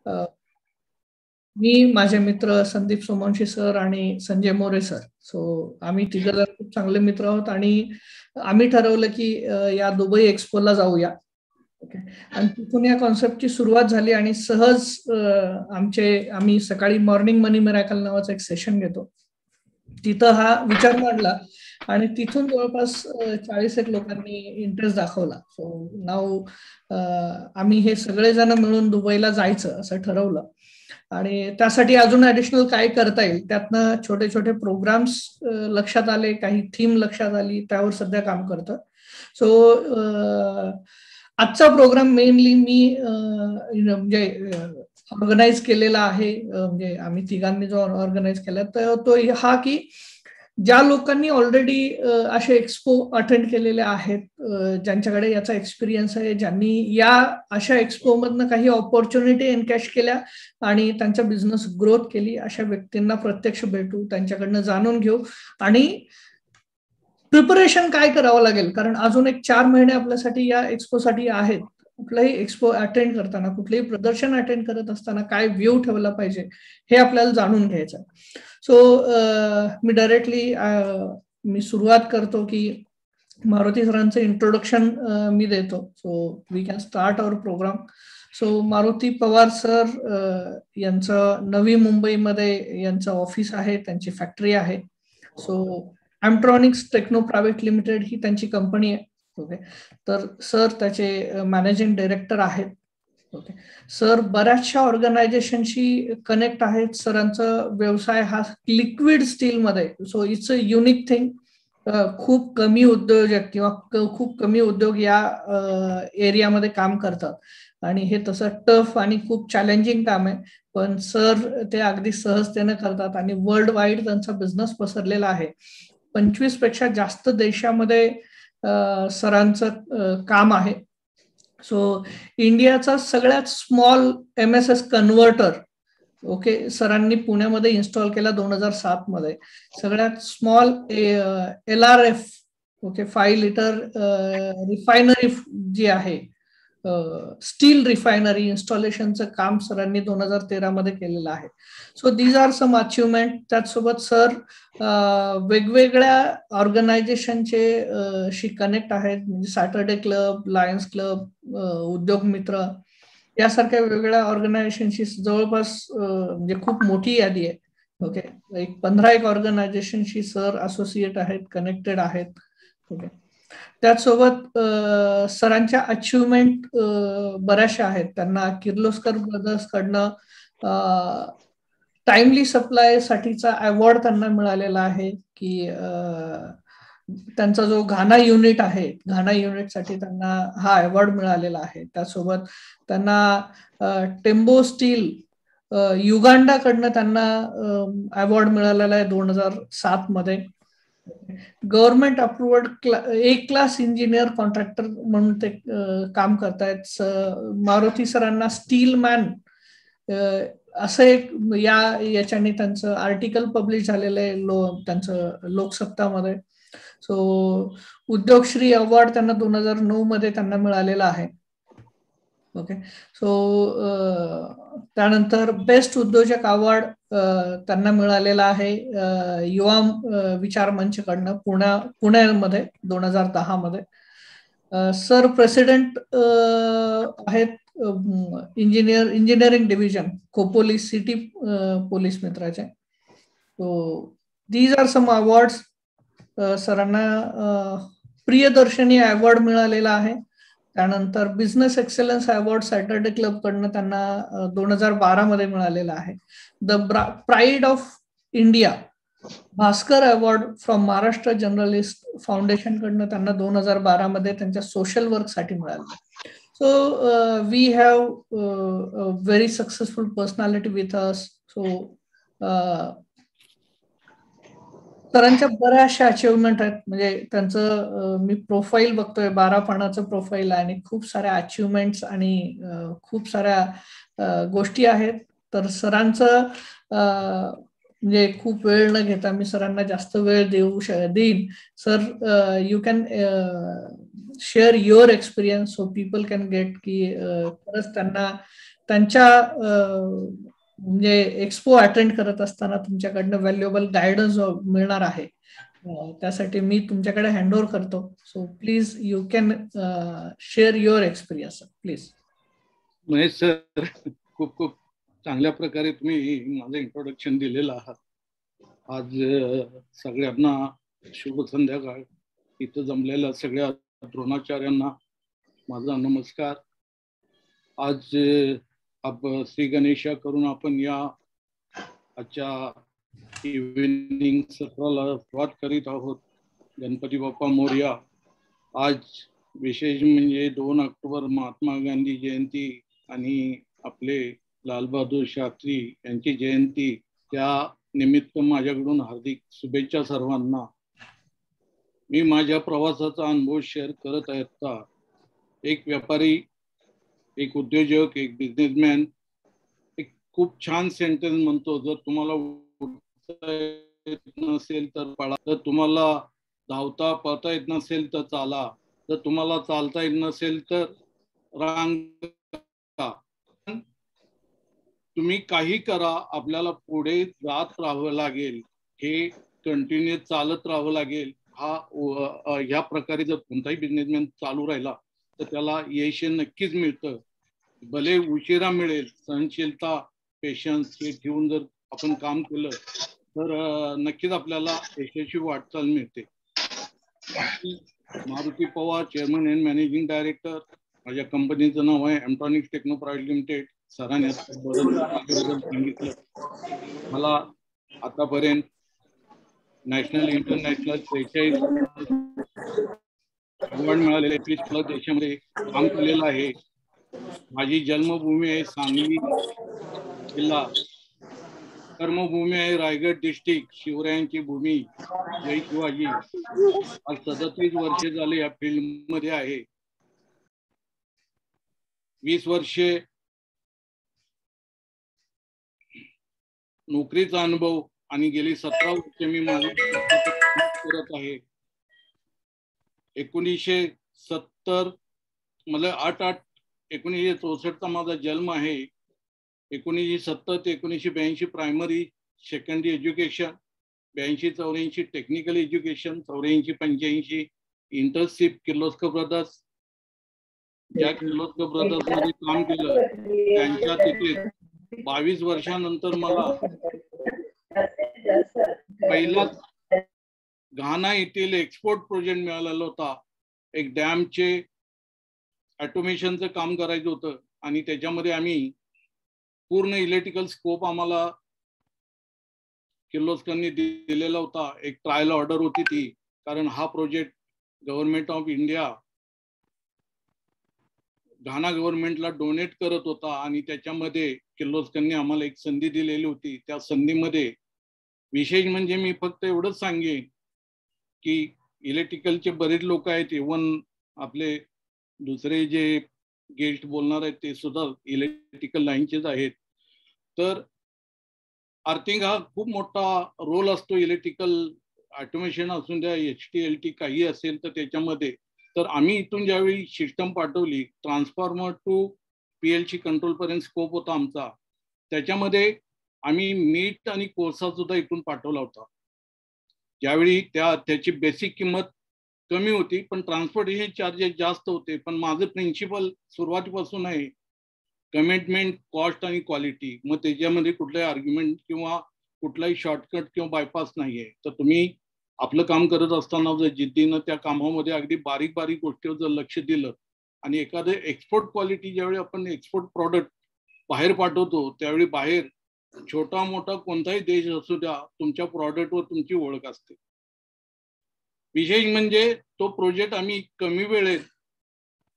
मी, माझे मित्र संदीप सोमवंशी सर आणि संजय मोरे सर, सो आम्ही तिघजण खूप चांगले मित्र आहोत आणि आम्ही ठरवलं की या दुबई एक्सपोला जाऊया. ओके. आणि तिथून या कॉन्सेप्टची सुरुवात झाली आणि सहज आम्ही सकाळी मॉर्निंग मनी मिरॅकल नावाचं एक सेशन घेतो, तिथं हा विचार मांडला आणि तिथून जवळपास 40 एक लोकांनी इंटरेस्ट दाखवला. सो नाव आम्ही हे सगळेजण मिळून दुबईला जायचं असं ठरवलं आणि त्यासाठी अजून ऍडिशनल काय करता येईल त्यातनं छोटे छोटे प्रोग्राम्स लक्षात आले, काही थीम लक्षात आली, त्यावर सध्या काम करतं. सो आजचा प्रोग्राम मेनली मी म्हणजे ऑर्गनाईज केलेला आहे, म्हणजे आम्ही तिघांनी जो ऑर्गनाईज केला तर तो हा की ज्या लोकांनी ऑलरेडी असे एक्सपो अटेंड केलेले आहेत, ज्यांच्याकडे याचा एक्सपिरियन्स आहे, ज्यांनी या अशा एक्सपो मधनं काही ऑपॉर्च्युनिटी एनकॅश केल्या आणि त्यांचा बिझनेस ग्रोथ केली, अशा व्यक्तींना प्रत्यक्ष भेटू, त्यांच्याकडनं जाणून घेऊ आणि प्रिपरेशन काय करावं लागेल, कारण अजून एक 4 महिने आपल्यासाठी या एक्सपोसाठी आहेत. कुठलाही एक्सपो अटेंड करताना, कुठलंही प्रदर्शन अटेंड करत असताना काय व्ह्यू ठेवला पाहिजे हे आपल्याला जाणून घ्यायचं आहे. सो मी डायरेक्टली मी सुरुवात करतो की मारुती सरांचं इंट्रोडक्शन मी देतो. So we can start our program. So Maruti Pawar sir यांचं नवी मुंबईमध्ये यांचं ऑफिस आहे, त्यांची फॅक्टरी आहे. So Emtronics techno private limited ही त्यांची कंपनी आहे. ओके. तर सर त्याचे मॅनेजिंग डायरेक्टर आहेत. ओके. सर बऱ्याचशा ऑर्गनायझेशनशी कनेक्ट आहेत. सरांचा व्यवसाय हा लिक्विड स्टीलमध्ये, so it's a unique thing. खूप कमी उद्योजक किंवा खूप कमी उद्योग या एरियामध्ये काम करतात आणि हे तसं टफ आणि खूप चॅलेंजिंग काम आहे, पण सर ते अगदी सहजतेने करतात आणि वर्ल्ड वाईड त्यांचा बिझनेस पसरलेला आहे. 25 पेक्षा जास्त देशामध्ये सरांचं काम आहे. सो इंडियाचा सगळ्यात स्मॉल MSS कन्व्हर्टर, ओके, सरांनी पुण्यामध्ये इन्स्टॉल केला 2007 मध्ये. सगळ्यात small LRF, okay, 5 litre refinery जी आहे, स्टील रिफायनरी इन्स्टॉलेशनचं काम सरांनी 2013 मध्ये केलेलं आहे. So these are some achievement. त्याचसोबत सर वेगवेगळ्या ऑर्गनायझेशनचे शी कनेक्ट आहेत, म्हणजे सॅटर्डे क्लब, लायन्स क्लब, उद्योग मित्र यासारख्या वेगवेगळ्या ऑर्गनायझेशनशी जवळपास म्हणजे खूप मोठी यादी आहे. ओके. एक 15 ऑर्गनायझेशनशी सर असोसिएट आहेत, कनेक्टेड आहेत. ओके. त्याचसोबत सरांच्या अचिव्हमेंट बऱ्याचशा आहेत. त्यांना किर्लोस्कर ब्रदर्स कडनं टाइमली सप्लाय साठीचा अवॉर्ड त्यांना मिळालेला आहे, की त्यांचा जो घाना युनिट आहे, घाना युनिटसाठी त्यांना हा अवॉर्ड मिळालेला आहे. त्यासोबत त्यांना टेम्बो स्टील युगांडाकडनं त्यांना अवॉर्ड मिळालेला आहे 2007 मध्ये. Government approved A class engineer contractor म्हणून ते काम करतायत. मारुती सरांना स्टील मॅन असं एक याच्याने त्यांचं आर्टिकल पब्लिश झालेलं आहे त्यांचं लोकसत्तामध्ये. सो उद्योगश्री अवॉर्ड त्यांना 2009 मध्ये त्यांना मिळालेला आहे. ओके. सो त्यानंतर बेस्ट उद्योजक अवॉर्ड त्यांना मिळालेला आहे युवा विचार मंचकडनं पुण्यामध्ये 2010 मध्ये. सर प्रेसिडेंट आहेत engineering division Khopoli city police मित्राचे. So these are some awards. सरांना प्रियदर्शनी अवॉर्ड मिळालेला आहे. त्यानंतर business excellence award Saturday club कडनं त्यांना 2012 मध्ये मिळालेला आहे. The pride of India Bhaskar award from Maharashtra journalist foundation कडनं त्यांना 2012 मध्ये त्यांच्या सोशल वर्क साठी मिळालं. So we have very successful personality with us. So सरांच्या बऱ्याचशा अचिव्हमेंट आहेत, म्हणजे त्यांचं मी प्रोफाईल बघतोय, 12 पानाचं प्रोफाईल आहे आणि खूप साऱ्या अचिव्हमेंट्स आणि खूप साऱ्या गोष्टी आहेत. तर सरांचं म्हणजे खूप वेळ न घेता मी सरांना जास्त वेळ देईन. Sir you can share your experience so people can get की खरंच त्यांना त्यांच्या म्हणजे एक्सपो अटेंड करत असताना तुमच्याकडनं व्हॅल्युएबल गायडन्स मिळणार आहे. त्यासाठी मी तुमच्याकडे हँडओव्हर करतो. So please you can share your experience please. Mahesh sir, खूप खूप चांगल्या प्रकारे तुम्ही माझं इंट्रोडक्शन दिलेलं आहात. आज सगळ्यांना शुभ संध्याकाळ. इथं जमलेल्या सगळ्या द्रोणाचार्यांना माझा नमस्कार. आज श्री गणेशा करून आपण या आजच्या इव्हिनिंग सत्राला सुरुवात करीत आहोत. गणपती बाप्पा मोरया. आज विशेष म्हणजे 2 ऑक्टोबर महात्मा गांधी जयंती आणि आपले लालबहादूर शास्त्री यांची जयंती. त्या निमित्त माझ्याकडून हार्दिक शुभेच्छा सर्वांना. मी माझ्या प्रवासाचा अनुभव शेअर करत असता एक व्यापारी, एक उद्योजक, एक बिझनेसमॅन एक खूप छान सेंटेन्स म्हणतो, जर तुम्हाला उठता येत नसेल तर पळा, जर तुम्हाला धावता पळता येत नसेल तर चाला, जर तुम्हाला चालता येत नसेल तर रांगा. तुम्ही काही करा, आपल्याला पुढे जात राहावं लागेल. हे कंटिन्यू चालत राहावं लागेल. ह्या प्रकारे जर कोणताही बिझनेसमॅन चालू राहिला तर त्याला यश नक्कीच मिळतं. भले उशिरा मिळेल. सहनशीलता, पेशन्स हे ठेवून जर आपण काम केलं तर नक्कीच आपल्याला यशस्वी वाटचाल मिळते. Maruti Pawar, chairman and managing director. माझ्या कंपनीचं नाव आहे एम्ट्रॉनिक्स टेक्नो प्रायव्हेट लिमिटेड. सरांनी सांगितलं. मला आतापर्यंत नॅशनल इंटरनॅशनल 43 अवॉर्ड मिळालेले, 21+ देशामध्ये काम केलेलं आहे. माझी जन्मभूमी आहे सांगली जिल्हा, कर्मभूमी आहे रायगड डिस्ट्रिक्ट, शिवरायांची भूमी, जय शिवाजी. आज 37 वर्षे झाले या फील्ड मध्ये आहे. 20 वर्षे नोकरीचा अनुभव आणि गेली 17 वर्षे मी माझं करत आहे. 1970 मला 1964 माझा जन्म आहे. 1970 ते 1982 primary secondary education, 82-84 technical education, 84-85 internship Kirloskar brothers. ज्या किर्लोस्कर ब्रदर्स मध्ये काम केलं त्यांच्या तिथे 22 वर्षानंतर मला पहिला घाना येथील एक्सपोर्ट प्रोजेक्ट मिळालेला होता. एक डॅमचे ऑटोमेशनचं काम करायचं होतं आणि त्याच्यामध्ये आम्ही पूर्ण इलेक्ट्रिकल स्कोप आम्हाला किर्लोस्करनी दिलेला होता. एक ट्रायल ऑर्डर होती ती, कारण हा project government of India Ghana गव्हर्नमेंटला डोनेट करत होता आणि त्याच्यामध्ये किर्लोस्करनी आम्हाला एक संधी दिलेली होती. त्या संधीमध्ये विशेष म्हणजे मी फक्त एवढंच सांगेन की इलेक्ट्रिकलचे बरेच लोक आहेत, इव्हन आपले दुसरे जे गेस्ट बोलणार आहेत ते सुद्धा इलेक्ट्रिकल लाईनचेच आहेत. तर अर्थिंग हा खूप मोठा रोल असतो. इलेक्ट्रिकल ऑटोमेशन असून द्या, HT-LT काही असेल तर त्याच्यामध्ये. तर आम्ही इथून ज्यावेळी सिस्टम पाठवली, ट्रान्सफॉर्मर टू PLC कंट्रोल पर्यंत स्कोप होता आमचा. त्याच्यामध्ये आम्ही मीठ आणि कोळसा सुद्धा इथून पाठवला होता. ज्यावेळी त्याची बेसिक किंमत कमी होती पण ट्रान्सपोर्टेशन चार्जेस जास्त होते. पण माझं प्रिन्सिपल सुरुवातीपासून आहे कमिटमेंट, कॉस्ट आणि क्वालिटी. मग त्याच्यामध्ये कुठलाही आर्ग्युमेंट किंवा कुठलाही शॉर्टकट किंवा बायपास नाहीये. तर तुम्ही आपलं काम करत असताना जर जिद्दीनं त्या कामामध्ये अगदी बारीक बारीक गोष्टीवर जर लक्ष दिलं आणि एखादं एक्सपोर्ट क्वालिटी, ज्यावेळी आपण एक्सपोर्ट प्रॉडक्ट बाहेर पाठवतो त्यावेळी बाहेर छोटा मोठा कोणताही देश असू द्या, तुमच्या प्रॉडक्टवर तुमची ओळख असते. विशेष म्हणजे तो प्रोजेक्ट आम्ही कमी वेळेत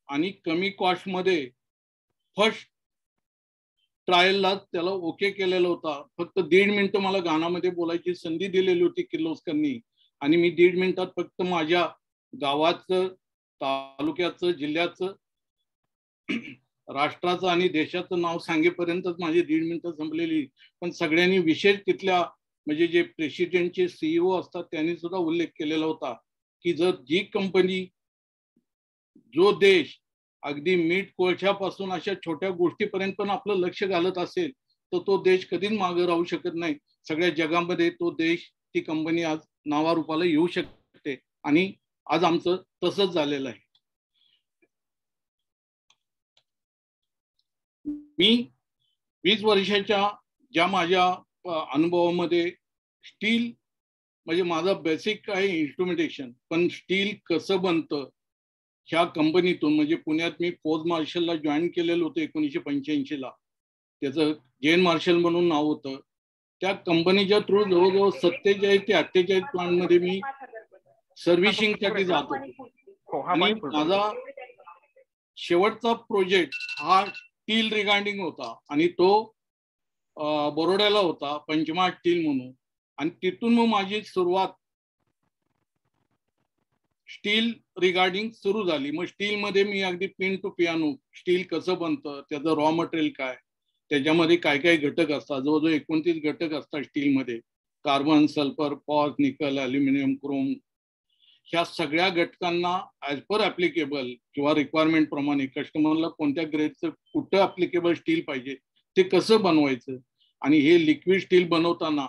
आणि कमी कॉस्टमध्ये फर्स्ट ट्रायलला त्याला ओके केलेला होता. फक्त 1.5 मिनिटं मला गाण्यामध्ये बोलायची संधी दिलेली होती किर्लोस्करनी आणि मी 1.5 मिनिटात फक्त माझ्या गावाचं, तालुक्याचं, जिल्ह्याचं, राष्ट्राचं आणि देशाचं नाव सांगेपर्यंतच माझी 1.5 मिनिटं संपलेली. पण सगळ्यांनी विशेष तिथल्या म्हणजे जे प्रेसिडेंटचे CEO असतात त्यांनी सुद्धा उल्लेख केलेला होता की जर जी कंपनी, जो देश अगदी मीठ कोळशापासून अशा छोट्या गोष्टीपर्यंत पण आपलं लक्ष घालत असेल तर तो देश कधीच मागे राहू शकत नाही. सगळ्या जगामध्ये तो देश, ती कंपनी आज नावारूपाला येऊ शकते आणि आज आमचं तसंच झालेलं आहे. मी 20 वर्षाच्या ज्या माझ्या अनुभवामध्ये स्टील म्हणजे माझा बेसिक आहे इन्स्ट्रुमेंटेशन, पण स्टील कसं बनतं ह्या कंपनीतून, म्हणजे पुण्यात मी पोस्ट मार्शलला जॉईन केलेलं होतं 1985 ला. त्याचं जेन मार्शल म्हणून नाव होतं. त्या कंपनीच्या थ्रू जवळजवळ 47 ते 48 प्लांट मध्ये मी सर्व्हिसिंग साठी जात होतो. आणि माझा शेवटचा प्रोजेक्ट हा स्टील रिगार्डिंग होता आणि तो बरोड्याला होता, पंचमा स्टील म्हणून. आणि तिथून मग माझी सुरुवात स्टील रिगार्डिंग सुरू झाली. मग स्टील मध्ये मी अगदी पिन टू पियानो स्टील कसं बनतं, त्याचं रॉ मटेरियल काय, त्याच्यामध्ये काय काय घटक असतात, जवळजवळ 29 घटक असतात स्टीलमध्ये. कार्बन, सल्फर, फॉस, निकल, अल्युमिनियम, क्रोम. ह्या सगळ्या घटकांना ऍज पर ऍप्लिकेबल किंवा रिक्वायरमेंट प्रमाणे कस्टमरला कोणत्या ग्रेडचं कुठं ऍप्लिकेबल स्टील पाहिजे ते कसं बनवायचं. आणि हे लिक्विड स्टील बनवताना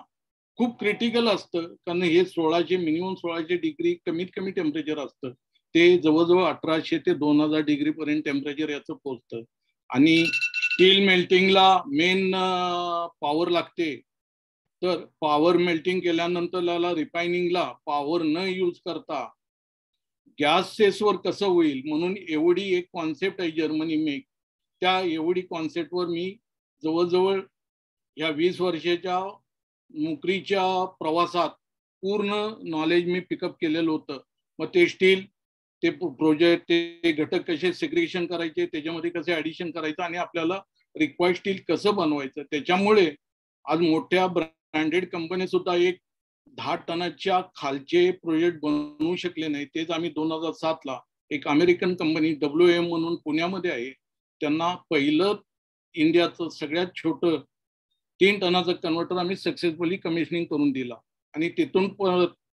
खूप क्रिटिकल असतं, कारण हे 1600 मिनिमम 1600 डिग्री कमीत कमी टेम्परेचर असतं. ते जवळजवळ 1800 ते 2000 डिग्री पर्यंत टेम्परेचर याचं पोहोचतं. आणि स्टील मेल्टिंगला मेन पॉवर लागते. तर पॉवर मेल्टिंग केल्यानंतर त्याला रिफायनिंगला पॉवर न यूज करता गॅस सेसवर कसं होईल म्हणून एवढी एक कॉन्सेप्ट आहे जर्मनी मेक. त्या एवढी कॉन्सेप्टवर मी जवळजवळ या 20 वर्षाच्या नोकरीच्या प्रवासात पूर्ण नॉलेज मी पिकअप केलेलं होतं. मग ते स्टील, ते प्रोजेक्ट, ते घटक कसे सेग्रिगेशन करायचे, त्याच्यामध्ये कसे ऍडिशन करायचं आणि आपल्याला रिक्वायर्ड स्टील कसं बनवायचं. त्याच्यामुळे आज मोठ्या ब्रँडेड कंपनी सुद्धा एक 10 टनाच्या खालचे प्रोजेक्ट बनवू शकले नाही. तेच आम्ही 2007 ला एक अमेरिकन कंपनी WM म्हणून पुण्यामध्ये आहे, त्यांना पहिलं इंडियाचं सगळ्यात छोटं 3 टनाचं कन्व्हर्टर आम्ही सक्सेसफुली कमिशनिंग करून दिला. आणि तिथून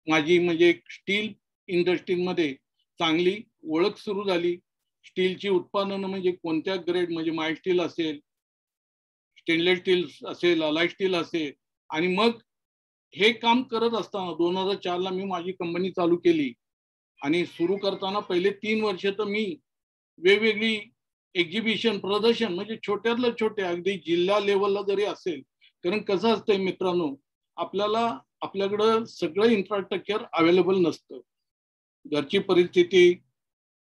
माझी म्हणजे स्टील इंडस्ट्रीमध्ये चांगली ओळख सुरू झाली. स्टीलची उत्पादनं म्हणजे कोणत्या ग्रेड, म्हणजे माइल्ड स्टील असेल, स्टेनलेस स्टील असेल, अलाय स्टील असेल. आणि मग हे काम करत असताना 2004 ला मी माझी कंपनी चालू केली. आणि सुरू करताना पहिले 3 वर्ष तर मी वेगवेगळी एक्झिबिशन, प्रदर्शन, म्हणजे छोट्यातलं छोटे अगदी जिल्हा लेवलला जरी असेल, कारण कसं असतंय मित्रांनो, आपल्याकडं सगळं इन्फ्रास्ट्रक्चर अवेलेबल नसतं. घरची परिस्थिती,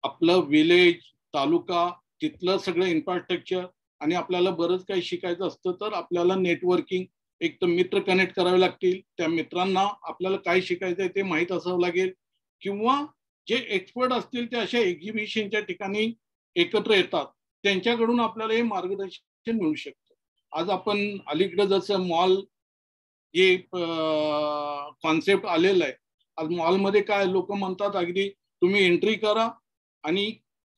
आपलं विलेज, तालुका, तिथलं सगळं इन्फ्रास्ट्रक्चर, आणि आपल्याला बरंच काही शिकायचं असतं. तर आपल्याला नेटवर्किंग, एक तर मित्र कनेक्ट करावे लागतील, त्या मित्रांना आपल्याला काय शिकायचंय ते माहीत असावं लागेल, किंवा जे एक्सपर्ट असतील ते अशा एक्झिबिशनच्या ठिकाणी एकत्र येतात, त्यांच्याकडून आपल्याला हे मार्गदर्शन मिळू शकतं. आज आपण अलीकडे जसं मॉल हे कॉन्सेप्ट आलेलं आहे, आज मॉलमध्ये काय लोक म्हणतात, अगदी तुम्ही एंट्री करा आणि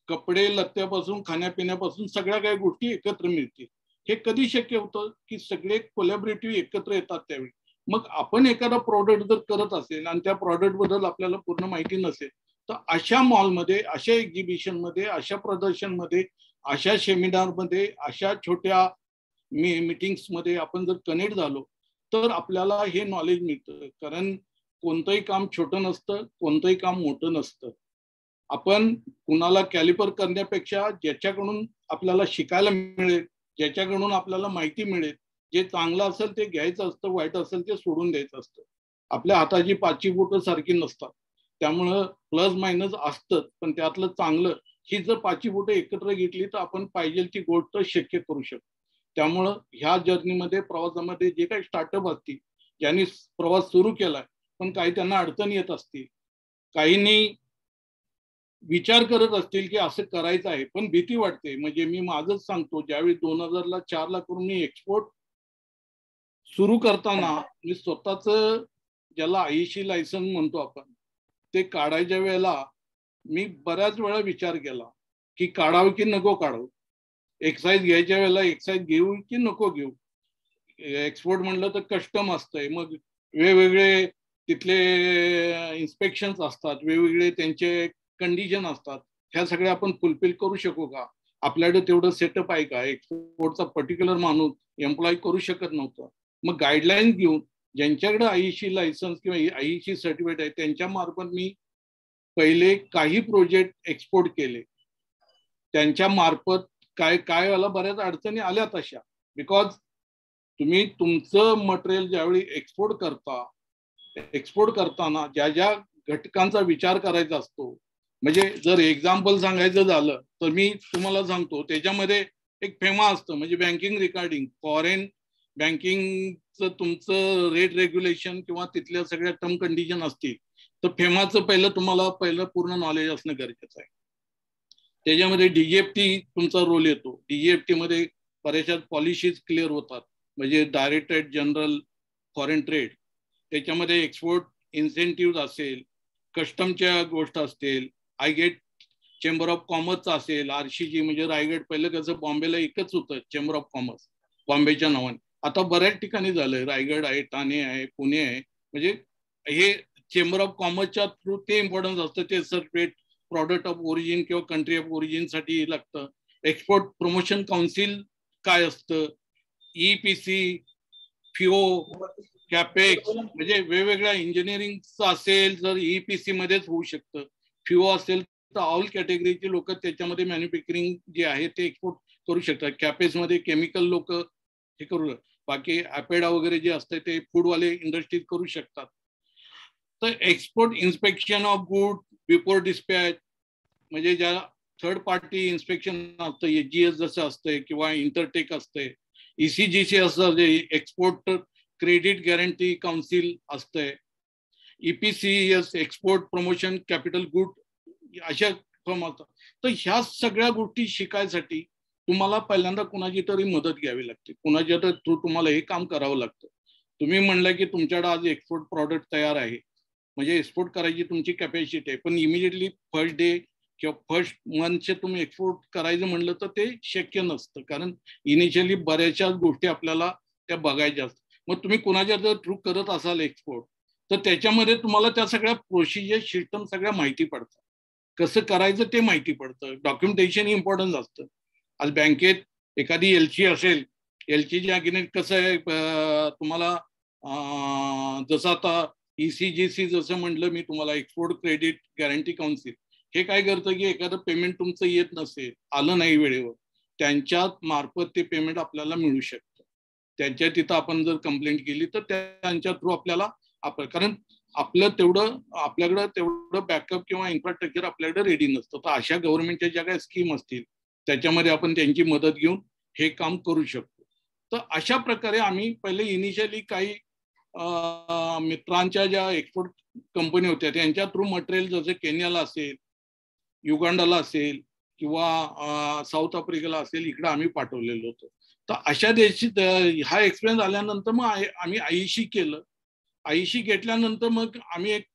कपडे लत्त्यापासून खाण्यापिण्यापासून सगळ्या काही गोष्टी एकत्र मिळतील. हे कधी शक्य होतं की सगळे कोलॅबरेटिव्ह एकत्र येतात त्यावेळी. मग आपण एखादा प्रॉडक्ट जर करत असेल आणि त्या प्रॉडक्ट बद्दल आपल्याला पूर्ण माहिती नसेल, तर अशा मॉलमध्ये, अशा एक्झिबिशन मध्ये, अशा प्रदर्शन मध्ये, अशा सेमिनार मध्ये, अशा छोट्या मीटिंग्स मध्ये आपण जर कनेक्ट झालो तर आपल्याला हे नॉलेज मिळतं. कारण कोणतंही काम छोटं नसतं, कोणतंही काम मोठं नसतं. आपण कुणाला कॅलिपर करण्यापेक्षा ज्याच्याकडून आपल्याला शिकायला मिळेल, ज्याच्याकडून आपल्याला माहिती मिळेल, जे चांगलं असेल ते घ्यायचं असतं, वाईट असेल ते सोडून द्यायचं असतं. आपल्या हाताची 5 बोटं सारखी नसतात, त्यामुळं प्लस मायनस असतं, पण त्यातलं चांगलं, ही जर 5 बोटं एकत्र घेतली तर आपण पाहिजे ती गोष्ट शक्य करू शकतो. त्यामुळं ह्या जर्नीमध्ये, प्रवासामध्ये जे काही स्टार्टअप असतील, ज्यांनी प्रवास सुरू केलाय पण काही त्यांना अडचणी येत असतील, काहींनी विचार करत असतील की असं करायचं आहे पण भीती वाटते. म्हणजे मी माझंच सांगतो, ज्यावेळी 2004 ला करून मी एक्सपोर्ट सुरू करताना मी स्वतःच, ज्याला आयशी लायसन्स म्हणतो आपण, ते काढायच्या वेळेला मी बऱ्याच वेळा विचार केला की काढावं की नको काढावं. एक्साईज घ्यायच्या वेळेला एक्साईज घेऊ की नको घेऊ. एक्सपोर्ट म्हणलं तर कस्टम असतंय, मग वेगवेगळे तिथले इन्स्पेक्शन्स असतात, वेगवेगळे त्यांचे कंडिशन असतात. ह्या सगळ्या आपण फुलफिल करू शकू का? आपल्याकडे तेवढं सेटअप आहे का? एक्सपोर्टचा पर्टिक्युलर माणूस एम्प्लॉय करू शकत नव्हतं. मग गाईडलाईन घेऊन ज्यांच्याकडे आईशी लायसन्स किंवा आईशी सर्टिफिकेट आहे त्यांच्या मार्फत मी पहिले काही प्रोजेक्ट एक्सपोर्ट केले. त्यांच्या मार्फत काय व्हायला बऱ्याच अडचणी आल्या तशा. बिकॉज तुम्ही तुमचं मटेरियल ज्यावेळी एक्सपोर्ट करताना ज्या ज्या घटकांचा विचार करायचा असतो, म्हणजे जर एक्झाम्पल सांगायचं झालं तर मी तुम्हाला सांगतो, त्याच्यामध्ये एक फेमा असतं म्हणजे बँकिंग रिकॉर्डिंग. फॉरेन बँकिंगचं तुमचं रेट रेग्युलेशन किंवा तिथल्या सगळ्या टर्म कंडिशन असतील तर फेमाचं तुम्हाला पूर्ण नॉलेज असणं गरजेचं आहे. त्याच्यामध्ये डीजीएफटी तुमचा रोल येतो. डीजीएफटी मध्ये बऱ्याचशा पॉलिसीज क्लिअर होतात, म्हणजे डायरेक्टरेट जनरल फॉरेन ट्रेड. त्याच्यामध्ये एक्सपोर्ट इन्सेंटिव्ह असेल, कस्टमच्या गोष्ट असतील, आयगेट चेंबर ऑफ कॉमर्सचा असेल, आरसीजी म्हणजे रायगड. पहिलं कसं बॉम्बेला एकच होतं चेंबर ऑफ कॉमर्स बॉम्बेच्या नावाने. आता बऱ्याच ठिकाणी झालंय, रायगड आहे, ठाणे आहे, पुणे आहे. म्हणजे हे चेंबर ऑफ कॉमर्सच्या थ्रू ते इम्पॉर्टन्स असतं. ते सर्टिफिकेट प्रॉडक्ट ऑफ ओरिजिन किंवा कंट्री ऑफ ओरिजिन साठी लागतं. एक्सपोर्ट प्रमोशन काउन्सिल काय असतं, ईपीसी, फिओ, कॅपेक्स, म्हणजे वेगवेगळ्या इंजिनिअरिंगचं असेल जर ईपीसी मध्येच होऊ शकतं. फिओ असेल तर ऑल कॅटेगरीचे लोक त्याच्यामध्ये मॅन्युफॅक्चरिंग जे आहे ते एक्सपोर्ट करू शकतात. कॅपेक्स मध्ये केमिकल लोक हे करू, बाकी ॲपेडा वगैरे जे असतं ते फूडवाले इंडस्ट्रीज करू शकतात. तर export inspection of good before dispatch, म्हणजे ज्या थर्ड पार्टी इन्स्पेक्शन असतं, एजीएस जसं असतंय किंवा इंटरटेक असतंय, ईसीजीसी असतं जे एक्सपोर्ट क्रेडिट गॅरंटी काउन्सिल असतंय, EPCS export promotion capital good, अशा फॉर्म असतात. तर ह्या सगळ्या गोष्टी शिकायसाठी तुम्हाला पहिल्यांदा कुणाची तरी मदत घ्यावी लागते, कुणाच्या तर थ्रू तुम्हाला हे काम करावं लागतं. तुम्ही म्हणलं की तुमच्याकडे आज एक्सपोर्ट प्रॉडक्ट तयार आहे, म्हणजे एक्सपोर्ट करायची तुमची कॅपॅसिटी आहे, पण इमिजिएटली फर्स्ट डे किंवा फर्स्ट मंथचे तुम्ही एक्सपोर्ट करायचं म्हणलं तर ते शक्य नसतं, कारण इनिशियली बऱ्याचशा गोष्टी आपल्याला त्या बघायच्या असतात. मग तुम्ही कुणाच्या जर थ्रू करत असाल एक्सपोर्ट तर त्याच्यामध्ये तुम्हाला त्या सगळ्या प्रोसिजर सिस्टम सगळ्या माहिती पडतात, कसं करायचं ते माहिती पडतं. डॉक्युमेंटेशन इम्पॉर्टन्स असतं. आज बँकेत एखादी एलसी असेल, एलसीच्या अगेन्स्ट कसं आहे तुम्हाला जसं आता ईसीजीसी जसं म्हटलं मी तुम्हाला, एक्सपोर्ट क्रेडिट गॅरंटी काउन्सिल, हे काय करतं की एखादं पेमेंट तुमचं येत नसेल, आलं नाही वेळेवर, त्यांच्या मार्फत ते पेमेंट आपल्याला मिळू शकतं. त्यांच्या तिथं आपण जर कंप्लेंट केली तर त्यांच्या थ्रू आपल्याला कारण आपल्याकडं तेवढं बॅकअप किंवा इन्फ्रास्ट्रक्चर आपल्याकडे रेडी नसतं. तर अशा गव्हर्नमेंटच्या ज्या काही स्कीम असतील त्याच्यामध्ये आपण त्यांची मदत घेऊन हे काम करू शकतो. तर अशा प्रकारे आम्ही पहिले इनिशियली काही मित्रांच्या ज्या एक्सपोर्ट कंपनी होत्या त्यांच्या थ्रू मटेरियल जसं केनियाला असेल, युगांडाला असेल किंवा साऊथ आफ्रिकेला असेल, इकडे आम्ही पाठवलेलो होतो. तर अशा देशी हा एक्सपिरियन्स आल्यानंतर मग आम्ही आईशी केलं. आईशी घेतल्यानंतर मग आम्ही एक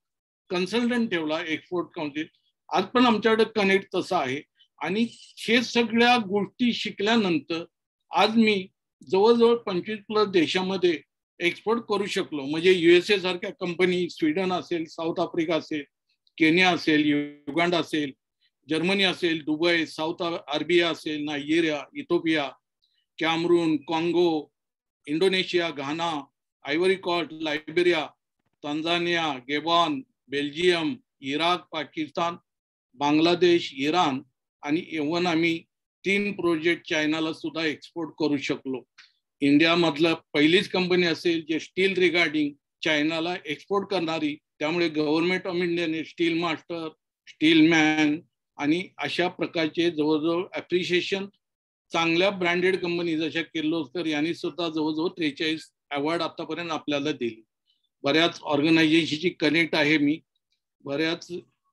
कन्सल्टंट ठेवला, एक्सपोर्ट काउन्सिल. आज पण आमच्याकडे कनेक्ट तसा आहे. आणि हे सगळ्या गोष्टी शिकल्यानंतर आज मी जवळजवळ 25+ देशामध्ये एक्सपोर्ट करू शकलो. म्हणजे युएसए सारख्या कंपनी, स्वीडन असेल, साऊथ आफ्रिका असेल, केनिया असेल, युगांडा असेल, जर्मनी असेल, दुबई, साऊथ अरेबिया असेल, Nigeria, Ethiopia, Cameroon, Congo, Indonesia, Ghana, Ivory Coast, Liberia, Tanzania, Gabon, Belgium, Iraq, Pakistan, Bangladesh, Iran आणि इव्हन आम्ही 3 प्रोजेक्ट चायनाला सुद्धा एक्सपोर्ट करू शकलो. इंडियामधलं पहिलीच कंपनी असेल जे स्टील रिगार्डिंग चायनाला एक्सपोर्ट करणारी. त्यामुळे गव्हर्नमेंट ऑफ इंडियाने स्टील मास्टर, स्टील मॅन आणि अशा प्रकारचे जवळजवळ ॲप्रिशिएशन चांगल्या ब्रँडेड कंपनी जशा किर्लोस्कर यांनी सुद्धा जवळजवळ 43 अवॉर्ड आतापर्यंत आपल्याला दिली. बऱ्याच ऑर्गनायझेशनची कनेक्ट आहे मी, बऱ्याच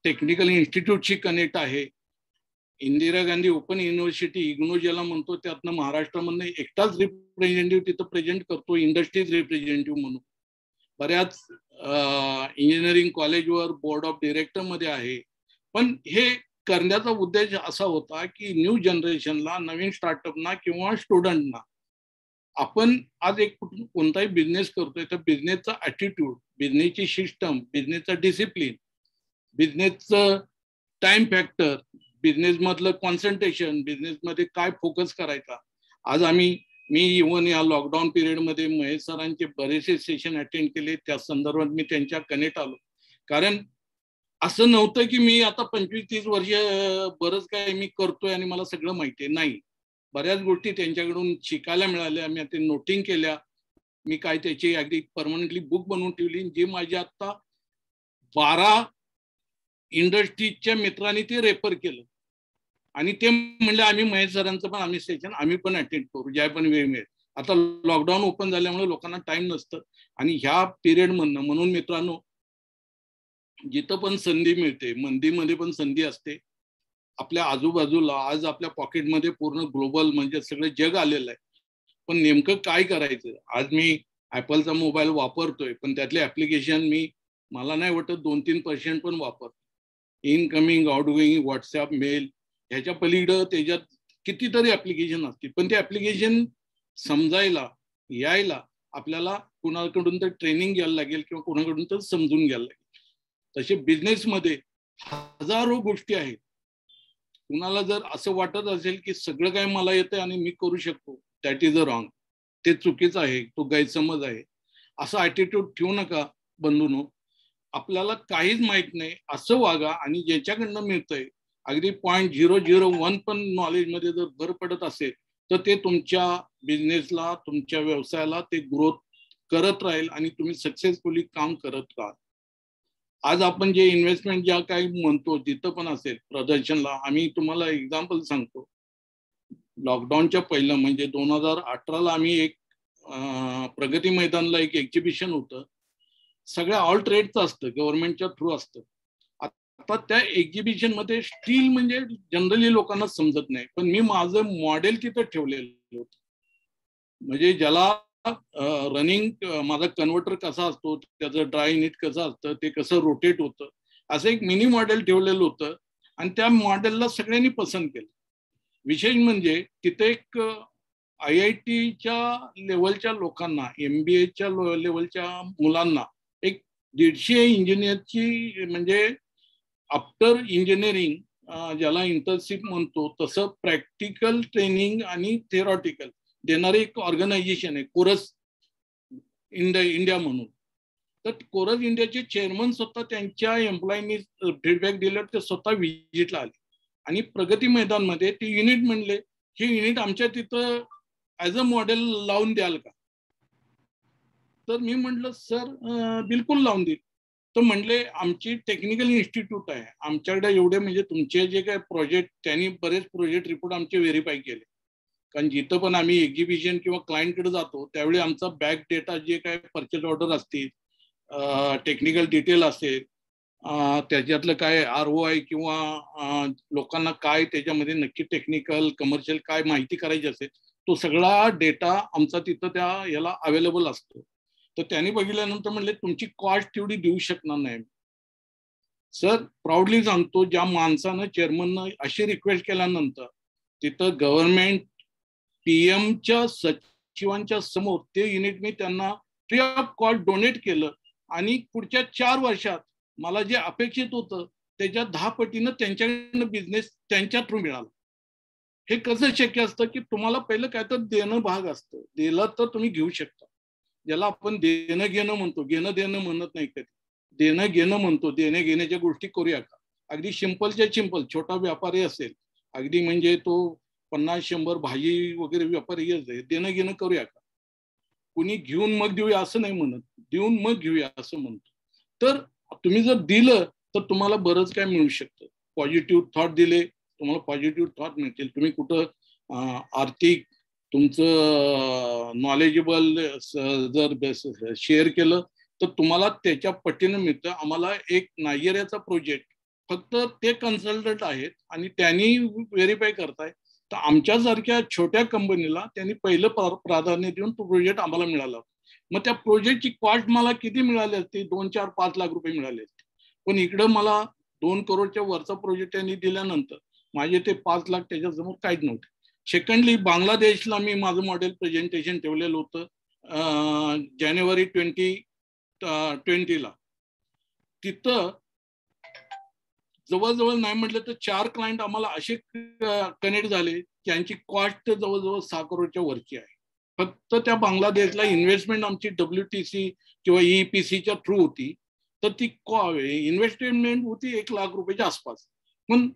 टेक्निकल इन्स्टिट्यूटची कनेक्ट आहे. इंदिरा गांधी ओपन युनिव्हर्सिटी, इग्नो ज्याला म्हणतो, त्यातनं महाराष्ट्रामधनं एकटाच रिप्रेझेंटेटिव्ह तिथं प्रेझेंट करतो, इंडस्ट्रीज रिप्रेझेंटेटिव्ह म्हणून. बऱ्याच इंजिनिअरिंग कॉलेजवर बोर्ड ऑफ डिरेक्टर मध्ये आहे. पण हे करण्याचा उद्देश असा होता की न्यू जनरेशनला, नवीन स्टार्टअपना किंवा स्टुडंटना आपण आज एक कोणताही बिझनेस करतोय तर बिझनेसचा ॲटिट्यूड, बिझनेसची सिस्टम, बिझनेसचा डिसिप्लिन, बिझनेसचं टाइम फॅक्टर, बिझनेस मधलं कॉन्सन्ट्रेशन, बिझनेसमध्ये काय फोकस करायचा. आज मी इव्हन या लॉकडाऊन पिरियडमध्ये महेश सरांचे बरेचसे सेशन अटेंड केले, त्या संदर्भात मी त्यांच्या कनेक्ट आलो. कारण असं नव्हतं की मी आता 25-30 वर्ष बरंच काय मी करतोय आणि मला सगळं माहिती आहे. नाही, बऱ्याच गोष्टी त्यांच्याकडून शिकायला मिळाल्या, मी ते नोटिंग केल्या. मी काय त्याची अगदी परमनंटली बुक बनवून ठेवली, जी माझ्या आता 12 इंडस्ट्रीजच्या मित्रांनी ते रेफर केलं आणि ते म्हणले आम्ही महेश सरांचं पण आम्ही सेशन आम्ही पण अटेंड करू ज्या पण वेळ मिळेल. आता लॉकडाऊन ओपन झाल्यामुळे लोकांना टाइम नसतं आणि ह्या पिरियड मधनं, म्हणून मित्रांनो जिथं पण संधी मिळते, मंदीमध्ये पण संधी असते. आपल्या आजूबाजूला आज आपल्या पॉकेटमध्ये पूर्ण ग्लोबल म्हणजे सगळं जग आलेलं आहे. पण नेमकं काय करायचं. आज मी ऍपलचा मोबाईल वापरतोय, पण त्यातले ऍप्लिकेशन मला नाही वाटत 2-3% पण वापरतो. इनकमिंग, आउटगोईंग, व्हॉट्सअप, मेल, ह्याच्या पलीकडं त्याच्यात कितीतरी ऍप्लिकेशन असतील. पण ते ऍप्लिकेशन समजायला यायला आपल्याला कुणाकडून तर ट्रेनिंग घ्यायला लागेल किंवा कुणाकडून तर समजून घ्यायला लागेल. तसे बिझनेसमध्ये हजारो गोष्टी आहेत. कुणाला जर असं वाटत असेल की सगळं काय मला येतं आणि मी करू शकतो, दॅट इज अ रॉंग. ते चुकीचं आहे, तो गैरसमज आहे. असा ॲटिट्यूड ठेवू नका बंधूंनो. आपल्याला काहीच माहित नाही असं वागा आणि ज्याच्याकडनं मिळतंय अगदी 0.001 पण नॉलेजमध्ये जर भर पडत असेल तर ते तुमच्या बिझनेसला, तुमच्या व्यवसायाला ते ग्रोथ करत राहील आणि तुम्ही सक्सेसफुली काम करत राहाल. आज आपण जे इन्व्हेस्टमेंट ज्या काही म्हणतो जिथं पण असेल प्रदर्शनला, आम्ही तुम्हाला एक्झाम्पल सांगतो. लॉकडाऊनच्या पहिलं म्हणजे 2018ला आम्ही एक प्रगती मैदानला एक एक्झिबिशन होतं. सगळ्या ऑल ट्रेडचं असतं, गव्हर्नमेंटच्या थ्रू असतं. आता त्या एक्झिबिशन मध्ये स्टील म्हणजे जनरली लोकांना समजत नाही, पण मी माझं मॉडेल तिथं ठेवलेलं होतं. म्हणजे ज्याला रनिंग माझा कन्व्हर्टर कसा असतो, त्याचं ड्राय युनिट कसं असतं, ते कसं रोटेट होतं, असं एक मिनी मॉडेल ठेवलेलं होतं आणि त्या मॉडेलला सगळ्यांनी पसंत केलं. विशेष म्हणजे तिथे एक IITच्या लेवलच्या लोकांना, MBAच्या लेवलच्या मुलांना एक 150 इंजिनियरची म्हणजे आफ्टर इंजिनिअरिंग ज्याला इंटर्नशिप म्हणतो तसं प्रॅक्टिकल ट्रेनिंग आणि थेरॉटिकल देणारे एक ऑर्गनायझेशन आहे कोरस इंडिया म्हणून. तर कोरस इंडियाचे चेअरमन स्वतः त्यांच्या एम्प्लॉईनी फीडबॅक दिला, ते स्वतः व्हिजिटला आले आणि प्रगती मैदानमध्ये ते युनिट म्हणले, हे युनिट आमच्या तिथं ऍज अ मॉडेल लावून द्याल का. तर मी म्हटलं सर बिलकुल लावून देईल. तर म्हणले आमची टेक्निकल इन्स्टिट्यूट आहे, आमच्याकडे एवढे म्हणजे तुमचे जे काय प्रोजेक्ट, त्यांनी बरेच प्रोजेक्ट रिपोर्ट आमचे व्हेरीफाय केले. कारण जिथं पण आम्ही एक्झिबिशन किंवा क्लायंटकडे जातो त्यावेळी आमचा बॅक डेटा जे काय परचेस ऑर्डर असतील, टेक्निकल डिटेल असेल, त्याच्यातलं काय ROI किंवा लोकांना काय त्याच्यामध्ये नक्की टेक्निकल कमर्शियल काय माहिती करायची असेल, तो सगळा डेटा आमचा तिथं त्या याला अवेलेबल असतो. तर त्यांनी बघितल्यानंतर म्हणले तुमची कॉस्ट तेवढी देऊ शकणार नाही. सर प्राऊडली सांगतो, ज्या माणसानं चेअरमननं अशी रिक्वेस्ट केल्यानंतर तिथं गव्हर्नमेंट PM सचिवांच्या समोर ते युनिट मी त्यांना फ्री ऑफ कॉस्ट डोनेट केलं आणि पुढच्या 4 वर्षात मला जे अपेक्षित होतं त्याच्या 10 पटीनं त्यांच्याकडनं बिझनेस त्यांच्या थ्रू मिळाला. हे कसं शक्य असतं की तुम्हाला पहिलं काय तर देणं भाग असतं, दिलं तर तुम्ही घेऊ शकता. ज्याला आपण देणं घेणं म्हणतो, घेणं देणं म्हणत नाही कधी, देणं घेणं म्हणतो. देणे घेण्याच्या गोष्टी करूया का. अगदी सिंपलच्या सिंपल छोटा व्यापारी असेल, अगदी म्हणजे तो 50-100 भाजी वगैरे व्यापारी आहे, देणं घेणं करूया का. कुणी घेऊन मग देऊया असं नाही म्हणत, देऊन मग घेऊया असं म्हणतो. तर तुम्ही जर दिलं तर तुम्हाला बरंच काय मिळू शकतं. पॉझिटिव्ह थॉट दिले तुम्हाला पॉझिटिव्ह थॉट मिळतील. तुम्ही कुठं आर्थिक तुमचं नॉलेजेबल जर शेअर केलं तर तुम्हाला त्याच्या पटीनं मिळतं. आम्हाला एक नायजेरियाचा प्रोजेक्ट फक्त ते कन्सल्टंट आहेत आणि त्यांनी व्हेरीफाय करताय, तर आमच्यासारख्या छोट्या कंपनीला त्यांनी पहिलं प्राधान्य देऊन तो प्रोजेक्ट आम्हाला मिळाला. मग त्या प्रोजेक्टची कॉस्ट मला किती मिळाली असती, 2-4-5 लाख रुपये मिळाले असते. पण इकडं मला 2 करोडच्या वरचा प्रोजेक्ट त्यांनी दिल्यानंतर माझे ते 5 लाख त्याच्यासमोर काहीच नव्हते. सेकंडली बांगलादेशला मी माझं मॉडेल प्रेझेंटेशन ठेवलेलं होतं जानेवारी 2020ला. तिथं जवळजवळ नाही म्हटलं तर 4 क्लायंट आम्हाला असे कनेक्ट झाले त्यांची कॉस्ट जवळजवळ 6 करोडच्या वरची आहे. फक्त त्या बांगलादेशला इन्व्हेस्टमेंट आमची WTC किंवा EPCच्या थ्रू होती, तर ती इन्व्हेस्टमेंट होती 1 लाख रुपयाच्या आसपास, पण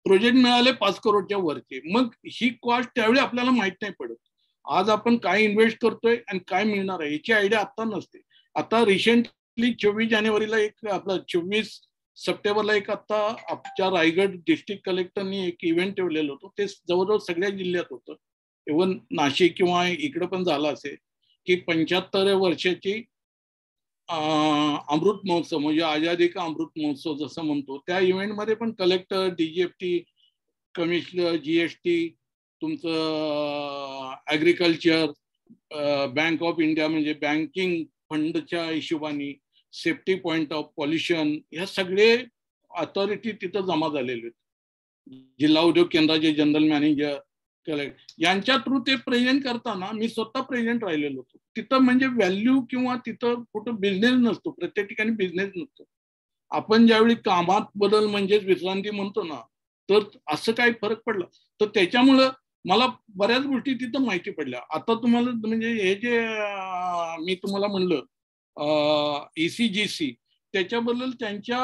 प्रोजेक्ट मिळाले 5 करोडच्या वरचे. मग ही कॉस्ट त्यावेळी आपल्याला माहित नाही पडत. आज आपण काय इन्व्हेस्ट करतोय आणि काय मिळणार आहे याची आयडिया आता नसते. आता रिसेंटली 24 जानेवारीला एक आपला 24 सप्टेंबरला एक आता आमच्या रायगड डिस्ट्रिक्ट कलेक्टरनी एक इव्हेंट ठेवलेलं होतं. ते जवळजवळ सगळ्या जिल्ह्यात होतं, इव्हन नाशिक किंवा इकडे पण झालं असेल की 75 वर्षाची अमृत महोत्सव म्हणजे आझादी का अमृत महोत्सव जसं म्हणतो, त्या इव्हेंटमध्ये पण कलेक्टर, DGFT, कमिशनर, GST, तुमचं ॲग्रिकल्चर, बँक ऑफ इंडिया म्हणजे बँकिंग फंडच्या हिशोबाने, सेफ्टी पॉइंट ऑफ पॉल्युशन, ह्या सगळे अथॉरिटी तिथं जमा झालेले आहेत. जिल्हा उद्योग केंद्राचे जनरल मॅनेजर, कलेक्टर यांच्या थ्रू ते प्रेझेंट करताना मी स्वतः प्रेझेंट राहिलेलो होतो तिथं. म्हणजे व्हॅल्यू किंवा तिथं कुठं बिझनेस नसतो, प्रत्येक ठिकाणी बिझनेस नसतो. आपण ज्यावेळी कामात बदल म्हणजेच विश्रांती म्हणतो ना, तर असं काही फरक पडला तर त्याच्यामुळं मला बऱ्याच गोष्टी तिथं माहिती पडल्या. आता तुम्हाला म्हणजे हे जे मी तुम्हाला म्हणलं ECGC, त्याच्याबद्दल त्यांच्या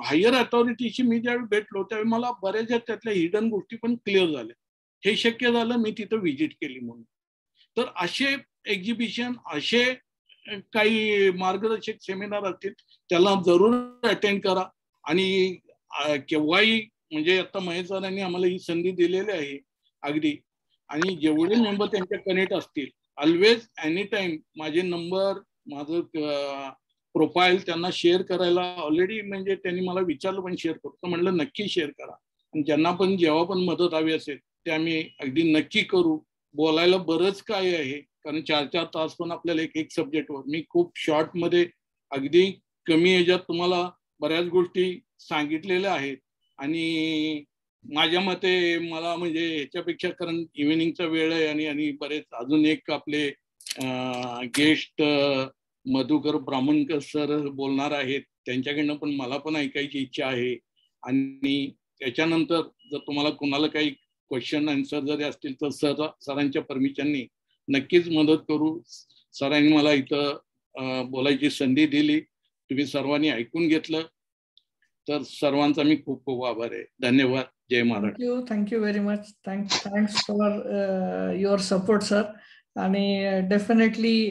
हायर अथॉरिटीशी मी ज्यावेळी भेटलो त्यावेळी मला बऱ्याचशा त्यातल्या हिडन गोष्टी पण क्लिअर झाल्या. हे शक्य झालं मी तिथं व्हिजिट केली म्हणून. तर असे एक्झिबिशन, असे काही मार्गदर्शक सेमिनार असतील त्याला जरूर अटेंड करा. आणि केव्हाही म्हणजे आता महेश सरांनी आम्हाला ही संधी दिलेली आहे अगदी, आणि जेवढे मेंबर त्यांच्या कनेक्ट असतील ऑलवेज एनी टाइम माझे नंबर, माझं प्रोफाईल त्यांना शेअर करायला ऑलरेडी म्हणजे त्यांनी मला विचारलं पण शेअर करतो म्हणलं नक्की शेअर करा. आणि ज्यांना पण जेव्हा पण मदत हवी असेल ते आम्ही अगदी नक्की करू. बोलायला बरंच काय आहे कारण 4-4 तास पण आपल्याला एक सब्जेक्टवर, मी खूप शॉर्टमध्ये अगदी कमी ह्याच्यात तुम्हाला बऱ्याच गोष्टी सांगितलेल्या आहेत. आणि माझ्या मते मला म्हणजे ह्याच्यापेक्षा, कारण इव्हिनिंगचा वेळ आहे आणि बरेच अजून एक आपले गेस्ट मधुकर ब्राह्मणकर सर बोलणार आहेत, त्यांच्याकडनं पण मला पण ऐकायची इच्छा आहे. आणि त्याच्यानंतर जर तुम्हाला कोणाला काही क्वेश्चन आन्सर जरी असतील तर सरांच्या परमिशननी नक्कीच मदत करू. सरांनी मला इथं बोलायची संधी दिली, तुम्ही सर्वांनी ऐकून घेतलं, तर सर्वांचा मी खूप खूप आभार आहे. धन्यवाद. जय Maharashtra. Thank you very much. Thanks for your support sir. आणि डेफिनेटली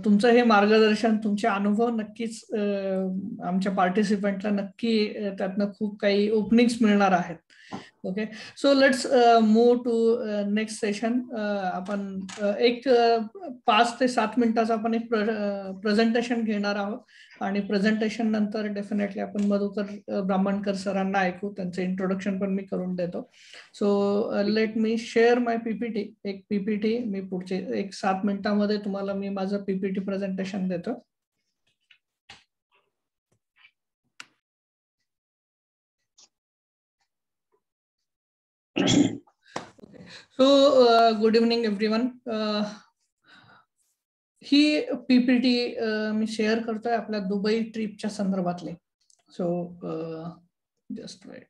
तुमचं हे मार्गदर्शन, तुमचे अनुभव नक्कीच आमच्या पार्टिसिपंटला नक्की त्यातनं खूप काही ओपनिंग्स मिळणार आहेत. Okay, so let's move to next session. आपण एक 5 ते 7 मिनिटाचं आपण एक प्रेझेंटेशन घेणार आहोत आणि प्रेझेंटेशन नंतर डेफिनेटली आपण मधुकर ब्राह्मणकर सरांना ऐकू, त्यांचं इंट्रोडक्शन पण मी करून देतो. So let me share my PPT. एक PPT मी पुढचे एक 7 मिनिटांमध्ये तुम्हाला मी माझं PPT प्रेझेंटेशन देतो. So good evening everyone. ही PPT मी शेअर करतोय आपल्या दुबई ट्रिपच्या संदर्भातले. So just wait.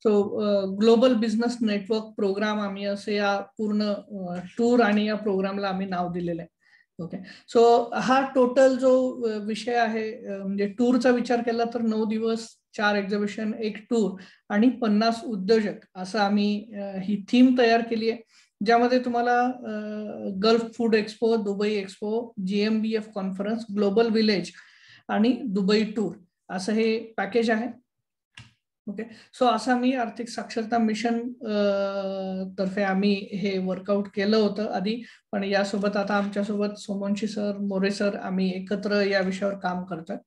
So global business network program आम्ही असे या पूर्ण टूर आणि या प्रोग्रामला आम्ही नाव दिलेलं आहे. ओके, सो हा टोटल जो विषय आहे म्हणजे टूरचा विचार केला तर 9 दिवस, 4 एक्झिबिशन, 1 टूर आणि 50 उद्योजक असं आम्ही ही थीम तयार केली आहे, ज्यामध्ये तुम्हाला gulf food expo, Dubai expo, GMBF conference, global village आणि दुबई टूर असं हे पॅकेज आहे. ओके, सो असं आम्ही आर्थिक साक्षरता मिशन तर्फे आम्ही हे वर्कआउट केलं होतं आधी, पण यासोबत आता आमच्यासोबत सोमवंशी सर, मोरे सर आम्ही एकत्र या विषयावर काम करतोय.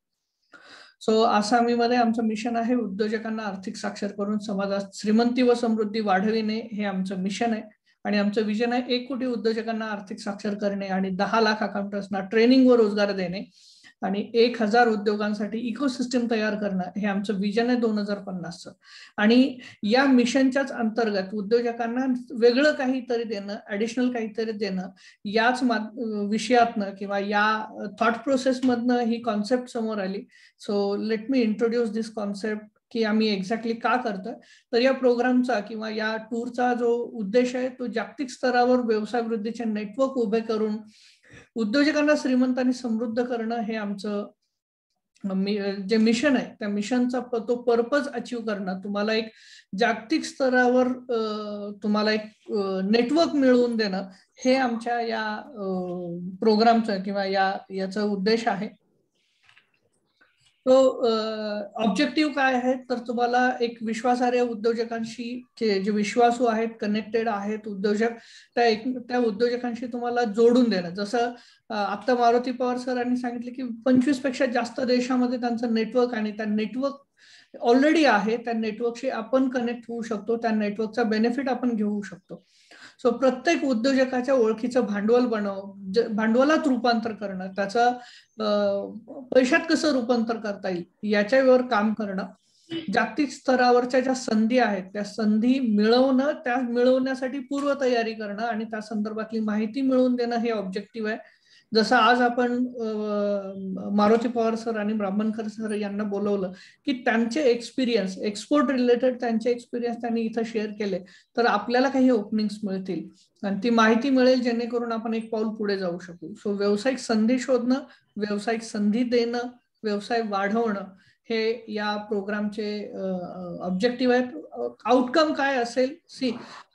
सो आसामीमध्ये आमचं मिशन आहे उद्योजकांना आर्थिक साक्षर करून समाजात श्रीमंती व समृद्धी वाढविणे, हे आमचं मिशन आहे. आणि आमचं विजन आहे 1 कोटी उद्योजकांना आर्थिक साक्षर करणे आणि 10 लाख अकाउंटंट्सना ट्रेनिंग व रोजगार देणे. आणि 1000 उद्योगांसाठी इकोसिस्टम तयार करणं हे आमचं विजन आहे 2050चं. आणि या मिशनच्याच अंतर्गत उद्योजकांना वेगळं काहीतरी देणं, ऍडिशनल काहीतरी देणं, याच विषयातनं किंवा या थॉट प्रोसेसमधनं ही कॉन्सेप्ट समोर आली. सो लेट मी इंट्रोड्यूस दिस कॉन्सेप्ट की आम्ही एक्झॅक्टली का करतोय. तर या प्रोग्रामचा किंवा या टूरचा जो उद्देश आहे तो जागतिक स्तरावर व्यवसाय वृद्धीचे नेटवर्क उभे करून उद्योजकांना श्रीमंत आणि समृद्ध करणं हे आमचं जे मिशन आहे, त्या मिशनचा तो पर्पज अचीव करणं, तुम्हाला एक जागतिक स्तरावर तुम्हाला एक नेटवर्क मिळवून देणं, हे आमच्या या प्रोग्रामचं किंवा याचा उद्देश आहे. तो ऑब्जेक्टिव्ह काय आहे तर तुम्हाला एक विश्वासार्ह उद्योजकांशी जे विश्वासू आहेत, कनेक्टेड आहेत उद्योजक, त्या उद्योजकांशी तुम्हाला जोडून देणं. जसं आता मारुती पवार सरांनी सांगितले की 25 पेक्षा जास्त देशामध्ये त्यांचं नेटवर्क आणि त्या नेटवर्क ऑलरेडी आहे, त्या नेटवर्कशी आपण कनेक्ट होऊ शकतो, त्या नेटवर्कचा बेनिफिट आपण घेऊ शकतो. सो प्रत्येक उद्योजकाच्या ओळखीचं भांडवल भांडवलात रूपांतर करणं, त्याचं पैशात कसं रूपांतर करता येईल याच्यावर काम करणं, जागतिक स्तरावरच्या ज्या संधी आहेत त्या संधी मिळवणं, त्या मिळवण्यासाठी पूर्वतयारी करणं आणि त्या संदर्भातली माहिती मिळवून देणं हे ऑब्जेक्टिव्ह आहे. जसं आज आपण मारुती पवार सर आणि ब्राह्मणकर सर यांना बोलवलं की त्यांचे एक्सपिरियन्स, एक्सपोर्ट रिलेटेड त्यांचे एक्सपिरियन्स त्यांनी इथं शेअर केले, तर आपल्याला काही ओपनिंग्स मिळतील आणि ती माहिती मिळेल जेणेकरून आपण एक पाऊल पुढे जाऊ शकू. सो व्यावसायिक संधी शोधणं, व्यावसायिक संधी देणं, व्यवसाय वाढवणं हे या प्रोग्रामचे ऑब्जेक्टिव्ह आहेत. आउटकम काय असेल,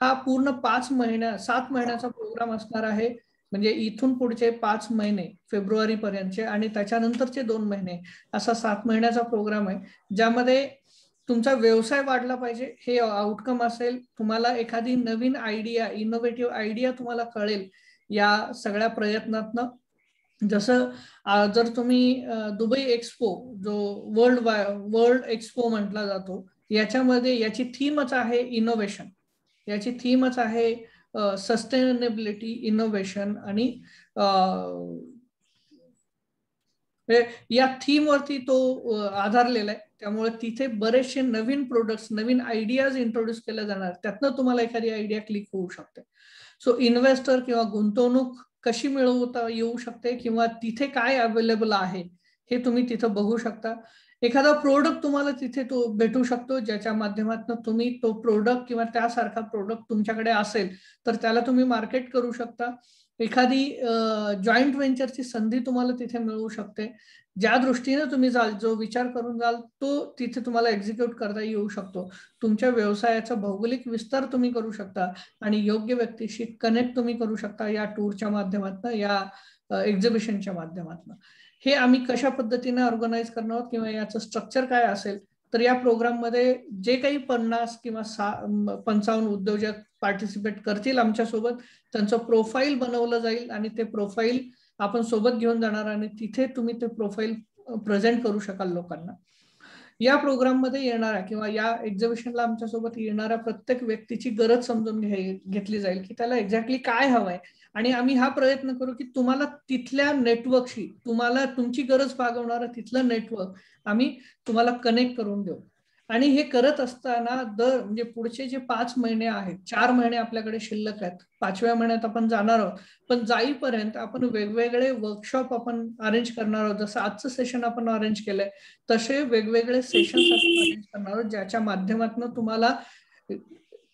हा पूर्ण 7 महिन्याचा प्रोग्राम असणार आहे. म्हणजे इथून पुढचे 5 महिने फेब्रुवारी पर्यंतचे आणि त्याच्यानंतरचे 2 महिने असा 7 महिन्याचा प्रोग्राम आहे, ज्यामध्ये तुमचा व्यवसाय वाढला पाहिजे हे आउटकम असेल. तुम्हाला एखादी नवीन आयडिया, इनोव्हेटिव्ह आयडिया तुम्हाला कळेल या सगळ्या प्रयत्नातनं. जसं जर तुम्ही दुबई एक्सपो, जो वर्ल्ड एक्सपो म्हटला जातो, याच्यामध्ये याची थीमच आहे इनोव्हेशन, याची थीमच आहे सस्टेनेबिलिटी, इनोव्हेशन आणि या थीम वरती तो आधारलेला आहे. त्यामुळे तिथे बरेचसे नवीन प्रोडक्ट्स, नवीन आयडियाज इंट्रोड्यूस केल्या जाणार, त्यातनं तुम्हाला एखादी आयडिया क्लिक होऊ शकते. सो इन्व्हेस्टर किंवा गुंतवणूक कशी मिळवता येऊ शकते किंवा तिथे काय अवेलेबल आहे हे तुम्ही तिथं बघू शकता. एखादा प्रोडक्ट तुम्हाला तिथे तो भेटू शकतो, ज्याच्या माध्यमातून तुम्ही तो प्रोडक्ट किंवा त्यासारखा प्रोडक्ट तुमच्याकडे असेल तर त्याला तुम्ही मार्केट करू शकता. एखादी जॉईंट व्हेंचरची संधी तुम्हाला तिथे मिळू शकते. ज्या दृष्टीने तुम्ही जाल, जो विचार करून जाल, तो तिथे तुम्हाला एक्झिक्यूट करता येऊ शकतो. तुमच्या व्यवसायाचा भौगोलिक विस्तार तुम्ही करू शकता आणि योग्य व्यक्तीशी कनेक्ट तुम्ही करू शकता या टूरच्या माध्यमातून, या एक्झिबिशनच्या माध्यमातून. हे आम्ही कशा पद्धतीने ऑर्गनाईज करणार आहोत किंवा याचं स्ट्रक्चर काय असेल, तर या प्रोग्राम मध्ये जे काही 50 किंवा 55 उद्योजक पार्टिसिपेट करतील आमच्यासोबत, त्यांचं प्रोफाईल बनवलं जाईल आणि ते प्रोफाईल आपण सोबत घेऊन जाणार आणि तिथे तुम्ही ते प्रोफाईल प्रेझेंट करू शकाल लोकांना. या प्रोग्राम मध्ये येणाऱ्या किंवा या एक्झिबिशनला आमच्यासोबत येणाऱ्या प्रत्येक व्यक्तीची गरज समजून घेतली जाईल की त्याला एक्झॅक्टली काय हवंय, आणि आम्ही हा प्रयत्न करू की तुम्हाला तिथल्या नेटवर्कशी, तुम्हाला तुमची गरज भागवणारं तिथलं नेटवर्क आम्ही तुम्हाला कनेक्ट करून देऊ. आणि हे करत असताना म्हणजे पुढचे जे 5 महिने आहेत, 4 महिने आपल्याकडे शिल्लक आहेत, 5व्या महिन्यात आपण जाणार आहोत, पण जाईपर्यंत आपण वेगवेगळे वर्कशॉप आपण अरेंज करणार आहोत. जसं आजचं सेशन आपण अरेंज केलंय तसे वेगवेगळे सेशन्स आपण अरेंज करणार आहोत, ज्याच्या माध्यमातून तुम्हाला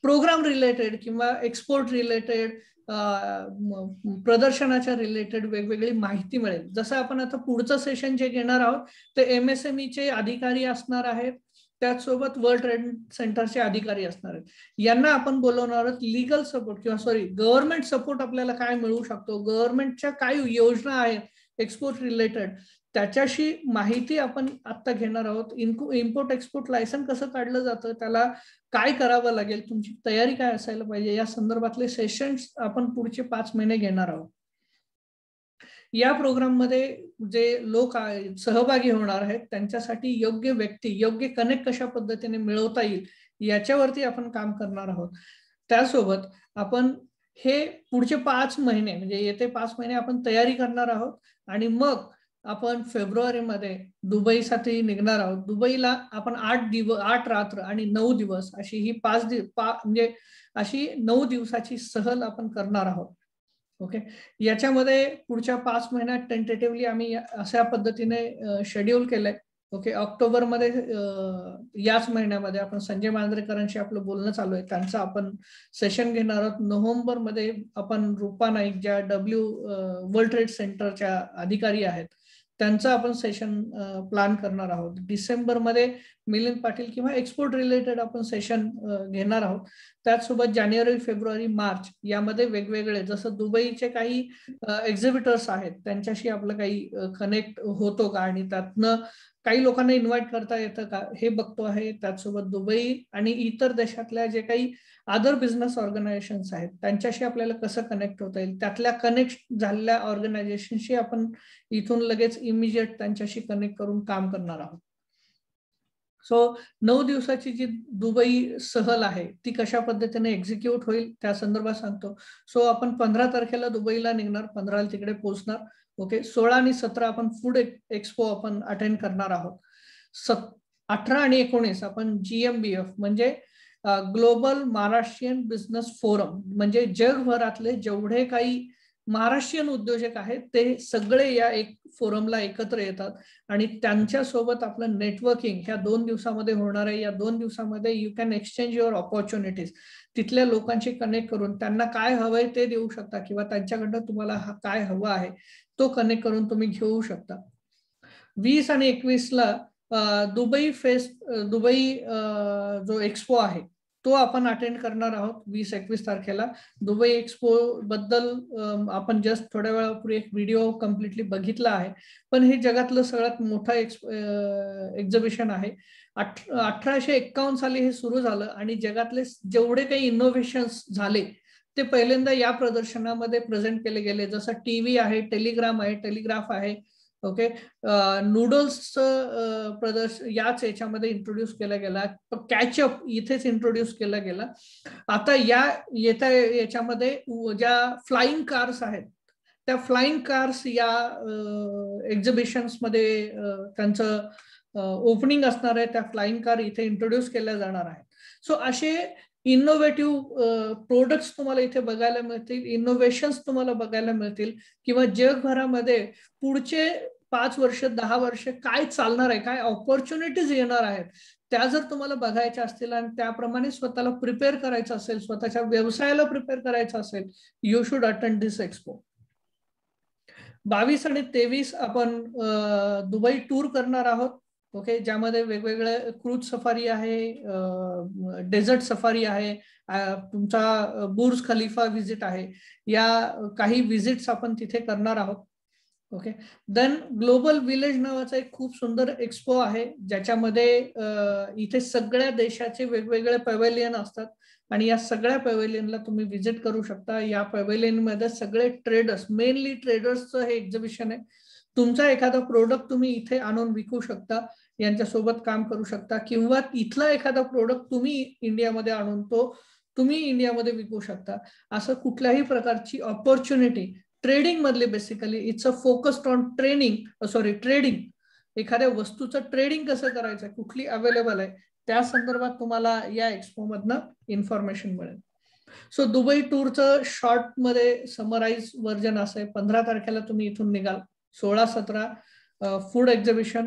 प्रोग्राम रिलेटेड किंवा एक्सपोर्ट रिलेटेड, प्रदर्शनाच्या रिलेटेड वेगवेगळी माहिती मिळेल. जसं आपण आता पुढचं सेशन जे घेणार आहोत ते MSME अधिकारी असणार आहेत, त्याचसोबत वर्ल्ड ट्रेड सेंटरचे अधिकारी असणार आहेत. यांना आपण बोलवणार आहोत. लिगल सपोर्ट किंवा गव्हर्नमेंट सपोर्ट आपल्याला काय मिळू शकतो, गव्हर्नमेंटच्या काय योजना आहेत एक्सपोर्ट रिलेटेड, त्याच्याशी माहिती आपण आता घेणार आहोत. इम्पोर्ट एक्सपोर्ट लायसन कसं काढलं जातं, त्याला काय करावं लागेल, तुमची तयारी काय असायला पाहिजे, या संदर्भातले सेशन्स आपण पुढचे 5 महिने घेणार आहोत. या प्रोग्राम मध्ये जे लोक सहभागी होणार आहेत त्यांच्यासाठी योग्य व्यक्ती, योग्य कनेक्ट कशा पद्धतीने मिळवता येईल याच्यावरती आपण काम करणार आहोत. त्यासोबत आपण हे पुढचे 5 महिने म्हणजे येते 5 महिने आपण तयारी करणार आहोत आणि मग आपण फेब्रुवारीमध्ये दुबईसाठी निघणार आहोत. दुबईला आपण 8 रात्र आणि 9 दिवस अशी ही म्हणजे अशी 9 दिवसाची सहल आपण करणार आहोत. ओके, याच्यामध्ये पुढच्या 5 महिन्यात टेंटेटिव्हली आम्ही अशा पद्धतीने शेड्यूल केलंय. ओके, ऑक्टोबरमध्ये याच महिन्यामध्ये आपण संजय मांजरेकरांशी आपलं बोलणं चालू आहे, त्यांचं आपण सेशन घेणार आहोत. नोव्हेंबरमध्ये आपण रुपा नाईक, ज्या वर्ल्ड ट्रेड सेंटरच्या अधिकारी आहेत, त्यांचं आपण सेशन प्लॅन करणार आहोत. डिसेंबरमध्ये मिलिंद पाटील किंवा एक्सपोर्ट रिलेटेड आपण सेशन घेणार आहोत. त्याचसोबत जानेवारी, फेब्रुवारी, मार्च यामध्ये वेगवेगळे, जसं दुबईचे काही एक्झिबिटर्स आहेत त्यांच्याशी आपलं काही कनेक्ट होतो का आणि त्यातनं काही लोकांना इन्व्हाइट करता येतं का हे बघतो आहे. त्याचसोबत दुबई आणि इतर देशातल्या जे काही अदर बिझनेस ऑर्गनायझेशन्स आहेत त्यांच्याशी आपल्याला कसं कनेक्ट होता येईल, त्यातल्या कनेक्ट झालेल्या ऑर्गनायझेशनशी आपण इथून लगेच इमिजिएट त्यांच्याशी कनेक्ट करून काम करणार आहोत. सो 9 दिवसाची जी दुबई सहल आहे ती कशा पद्धतीने एक्झिक्यूट होईल त्या संदर्भात सांगतो. सो आपण 15 तारखेला दुबईला निघणार, 15 तिकडे पोहोचणार. ओके, 16 आणि 17 आपण फूड एक्सपो आपण अटेंड करणार आहोत. 18 आणि 19 आपण GMBF म्हणजे ग्लोबल महाराष्ट्रीयन बिझनेस फोरम, म्हणजे जगभरातले जेवढे काही महाराष्ट्रीयन उद्योजक आहेत ते सगळे या एक फोरमला एकत्र येतात आणि त्यांच्या सोबत आपलं नेटवर्किंग ह्या 2 दिवसामध्ये होणार आहे. या 2 दिवसामध्ये you can exchange your opportunities. तिथल्या लोकांशी कनेक्ट करून त्यांना काय हवंय ते देऊ शकता किंवा त्यांच्याकडनं तुम्हाला काय हवं आहे तो कनेक्ट करून तुम्ही घेऊ शकता. 20 आणि 21ला दुबई जो एक्सपो आहे तो आपण अटेंड करणार आहोत. 20-21 तारखेला दुबई एक्सपो बद्दल आपण जस्ट थोड्या वेळापूर्वी एक व्हिडिओ कम्प्लिटली बघितला आहे, पण हे जगातलं सगळ्यात मोठं एक्झिबिशन आहे. 1851 साली हे सुरू झालं आणि जगातले जेवढे काही इनोव्हेशन्स झाले ते पहिल्यांदा या प्रदर्शनामध्ये प्रेझेंट केले गेले. जसं टीव्ही आहे, टेलिग्राफ आहे. ओके, नूडल्सचं प्रदर्शन याच याच्यामध्ये इंट्रोड्यूस केला गेला. कॅचअप इथेच इंट्रोड्यूस केला गेला. आता येत्या याच्यामध्ये ज्या फ्लाइंग कार्स आहेत त्या फ्लाइंग कार्स या एक्झिबिशन्स मध्ये त्यांचं ओपनिंग असणार आहे. त्या फ्लाइंग कार इथे इंट्रोड्यूस केल्या जाणार आहेत. सो असे इनोव्हेटिव्ह प्रोडक्ट्स तुम्हाला इथे बघायला मिळतील, इनोव्हेशन्स तुम्हाला बघायला मिळतील किंवा जगभरामध्ये पुढचे 5 वर्ष 10 वर्ष काय चालणार आहे, काय ऑपॉर्च्युनिटीज येणार आहेत त्या जर तुम्हाला बघायच्या असतील आणि त्याप्रमाणे स्वतःला प्रिपेअर करायचं असेल, स्वतःच्या व्यवसायाला प्रिपेअर करायचं असेल, you should attend this expo. 22 आणि 23 आपण दुबई टूर करणार आहोत. ओके, ज्यामध्ये वेगवेगळे क्रूज सफारी आहे, डेझर्ट सफारी आहे, तुमचा बुर्ज खलिफा व्हिजिट आहे. या काही व्हिजिट्स आपण तिथे करणार आहोत. ओके, देन ग्लोबल विलेज नावाचा एक खूप सुंदर एक्सपो आहे ज्याच्यामध्ये इथे सगळ्या देशाचे वेगवेगळे पॅव्हेलियन असतात आणि या सगळ्या पॅव्हेलियनला तुम्ही व्हिजिट करू शकता. या पॅव्हेलियन मध्ये सगळे ट्रेडर्स, मेनली ट्रेडर्सचं हे एक्झिबिशन आहे. तुमचा एखादा प्रोडक्ट तुम्ही इथे आणून विकू शकता, यांच्यासोबत काम करू शकता किंवा इथला एखादा प्रोडक्ट तुम्ही इंडियामध्ये आणून तो तुम्ही इंडियामध्ये विकू शकता. असं कुठल्याही प्रकारची ऑपॉर्च्युनिटी ट्रेडिंग मधले, basically it's a focused on trading. एखाद्या वस्तूचं ट्रेडिंग कसं करायचं, कुठली अवेलेबल आहे त्या संदर्भात तुम्हाला या एक्सपो मधनं इन्फॉर्मेशन मिळेल. सो दुबई टूरचं शॉर्ट मध्ये समराइज व्हर्जन असं आहे. 15 तारखेला तुम्ही इथून निघाल, 16-17 food exhibition,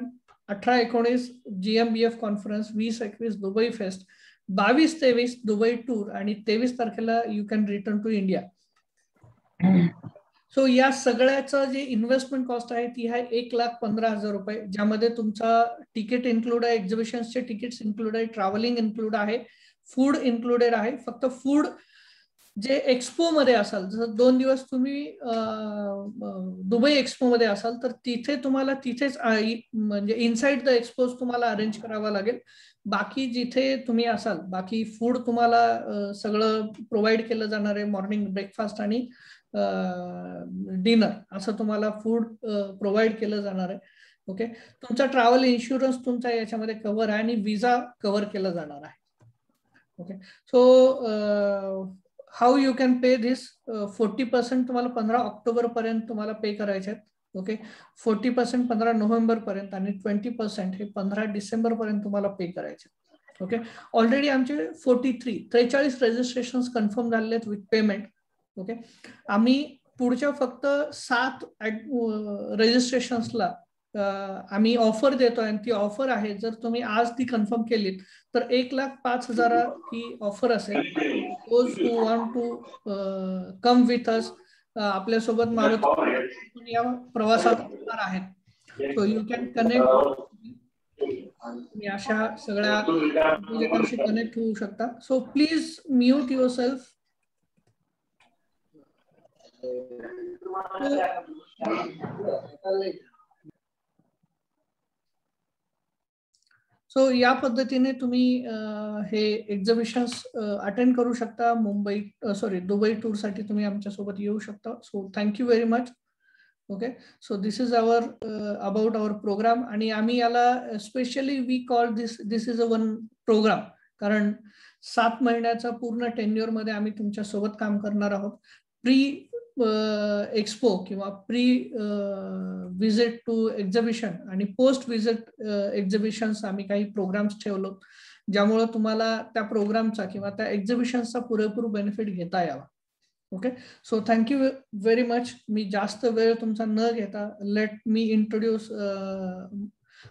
18-19 GMBF conference, 20-21 Dubai fest, 22-23 Dubai tour आणि 23 तारखेला you can return to India. So या सगळ्याचं जे इन्व्हेस्टमेंट कॉस्ट आहे ती आहे 1,15,000 रुपये, ज्यामध्ये तुमचा तिकीट इन्क्लूड आहे, एक्झिबिशनचे तिकीट्स इन्क्लूड आहे, ट्रॅव्हलिंग इन्क्लूड आहे, फूड इन्क्लुडेड आहे. फक्त फूड जे एक्सपो मध्ये असाल, जसं 2 दिवस तुम्ही दुबई एक्सपो मध्ये असाल तर तिथे तुम्हाला तिथेच म्हणजे इनसाइड द एक्सपोज तुम्हाला अरेंज करावा लागेल. बाकी जिथे तुम्ही असाल बाकी फूड तुम्हाला सगळं प्रोव्हाइड केलं जाणार आहे. मॉर्निंग ब्रेकफास्ट आणि डिनर असं तुम्हाला फूड प्रोव्हाइड केलं जाणार आहे. ओके, तुमचा ट्रॅव्हल इन्शुरन्स तुमचा याच्यामध्ये कव्हर आहे आणि विजा कव्हर केला जाणार आहे. Okay, so how you can pay this, 40% तुम्हाला 15 ऑक्टोबर पर्यंत तुम्हाला पे करायचे आहेत. ओके. 40% 15 नोव्हेंबर पर्यंत आणि 20% हे 15 डिसेंबर पर्यंत तुम्हाला पे करायचे. ओके. ऑलरेडी आमचे 43 रजिस्ट्रेशन कन्फर्म झालेले आहेत विथ पेमेंट. ओके. आम्ही पुढच्या फक्त 7 रजिस्ट्रेशन्सला आम्ही ऑफर देतोय आणि ती ऑफर आहे, जर तुम्ही आज ती कन्फर्म केलीत तर 1,05,000 ही ऑफर असेल. Those who want to come with us, आपल्यासोबत मारुती या प्रवासात असणार आहेत. सो यू कॅन कनेक्ट, तुम्ही अशा सगळ्या उद्योजकांशी कनेक्ट होऊ शकता. So please mute your self. So या पद्धतीने तुम्ही हे एक्झिबिशन्स अटेंड करू शकता. दुबई टूर साठी तुम्ही आमच्यासोबत येऊ शकता. So thank you very much. Okay. So this is about our program. आणि आम्ही याला specially we call this is a one program, कारण 7 महिन्याचा पूर्ण टेन्युअर मध्ये आम्ही तुमच्या सोबत काम करणार आहोत. प्री एक्सपो किंवा प्री विजिट टू एक्झिबिशन आणि पोस्ट विजिट एक्झिबिशन्स आम्ही काही प्रोग्राम्स ठेवलो, ज्यामुळे तुम्हाला त्या प्रोग्रामचा किंवा त्या एक्झिबिशनचा पुरेपूर बेनिफिट घेता यावा. Okay. So thank you very much. मी जास्त वेळ तुमचा न घेता लेट मी इंट्रोड्यूस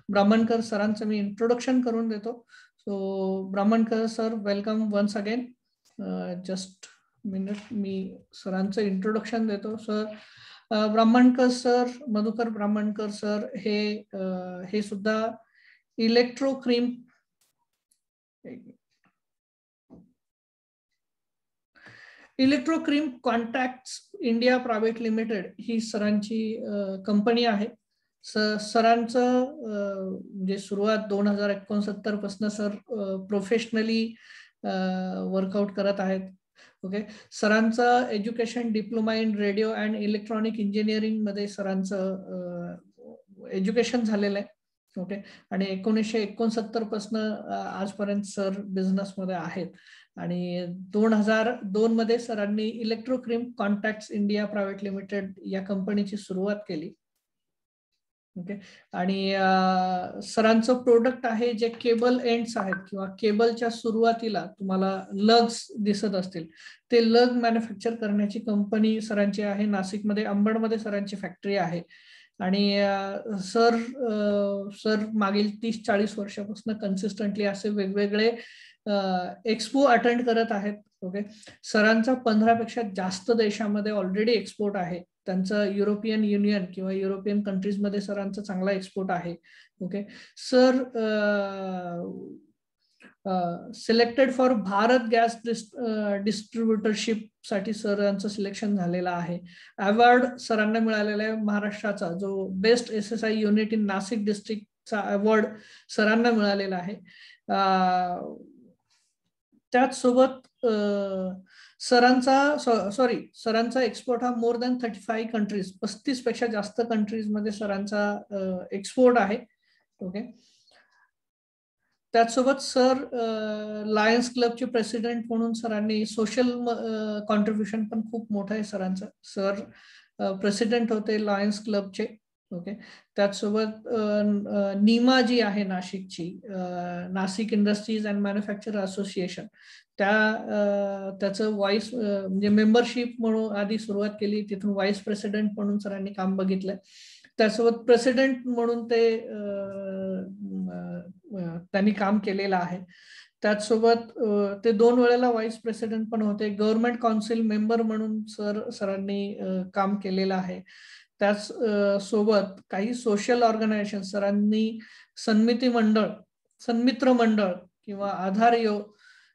ब्राह्मणकर सरांचं मी इंट्रोडक्शन करून देतो. So Brahmankar sir, welcome once again. Just minute, मी सरांचं इंट्रोडक्शन देतो. Sir Brahmankar sir, Madhukar Brahmankar sir हे सुद्धा Electrocream Contacts India Private limited ही सरांची कंपनी आहे. सरांचं म्हणजे सुरुवात 2069 पासून सर प्रोफेशनली वर्कआउट करत आहेत. ओके. सरांचा education diploma in radio and electronic engineering मध्ये सरांचं एज्युकेशन झालेलं आहे. ओके. आणि 1969 पासून आजपर्यंत सर बिझनेस मध्ये आहेत. आणि 2002 मध्ये सरांनी इलेक्ट्रोक्रीम कॉन्टॅक्ट्स इंडिया प्रायव्हेट लिमिटेड या कंपनीची सुरुवात केली. ओके. आणि सरांचं प्रोडक्ट आहे जे केबल एंड्स आहेत किंवा केबलच्या सुरुवातीला तुम्हाला लग्स दिसत असतील, ते लग मॅन्युफॅक्चर करण्याची कंपनी सरांची आहे. नाशिकमध्ये अंबडमध्ये सरांची फॅक्टरी आहे. आणि सर मागील 30-40 वर्षापासून कन्सिस्टंटली असे वेगवेगळे एक्सपो अटेंड करत आहेत. ओके. सरांचा 15 पेक्षा जास्त देशामध्ये ऑलरेडी एक्सपोर्ट आहे. त्यांचं युरोपियन युनियन किंवा युरोपियन कंट्रीज मध्ये सरांचा चांगला एक्सपोर्ट आहे. Okay. Sir selected for Bharat gas distributorship साठी सरांचं सिलेक्शन झालेलं आहे. अवॉर्ड सरांना मिळालेला आहे. महाराष्ट्राचा जो best SSI unit in Nashik डिस्ट्रिक्टचा अवॉर्ड सरांना मिळालेला आहे. त्याचसोबत सरांचा एक्सपोर्ट हा मोर दॅन 35 कंट्रीज, 35 पेक्षा जास्त कंट्रीज मध्ये सरांचा एक्सपोर्ट आहे. ओके. त्याचसोबत सर लायन्स क्लबचे प्रेसिडेंट म्हणून सरांनी सोशल कॉन्ट्रीब्युशन पण खूप मोठं आहे सरांचं. सर प्रेसिडेंट होते लायन्स क्लबचे. ओके. त्याचसोबत नीमा जी आहे नाशिकची, Nashik industries and manufacture association, त्याचं व्हाईस म्हणजे मेंबरशिप म्हणून आधी सुरुवात केली, तिथून व्हाईस प्रेसिडेंट म्हणून सरांनी काम बघितलंय. त्यासोबत प्रेसिडेंट म्हणून त्यांनी काम केलेलं आहे. त्याचसोबत ते 2 वेळेला व्हाईस प्रेसिडेंट पण होते. गव्हर्नमेंट काउन्सिल मेंबर म्हणून सरांनी काम केलेलं आहे. त्याच सोबत काही सोशल ऑर्गनायझेशन सरांनी सन्मित्र मंडळ किंवा आधार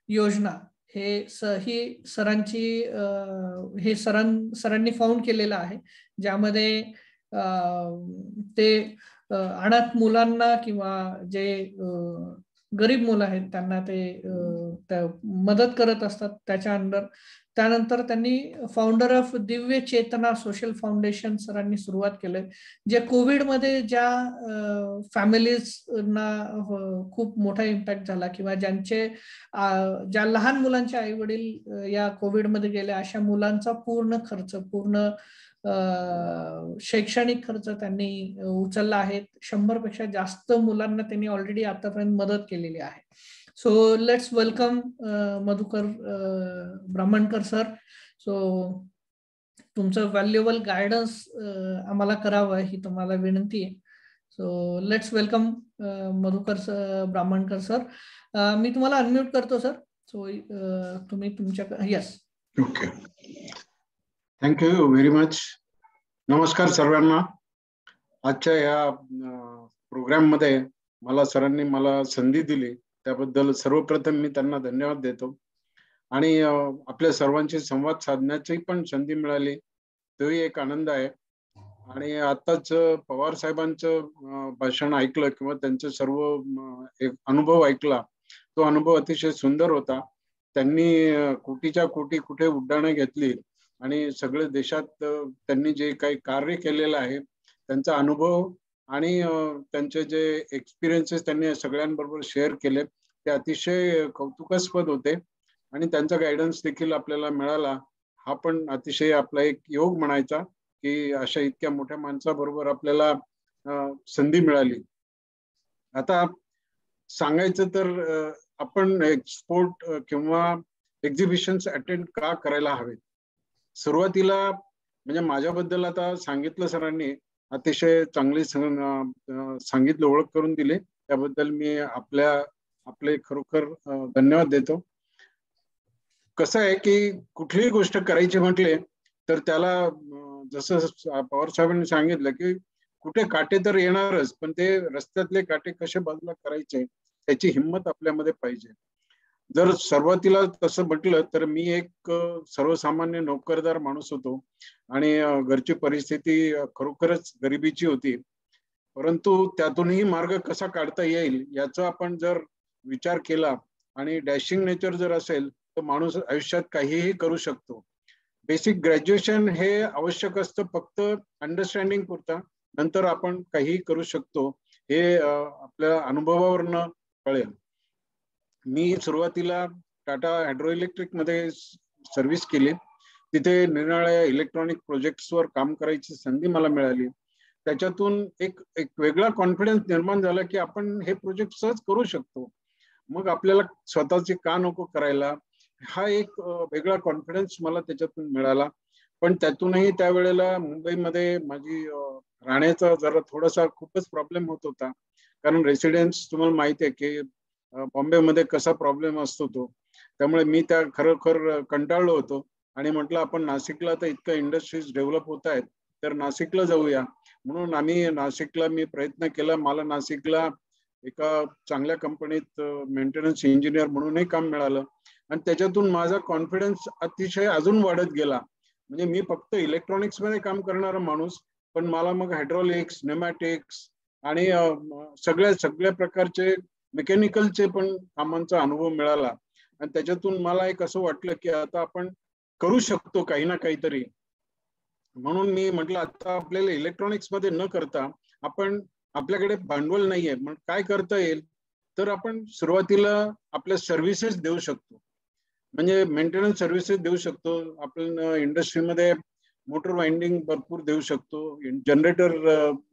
योजना ही सरांची सरांनी फाउंड केलेलं आहे, ज्यामध्ये ते अनाथ मुलांना किंवा जे गरीब मुलं आहेत त्यांना ते मदत करत असतात. त्याच्या अंडर त्यानंतर त्यांनी founder of Divya Chetna social foundation सरांनी सुरुवात केलंय, जे कोविडमध्ये ज्या फॅमिलीजना खूप मोठा इम्पॅक्ट झाला किंवा ज्या लहान मुलांचे आई वडील या कोविडमध्ये गेले अशा मुलांचा पूर्ण खर्च, पूर्ण शैक्षणिक खर्च त्यांनी उचलला आहे. 100 पेक्षा जास्त मुलांना त्यांनी ऑलरेडी आतापर्यंत मदत केलेली आहे. So let's welcome Madhukar Brahmankar sir. So तुमचं व्हॅल्युएबल गायडन्स आम्हाला करावं ही तुम्हाला विनंती आहे. So let's welcome Madhukar Brahmankar sir. मी तुम्हाला अनम्यूट करतो सर. सो तुम्ही तुमच्या yes. Okay, thank you very much. नमस्कार सर्वांना. आजच्या या प्रोग्राम मध्ये मला सरांनी मला संधी दिली त्याबद्दल सर्वप्रथम मी त्यांना धन्यवाद देतो. आणि आपल्या सर्वांशी संवाद साधण्याची पण संधी मिळाली तोही एक आनंद आहे. आणि आताच पवार साहेबांचं भाषण ऐकलं किंवा त्यांचे सर्व एक अनुभव ऐकला, तो अनुभव अतिशय सुंदर होता. त्यांनी कोटीच्या कोटी कुठे उड्डाणं घेतली आणि सगळे देशात त्यांनी जे काही कार्य केलेलं आहे त्यांचा अनुभव आणि त्यांचे जे एक्सपिरियन्सेस त्यांनी सगळ्यांबरोबर शेअर केले ते अतिशय कौतुकास्पद होते. आणि त्यांचा गायडन्स देखील आपल्याला मिळाला. हा पण अतिशय आपला एक योग म्हणायचा की अशा इतक्या मोठ्या माणसाबरोबर आपल्याला संधी मिळाली. आता सांगायचं तर आपण एक्सपोर्ट किंवा एक्झिबिशन्स अटेंड का करायला हवेत. सुरुवातीला म्हणजे माझ्याबद्दल आता सांगितलं सरांनी, अतिशय चांगली सांगितलं, ओळख करून दिली, त्याबद्दल मी आपले खरोखर धन्यवाद देतो. कसं आहे की कुठलीही गोष्ट करायची म्हटले तर त्याला जसं पवार साहेबांनी सांगितलं की कुठे काटे तर येणारच, पण ते रस्त्यातले काटे कसे बाजूला करायचे त्याची हिंमत आपल्यामध्ये पाहिजे. जर सुरुवातीला तसं म्हटलं तर मी एक सर्वसामान्य नोकरदार माणूस होतो आणि घरची परिस्थिती खरोखरच गरिबीची होती. परंतु त्यातूनही मार्ग कसा काढता येईल याचा आपण जर विचार केला आणि डॅशिंग नेचर जर असेल तर माणूस आयुष्यात काहीही करू शकतो. बेसिक ग्रॅज्युएशन हे आवश्यक असतं फक्त अंडरस्टँडिंग पुरता, नंतर आपण काहीही करू शकतो हे आपल्या अनुभवावरनं कळेल. मी सुरुवातीला टाटा हायड्रो इलेक्ट्रिक मध्ये सर्व्हिस केली. तिथे निरनिराळ्या इलेक्ट्रॉनिक प्रोजेक्ट्सवर काम करायची संधी मला मिळाली. त्याच्यातून एक वेगळा कॉन्फिडन्स निर्माण झाला की आपण हे प्रोजेक्ट सहज करू शकतो. मग आपल्याला स्वतःचे का नको करायला, हा एक वेगळा कॉन्फिडन्स मला त्याच्यातून मिळाला. पण त्यातूनही त्यावेळेला मुंबईमध्ये माझी राहण्याचा जरा थोडासा खूपच प्रॉब्लेम होत होता, कारण रेसिडेन्स तुम्हाला माहिती आहे की बॉम्बेमध्ये कसा प्रॉब्लेम असतो तो. त्यामुळे मी त्या खरोखर कंटाळलो होतो आणि म्हटलं आपण नाशिकला तर इतकं इंडस्ट्रीज डेव्हलप होत आहेत तर नाशिकला जाऊया. म्हणून आम्ही नाशिकला मी प्रयत्न केला. मला नाशिकला एका चांगल्या कंपनीत मेंटेनन्स इंजिनियर म्हणूनही काम मिळालं आणि त्याच्यातून माझा कॉन्फिडन्स अतिशय अजून वाढत गेला. म्हणजे मी फक्त इलेक्ट्रॉनिक्स मध्ये काम करणारा माणूस, पण मला मग हायड्रॉलिक्स, न्यूमॅटिक्स आणि सगळ्या प्रकारचे मेकॅनिकलचे पण कामांचा अनुभव मिळाला. आणि त्याच्यातून मला एक असं वाटलं की आता आपण करू शकतो काही ना काहीतरी. म्हणून मी म्हटलं आता आपल्याला इलेक्ट्रॉनिक्स मध्ये न करता आपल्याकडे भांडवल नाहीये, मग काय करता येईल, तर आपण सुरुवातीला आपल्या सर्व्हिसेस देऊ शकतो. म्हणजे मेंटेनन्स सर्व्हिसेस देऊ शकतो. आपण इंडस्ट्रीमध्ये मोटर वाइंडिंग भरपूर देऊ शकतो, जनरेटर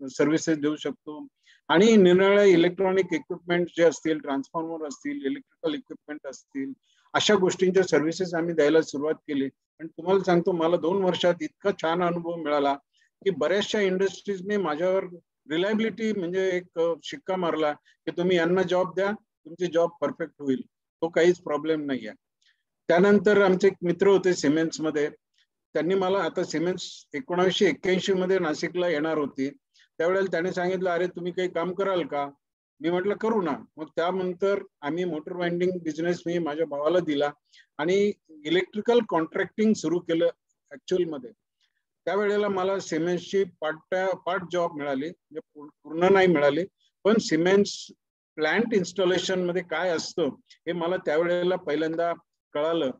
सर्व्हिसेस देऊ शकतो आणि निरनिराळ्या इलेक्ट्रॉनिक इक्विपमेंट जे असतील, ट्रान्सफॉर्मर असतील, इलेक्ट्रिकल इक्विपमेंट असतील, अशा गोष्टींच्या सर्व्हिसेस आम्ही द्यायला सुरुवात केली. आणि तुम्हाला सांगतो मला 2 वर्षात इतका छान अनुभव मिळाला की बऱ्याचशा इंडस्ट्रीजने माझ्यावर रिलायबिलिटी म्हणजे एक शिक्का मारला की तुम्ही यांना जॉब द्या, तुमची जॉब परफेक्ट होईल, तो काहीच प्रॉब्लेम नाही आहे. त्यानंतर आमचे एक मित्र होते सिमेंट्स मध्ये, त्यांनी मला आता सिमेंट्स 1981 मध्ये नाशिकला येणार होती. त्यावेळेला त्याने सांगितलं अरे तुम्ही काही काम कराल का. मी म्हटलं करू ना. मग त्यानंतर आम्ही मोटर वाइंडिंग बिझनेस मी माझ्या भावाला दिला आणि इलेक्ट्रिकल कॉन्ट्रॅक्टिंग सुरू केलं ऍक्च्युअल मध्ये. त्यावेळेला मला सिमेंट्सची पार्ट जॉब मिळाली, म्हणजे पूर्ण नाही मिळाली, पण सिमेंट्स प्लांट इन्स्टॉलेशन मध्ये काय असतं हे मला त्यावेळेला पहिल्यांदा कळालं.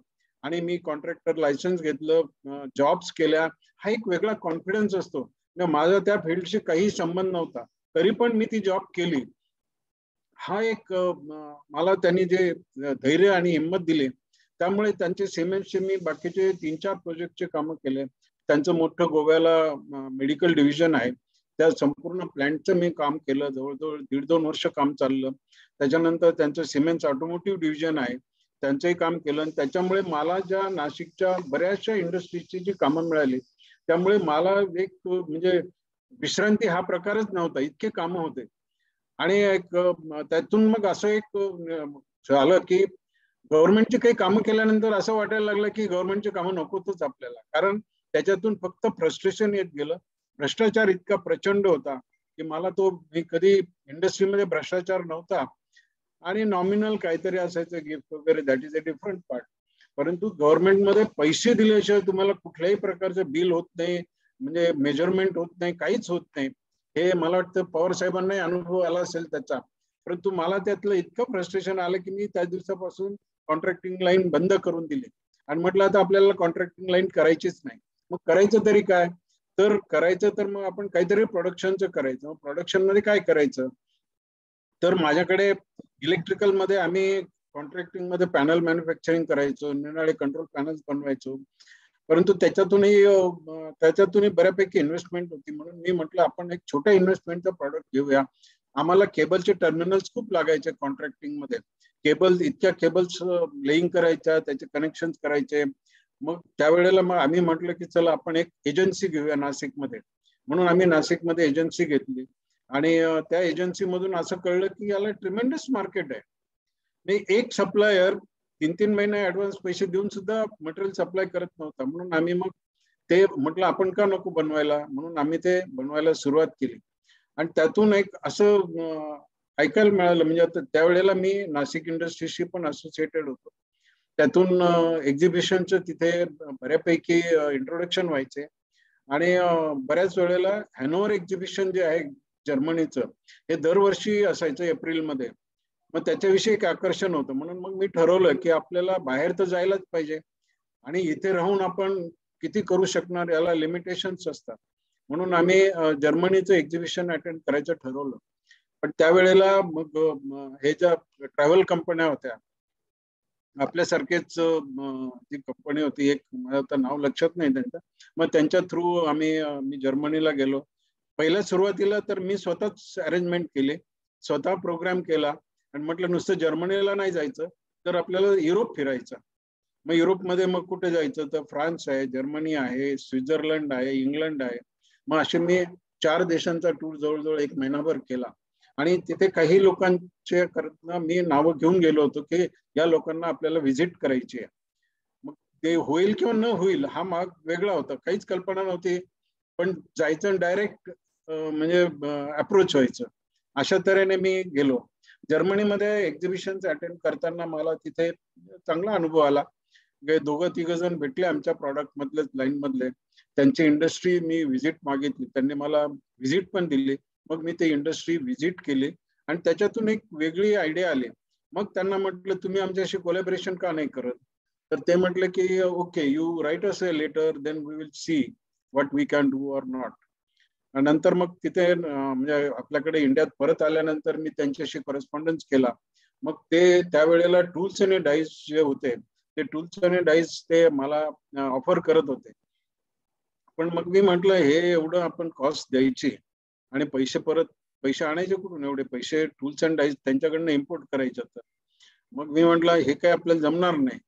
आणि मी कॉन्ट्रॅक्टर लायसन्स घेतलं, जॉब्स केल्या, हा एक वेगळा कॉन्फिडन्स असतो. माझा त्या फील्डशी काही संबंध नव्हता, तरी पण मी ती जॉब केली. हा एक मला त्यांनी जे धैर्य आणि हिंमत दिली, त्यामुळे त्यांचे सिमेंटचे मी बाकीचे 3-4 प्रोजेक्टचे कामं केले. त्यांचं मोठं गोव्याला मेडिकल डिव्हिजन आहे, त्या संपूर्ण प्लॅन्टचं मी काम केलं. जवळजवळ 1.5-2 वर्ष काम चाललं. त्याच्यानंतर त्यांचं सिमेंट ऑटोमोटिव्ह डिव्हिजन आहे, त्यांचंही काम केलं. आणि त्याच्यामुळे मला ज्या नाशिकच्या बऱ्याचशा इंडस्ट्रीजची जी कामं मिळाली, त्यामुळे मला एक म्हणजे विश्रांती हा प्रकारच नव्हता, इतके कामं होते. आणि एक त्यातून मग असं एक झालं की गव्हर्नमेंटची काही कामं केल्यानंतर असं वाटायला लागलं की गव्हर्नमेंटची कामं नकोतच आपल्याला, कारण त्याच्यातून फक्त फ्रस्ट्रेशन येत गेलं. भ्रष्टाचार इतका प्रचंड होता की मला तो, मी कधी इंडस्ट्रीमध्ये भ्रष्टाचार नव्हता आणि नॉमिनल काहीतरी असायचं गिफ्ट वगैरे, that is a different part. परंतु गव्हर्नमेंटमध्ये पैसे दिल्याशिवाय तुम्हाला कुठल्याही प्रकारचं बिल होत नाही, म्हणजे मेजरमेंट होत नाही, काहीच होत नाही. हे मला वाटतं पवार साहेबांनाही अनुभव आला असेल त्याचा. परंतु मला त्यातलं इतकं फ्रस्ट्रेशन आलं की मी त्या दिवसापासून कॉन्ट्रॅक्टिंग लाईन बंद करून दिली आणि म्हटलं आता आपल्याला कॉन्ट्रॅक्टिंग लाईन करायचीच नाही. मग करायचं तरी काय, तर करायचं तर मग आपण काहीतरी प्रोडक्शनचं करायचं. मग प्रोडक्शन मध्ये काय करायचं, तर माझ्याकडे इलेक्ट्रिकल मध्ये आम्ही कॉन्ट्रॅक्टिंग मध्ये पॅनल मॅन्युफॅक्चरिंग करायचो, निराळे कंट्रोल पॅनल्स बनवायचो. परंतु त्याच्यातूनही बऱ्यापैकी इन्व्हेस्टमेंट होती, म्हणून मी म्हटलं आपण एक छोट्या इन्व्हेस्टमेंटचा प्रॉडक्ट घेऊया. आम्हाला केबलचे टर्मिनल्स खूप लागायचे कॉन्ट्रॅक्टिंग मध्ये, इतक्या केबल्स लेईंग करायच्या, त्याचे कनेक्शन करायचे. मग त्यावेळेला मग आम्ही म्हटलं की चला आपण एक एजन्सी घेऊया नाशिकमध्ये, म्हणून आम्ही नाशिकमध्ये एजन्सी घेतली. आणि त्या एजन्सी मधून असं कळलं की याला ट्रिमेंडस मार्केट आहे. एक सप्लायर 3-3 महिने ऍडव्हान्स पैसे देऊन सुद्धा मटेरियल सप्लाय करत नव्हता, म्हणून आम्ही मग ते म्हटलं आपण का नको बनवायला, म्हणून आम्ही ते बनवायला सुरुवात केली. आणि त्यातून एक असं ऐकायला मिळालं, म्हणजे आता त्यावेळेला मी नाशिक इंडस्ट्रीशी पण असोसिएटेड होतो, त्यातून एक्झिबिशनचं तिथे बऱ्यापैकी इंट्रोडक्शन व्हायचे. आणि बऱ्याच वेळेला हॅनोव्हर एक्झिबिशन जे आहे जर्मनीचं, हे दरवर्षी असायचं एप्रिलमध्ये. मग त्याच्याविषयी एक आकर्षण होतं, म्हणून मग मी ठरवलं की आपल्याला बाहेर तर जायलाच पाहिजे आणि इथे राहून आपण किती करू शकणार, याला लिमिटेशन्स असतात. म्हणून आम्ही जर्मनीचं एक्झिबिशन अटेंड करायचं ठरवलं. पण त्यावेळेला मग हे ज्या ट्रॅव्हल कंपन्या होत्या, आपल्यासारखेच जी कंपनी होती एक, मला आता नाव लक्षात नाही त्यांचं, मग त्यांच्या थ्रू मी जर्मनीला गेलो. पहिल्या सुरुवातीला तर मी स्वतःच अरेंजमेंट केली, स्वतः प्रोग्राम केला आणि म्हटलं नुसतं जर्मनीला नाही जायचं, तर आपल्याला युरोप फिरायचं. मग युरोपमध्ये मग कुठे जायचं, तर फ्रान्स आहे, जर्मनी आहे, स्वित्झर्लंड आहे, इंग्लंड आहे. मग असे मी 4 देशांचा टूर जवळजवळ 1 महिनाभर केला. आणि तिथे काही लोकांचे करता मी नावं घेऊन गेलो होतो की या लोकांना आपल्याला व्हिजिट करायची आहे. मग ते होईल किंवा न होईल हा मार्ग वेगळा होता, काहीच कल्पना नव्हती, पण जायचं डायरेक्ट म्हणजे अप्रोच व्हायचं. अशा तऱ्हेने मी गेलो. जर्मनीमध्ये एक्झिबिशन अटेंड करताना मला तिथे चांगला अनुभव आला. 2-3 जण भेटले आमच्या प्रॉडक्ट मधले, लाईन मधले. त्यांची इंडस्ट्री मी व्हिजिट मागितली, त्यांनी मला व्हिजिट पण दिली. मग मी ते इंडस्ट्री व्हिजिट केली आणि त्याच्यातून एक वेगळी आयडिया आली. मग त्यांना म्हटलं तुम्ही आमच्याशी कोलॅबोरेशन का नाही करत, तर ते म्हटलं की okay, you write us a letter, then we will see what we can do or not. नंतर मग तिथे म्हणजे आपल्याकडे इंडियात परत आल्यानंतर मी त्यांच्याशी करस्पॉन्डन्स केला. मग ते त्यावेळेला टूल्स आणि डाईस जे होते, ते टूल्स आणि डाईस ते मला ऑफर करत होते. पण मग मी म्हटलं हे एवढं आपण कॉस्ट द्यायची आणि पैसे आणायचे कुठून, एवढे पैसे टूल्स अँड डाईस त्यांच्याकडनं इम्पोर्ट करायचे. तर मग मी म्हटलं हे काय आपल्याला जमणार नाही,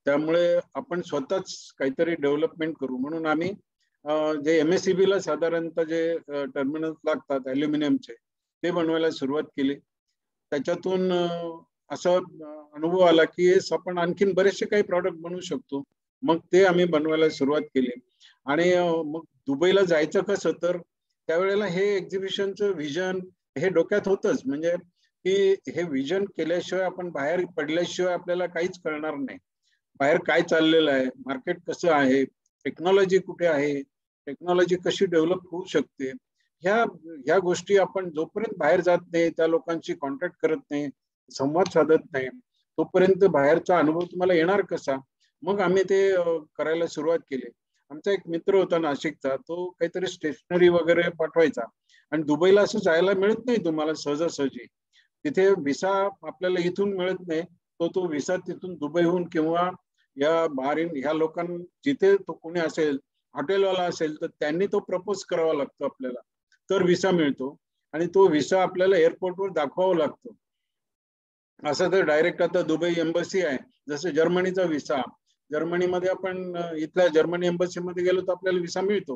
त्यामुळे आपण स्वतःच काहीतरी डेव्हलपमेंट करू. म्हणून आम्ही जे MSEB ला साधारणतः जे टर्मिनल्स लागतात ॲल्युमिनियमचे, ते बनवायला सुरुवात केली. त्याच्यातून असा अनुभव आला की आपण आणखीन बरेचसे काही प्रॉडक्ट बनवू शकतो. मग ते आम्ही बनवायला सुरुवात केली. आणि मग दुबईला जायचं कसं, तर त्यावेळेला हे एक्झिबिशनचं व्हिजन हे डोक्यात होतंच, म्हणजे की हे व्हिजन केल्याशिवाय, आपण बाहेर पडल्याशिवाय आपल्याला काहीच कळणार नाही. बाहेर काय चाललेलं आहे, मार्केट कसं आहे, टेक्नॉलॉजी कुठे आहे, टेक्नॉलॉजी कशी डेव्हलप होऊ शकते, ह्या गोष्टी आपण जोपर्यंत बाहेर जात नाही, त्या लोकांशी कॉन्टॅक्ट करत नाही, संवाद साधत नाही, तोपर्यंत बाहेरचा अनुभव तुम्हाला येणार कसा. मग आम्ही ते करायला सुरुवात केली. आमचा एक मित्र होता नाशिकचा, तो काहीतरी स्टेशनरी वगैरे पाठवायचा आणि दुबईला असं जायला मिळत नाही तुम्हाला सहजासहजी. तिथे व्हिसा आपल्याला इथून मिळत नाही, तो व्हिसा तिथून दुबईहून किंवा या बहारीन ह्या लोकांना जिथे तो कोणी असेल हॉटेलवाला असेल तर त्यांनी तो प्रपोज करावा लागतो आपल्याला, तर व्हिसा मिळतो आणि तो व्हिसा आपल्याला एअरपोर्टवर दाखवावा लागतो. असं तर डायरेक्ट आता दुबई एम्बसी आहे, जसं जर्मनीचा व्हिसा, जर्मनीमध्ये आपण इथल्या जर्मनी एम्बसीमध्ये गेलो तर आपल्याला व्हिसा मिळतो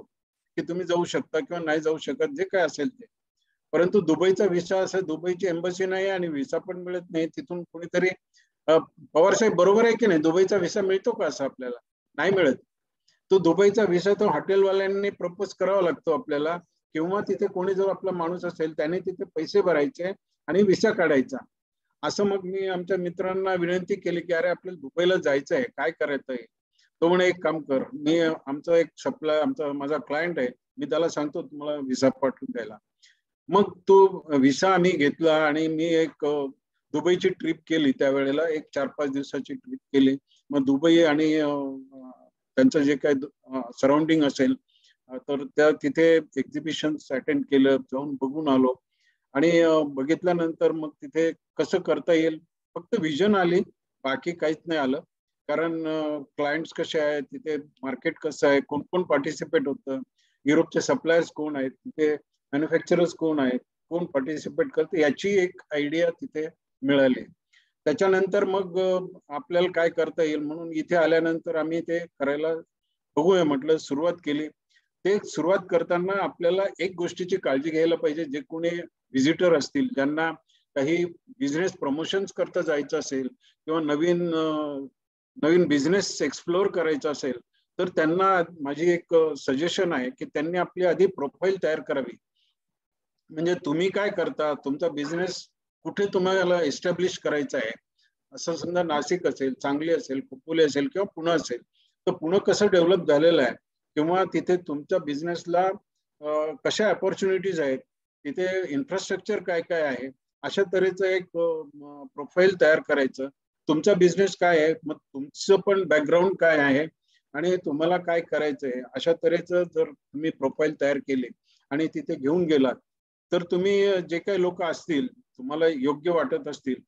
की तुम्ही जाऊ शकता किंवा नाही जाऊ शकत, जे काय असेल ते. परंतु दुबईचा व्हिसा असं, दुबईची एम्बसी नाही आणि व्हिसा पण मिळत नाही. तिथून कोणीतरी पवार साहेब बरोबर आहे की नाही, दुबईचा व्हिसा मिळतो का असं आपल्याला? नाही मिळत. तो दुबईचा व्हिसा तो हॉटेलवाल्यांनी प्रपोज करावा लागतो आपल्याला, किंवा तिथे कोणी जो आपला माणूस असेल त्याने तिथे पैसे भरायचे आणि व्हिसा काढायचा. असं मग मी आमच्या मित्रांना विनंती केली की अरे आपल्याला दुबईला जायचं आहे, काय करायचं आहे? तो म्हणे एक काम कर, मी आमचा एक सप्लाय, माझा क्लायंट आहे, मी त्याला सांगतो तुम्हाला व्हिसा पाठवून द्यायला. मग तो व्हिसा आम्ही घेतला आणि मी एक दुबईची ट्रिप केली. त्यावेळेला एक 4-5 दिवसाची ट्रिप केली. मग दुबई आणि त्यांचं जे काय सराउंडिंग असेल तर त्या तिथे एक्झिबिशन्स अटेंड केलं, जाऊन बघून आलो. आणि बघितल्यानंतर मग तिथे कसं करता येईल फक्त विजन आली, बाकी काहीच नाही आलं. कारण क्लायंट्स कसे आहेत, तिथे मार्केट कसं आहे, कोण कोण पार्टिसिपेट होतं, युरोपचे सप्लायर्स कोण आहेत, तिथे मॅन्युफॅक्चरर्स कोण आहेत, कोण पार्टिसिपेट करते, याची एक आयडिया तिथे मिळाली. त्याच्यानंतर मग आपल्याला काय करता येईल म्हणून इथे आल्यानंतर आम्ही ते करायला बघूया म्हटलं, सुरुवात केली. ते सुरुवात करताना आपल्याला एक गोष्टीची काळजी घ्यायला पाहिजे, जे कोणी व्हिजिटर असतील, ज्यांना काही बिझनेस प्रमोशन्स करता जायचं असेल किंवा नवीन बिझनेस एक्सप्लोअर करायचा असेल, तर त्यांना माझी एक सजेशन आहे की त्यांनी आपली आधी प्रोफाईल तयार करावी. म्हणजे तुम्ही काय करता, तुमचा बिझनेस कुठे तुम्हाला एस्टॅब्लिश करायचा आहे. असं समजा नाशिक असेल, सांगली असेल, खोपोली असेल किंवा पुणे असेल, तर पुणे कसं डेव्हलप झालेलं आहे किंवा तिथे तुमच्या बिझनेसला कशा अपॉर्च्युनिटीज आहेत, तिथे इन्फ्रास्ट्रक्चर काय काय आहे, अशा तऱ्हेचं एक प्रोफाईल तयार करायचं. तुमचा बिझनेस काय आहे, मग तुमचं पण बॅकग्राऊंड काय आहे आणि तुम्हाला काय करायचं आहे, अशा तऱ्हेचं जर तुम्ही प्रोफाईल तयार केली आणि तिथे घेऊन गेलात, तर तुम्ही जे काही लोक असतील तुम्हाला योग्य वाटत असतील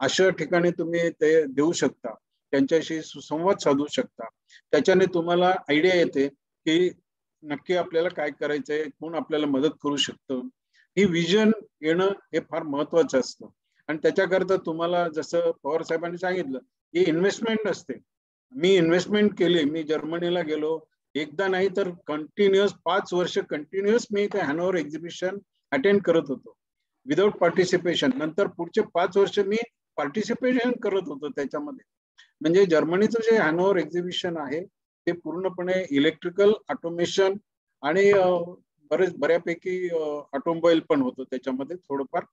अशा ठिकाणी तुम्ही ते देऊ शकता, त्यांच्याशी सुसंवाद साधू शकता. त्याच्याने तुम्हाला आयडिया येते की नक्की आपल्याला काय करायचंय, कोण आपल्याला मदत करू शकतं. ही विजन येणं हे फार महत्वाचं असतं. आणि त्याच्याकरता तुम्हाला जसं पवार साहेबांनी सांगितलं की इन्व्हेस्टमेंट असते. मी इन्व्हेस्टमेंट केली, मी जर्मनीला गेलो, एकदा नाही तर कंटिन्युअस 5 वर्ष कंटिन्युअस मी ते हॅनोव्हर एक्झिबिशन अटेंड करत होतो विदाउट पार्टिसिपेशन. नंतर पुढचे 5 वर्ष मी पार्टिसिपेशन करत होतो त्याच्यामध्ये. म्हणजे जर्मनीचं जे हॅनोव्हर एक्झिबिशन आहे ते पूर्णपणे इलेक्ट्रिकल ऑटोमेशन आणि बऱ्यापैकी ऑटोमोबाईल पण होतं त्याच्यामध्ये थोडंफार.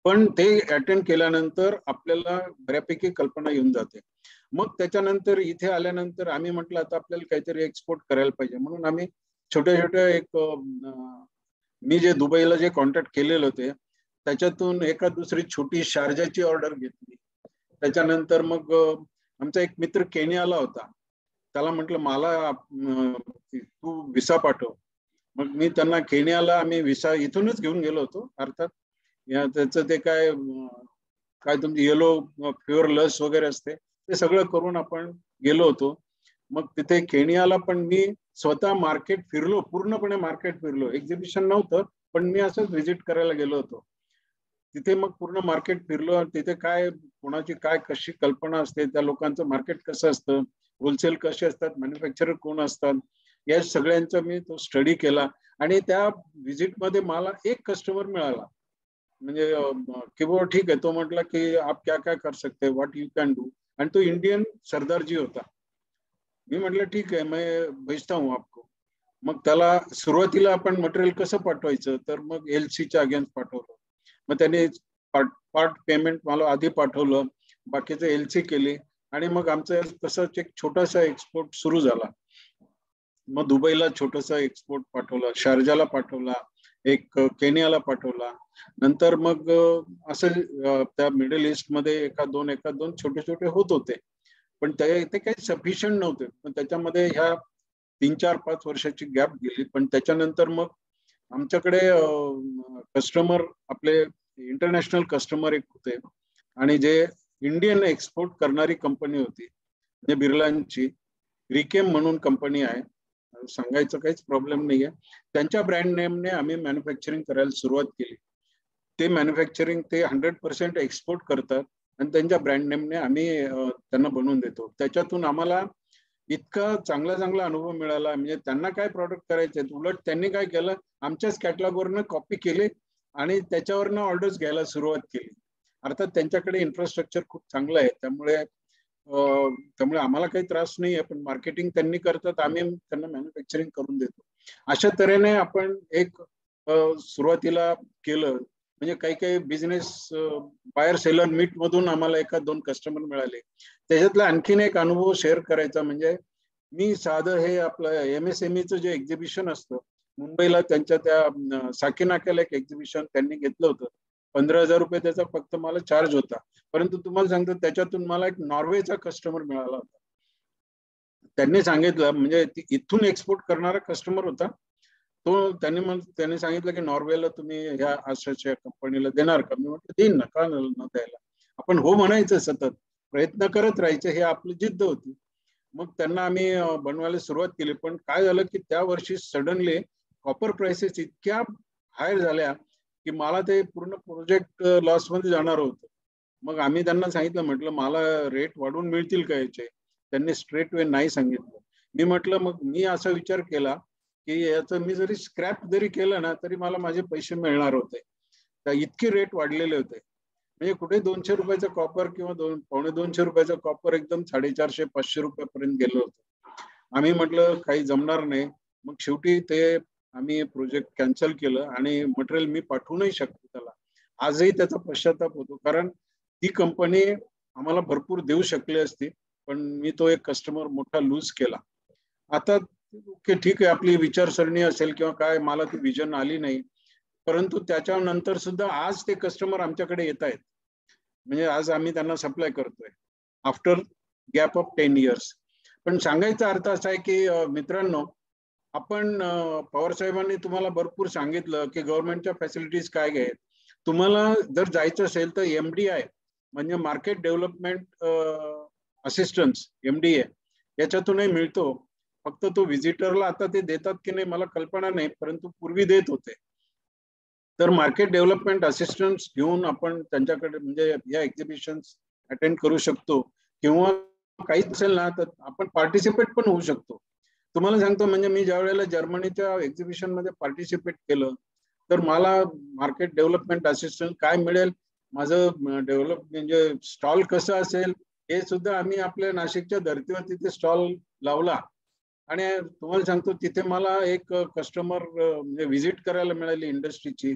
पण ते अटेंड केल्यानंतर आपल्याला बऱ्यापैकी कल्पना येऊन जाते. मग त्याच्यानंतर इथे आल्यानंतर आम्ही म्हटलं आता आपल्याला काहीतरी एक्सपोर्ट करायला पाहिजे, म्हणून आम्ही छोट्या छोट्या एक मी जे दुबईला जे कॉन्ट्रॅक्ट केलेले होते त्याच्यातून एका दुसरी छोटी शारजाची ऑर्डर घेतली. त्याच्यानंतर मग आमचा एक मित्र केनियाला होता, त्याला म्हटलं मला तू व्हिसा पाठव. मग मी त्यांना केनियाला आम्ही व्हिसा इथूनच घेऊन गेलो होतो. अर्थात त्याचं ते काय तुमची येलो फ्युअर लस वगैरे असते ते सगळं करून आपण गेलो होतो. मग तिथे केनियाला पण मी स्वतः मार्केट फिरलो, पूर्णपणे मार्केट फिरलो. एक्झिबिशन नव्हतं पण मी असंच व्हिजिट करायला गेलो होतो. तिथे मग पूर्ण मार्केट फिरलो. तिथे काय कोणाची काय कशी कल्पना असते, त्या लोकांचं मार्केट कसं असतं, होलसेल कसे असतात, मॅन्युफॅक्चरर कोण असतात, या सगळ्यांचा मी तो स्टडी केला. आणि त्या व्हिजिटमध्ये मला एक कस्टमर मिळाला, म्हणजे की वो ठीक आहे, तो म्हटला की आप क्या क्या कर सकते, व्हॉट यू कॅन डू. आणि तो इंडियन सरदारजी होता. मी म्हटलं ठीक आहे, मैं भेजता हूँ आपको. मग त्याला सुरुवातीला आपण मटेरियल कसं पाठवायचं, तर मग LCच्या अगेन्स्ट पाठवलं. मग त्याने पार्ट पेमेंट मला आधी पाठवलं, बाकीचं LC केली आणि मग आमचं तसंच एक छोटासा एक्सपोर्ट सुरू झाला. मग दुबईला छोटासा एक्सपोर्ट पाठवला, शारजाला पाठवला, एक केनियाला पाठवला. नंतर मग असं त्या मिडल ईस्ट मध्ये एका दोन छोटे छोटे होत होते. पण ते काही सफिशियंट नव्हते. पण त्याच्यामध्ये ह्या 3-4-5 वर्षाची गॅप गेली. पण त्याच्यानंतर मग आमच्याकडे कस्टमर आपले इंटरनॅशनल कस्टमर एक होते आणि जे इंडियन एक्सपोर्ट करणारी कंपनी होती म्हणजे बिर्लांची रिकेम म्हणून कंपनी आहे, सांगायचं काहीच प्रॉब्लेम नाही आहे. त्यांच्या ब्रँड नेमने आम्ही मॅन्युफॅक्चरिंग करायला सुरुवात केली. ते मॅन्युफॅक्चरिंग ते 100% एक्सपोर्ट करतात आणि त्यांच्या ब्रँड नेमने आम्ही त्यांना बनवून देतो. त्याच्यातून आम्हाला इतका चांगला अनुभव मिळाला. म्हणजे त्यांना काय प्रॉडक्ट करायचे, उलट त्यांनी काय केलं, आमच्याच कॅटलॉगवरनं कॉपी केले आणि त्याच्यावरनं ऑर्डर्स घ्यायला सुरुवात केली. अर्थात त्यांच्याकडे इन्फ्रास्ट्रक्चर खूप चांगलं आहे, त्यामुळे आम्हाला काही त्रास नाही आहे. पण मार्केटिंग त्यांनी करतात, आम्ही त्यांना मॅन्युफॅक्चरिंग करून देतो. अशा तऱ्हेने आपण एक सुरुवातीला केलं. म्हणजे काही बिझनेस बायर सेलर मीट मधून आम्हाला 1-2 कस्टमर मिळाले. त्याच्यातला आणखीन एक अनुभव शेअर करायचा म्हणजे मी साधं हे आपलं MSMEचं जे एक्झिबिशन असतं मुंबईला, त्यांच्या त्या साकीनाक्याला एक एक्झिबिशन त्यांनी घेतलं होतं. 15,000 रुपये त्याचा फक्त मला चार्ज होता. परंतु तुम्हाला सांगतो त्याच्यातून मला एक नॉर्वेचा कस्टमर मिळाला होता. त्यांनी सांगितलं, म्हणजे इथून एक्सपोर्ट करणारा कस्टमर होता तो. त्यांनी सांगितलं की नॉर्वेला तुम्ही ह्या अशाच्या कंपनीला देणार का? मी म्हटलं देईन ना, का न द्यायला. आपण हो म्हणायचं, सतत प्रयत्न करत राहायचे, हे आपली जिद्द होती. मग त्यांना आम्ही बनवायला सुरुवात केली. पण काय झालं की त्या वर्षी सडनली कॉपर प्राइसेस इतक्या हायर झाल्या की मला ते पूर्ण प्रोजेक्ट लॉस मध्ये जाणार होतं. मग आम्ही त्यांना सांगितलं, म्हटलं मला रेट वाढवून मिळतील का याचे? त्यांनी स्ट्रेट वे नाही सांगितलं. मी म्हटलं मग मी असा विचार केला की याचं मी जरी स्क्रॅप जरी केलं ना तरी मला माझे पैसे मिळणार होते. तर इतके रेट वाढलेले होते. म्हणजे कुठे 200 रुपयाचं कॉपर किंवा 200-2.25 रुपयाचं कॉपर एकदम 450-500 रुपयापर्यंत गेलं होतं. आम्ही म्हटलं काही जमणार नाही. मग शेवटी ते आम्ही प्रोजेक्ट कॅन्सल केलं आणि मटेरियल मी पाठवू नाही शकतो त्याला. आजही त्याचा पश्चाताप होतो, कारण ती कंपनी आम्हाला भरपूर देऊ शकली असती, पण मी तो एक कस्टमर मोठा लूज केला. आता ओके ठीक आहे, आपली विचारसरणी असेल किंवा काय, मला ती विजन आली नाही. परंतु त्याच्यानंतर सुद्धा आज ते कस्टमर आमच्याकडे येत आहेत. म्हणजे आज आम्ही त्यांना सप्लाय करतोय आफ्टर गॅप ऑफ 10 इयर्स. पण सांगायचा अर्थ असा आहे की मित्रांनो, आपण पवार साहेबांनी तुम्हाला भरपूर सांगितलं की गव्हर्नमेंटच्या फॅसिलिटीज काय आहेत. तुम्हाला जर जायचं असेल तर MDI म्हणजे मार्केट डेव्हलपमेंट असिस्टन्स, MDA याच्यातूनही मिळतो. फक्त तो व्हिजिटरला आता ते देतात की नाही मला कल्पना नाही, परंतु पूर्वी देत होते. तर मार्केट डेव्हलपमेंट असिस्टन्स घेऊन आपण त्यांच्याकडे म्हणजे या एक्झिबिशन्स अटेंड करू शकतो. किंवा काहीच असेल ना तर आपण पार्टिसिपेट पण होऊ शकतो. तुम्हाला सांगतो, म्हणजे मी ज्या वेळेला जर्मनीच्या एक्झिबिशन मध्ये पार्टिसिपेट केलं तर मला मार्केट डेव्हलपमेंट असिस्टंट काय मिळेल, माझं डेव्हलप म्हणजे स्टॉल कसं असेल हे सुद्धा आम्ही आपल्या नाशिकच्या धर्तीवर तिथे स्टॉल लावला. आणि तुम्हाला सांगतो तिथे मला एक कस्टमर म्हणजे व्हिजिट करायला मिळाली इंडस्ट्रीची.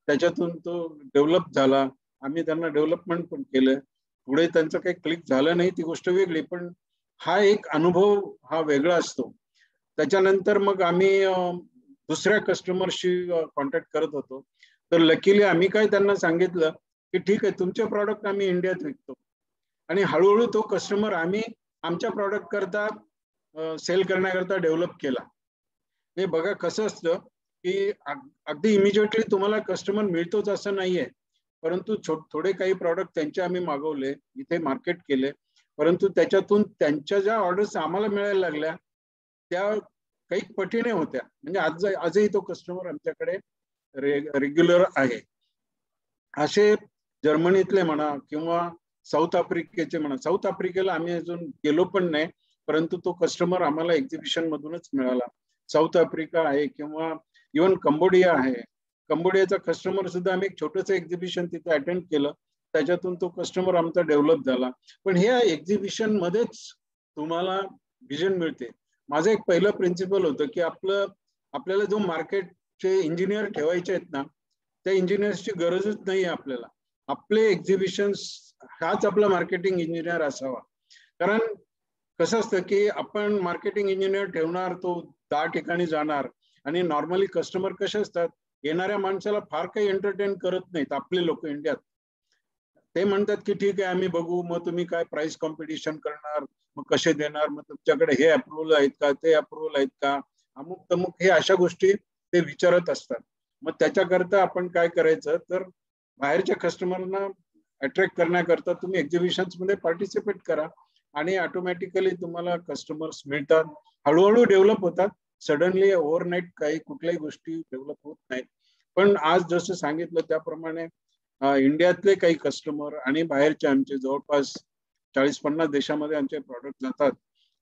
त्याच्यातून तो डेव्हलप झाला. आम्ही त्यांना डेव्हलपमेंट पण केलं. पुढे त्यांचं काही क्लिक झालं नाही ती गोष्ट वेगळी, पण हा एक अनुभव हा वेगळा असतो. त्याच्यानंतर मग आम्ही दुसऱ्या कस्टमरशी कॉन्टॅक्ट करत होतो. तर लकीली आम्ही काय त्यांना सांगितलं की ठीक आहे, तुमचे प्रॉडक्ट आम्ही इंडियात विकतो. आणि हळूहळू तो कस्टमर आम्ही आमच्या प्रॉडक्ट करता सेल करण्याकरता डेव्हलप केला. हे बघा कसं असतं की अगदी इमिजिएटली तुम्हाला कस्टमर मिळतोच असं नाहीये. परंतु थोडे काही प्रॉडक्ट त्यांचे आम्ही मागवले, इथे मार्केट केले. परंतु त्याच्यातून त्यांच्या ज्या ऑर्डर्स आम्हाला मिळायला लागल्या त्या काही पटीने होत्या. म्हणजे आजही तो कस्टमर आमच्याकडे रेग्युलर आहे. असे जर्मनीतले म्हणा किंवा साऊथ आफ्रिकेचे म्हणा. साऊथ आफ्रिकेला आम्ही अजून गेलो पण नाही, परंतु तो कस्टमर आम्हाला एक्झिबिशन मधूनच मिळाला. साऊथ आफ्रिका आहे किंवा इव्हन कंबोडिया आहे. कंबोडियाचा कस्टमर सुद्धा आम्ही एक छोटंसं एक्झिबिशन तिथे अटेंड केलं, त्याच्यातून तो कस्टमर आमचा डेव्हलप झाला. पण हे एक्झिबिशन मध्येच तुम्हाला विजन मिळते. माझं एक पहिलं प्रिन्सिपल होतं की आपल्याला जो मार्केटचे इंजिनियर ठेवायचे आहेत ना, त्या इंजिनियर्सची गरजच नाही आहे आपल्याला. आपले एक्झिबिशन्स हाच आपला मार्केटिंग इंजिनियर असावा. कारण कसं असतं की आपण मार्केटिंग इंजिनियर ठेवणार, तो 10 ठिकाणी जाणार. आणि नॉर्मली कस्टमर कसे असतात, येणाऱ्या माणसाला फार काही एंटरटेन करत नाहीत आपले लोक इंडियात. ते म्हणतात की ठीक आहे आम्ही बघू, मग तुम्ही काय प्राइस कॉम्पिटिशन करणार, मग कसे देणार, मग तुमच्याकडे हे अप्रुव्हल आहेत का, ते अप्रुव्हल आहेत का, अमुक तमुक हे अशा गोष्टी ते विचारत असतात. मग त्याच्याकरता आपण काय करायचं, तर बाहेरच्या कस्टमरना अट्रॅक्ट करण्याकरता तुम्ही एक्झिबिशन्स मध्ये पार्टिसिपेट करा आणि ऑटोमॅटिकली तुम्हाला कस्टमर्स मिळतात. हळूहळू डेव्हलप होतात. सडनली ओव्हरनाईट काही कुठल्याही गोष्टी डेव्हलप होत नाहीत. पण आज जसं सांगितलं त्याप्रमाणे इंडियातले काही कस्टमर आणि बाहेरचे आमचे जवळपास 40-50 देशामध्ये आमचे प्रॉडक्ट जातात.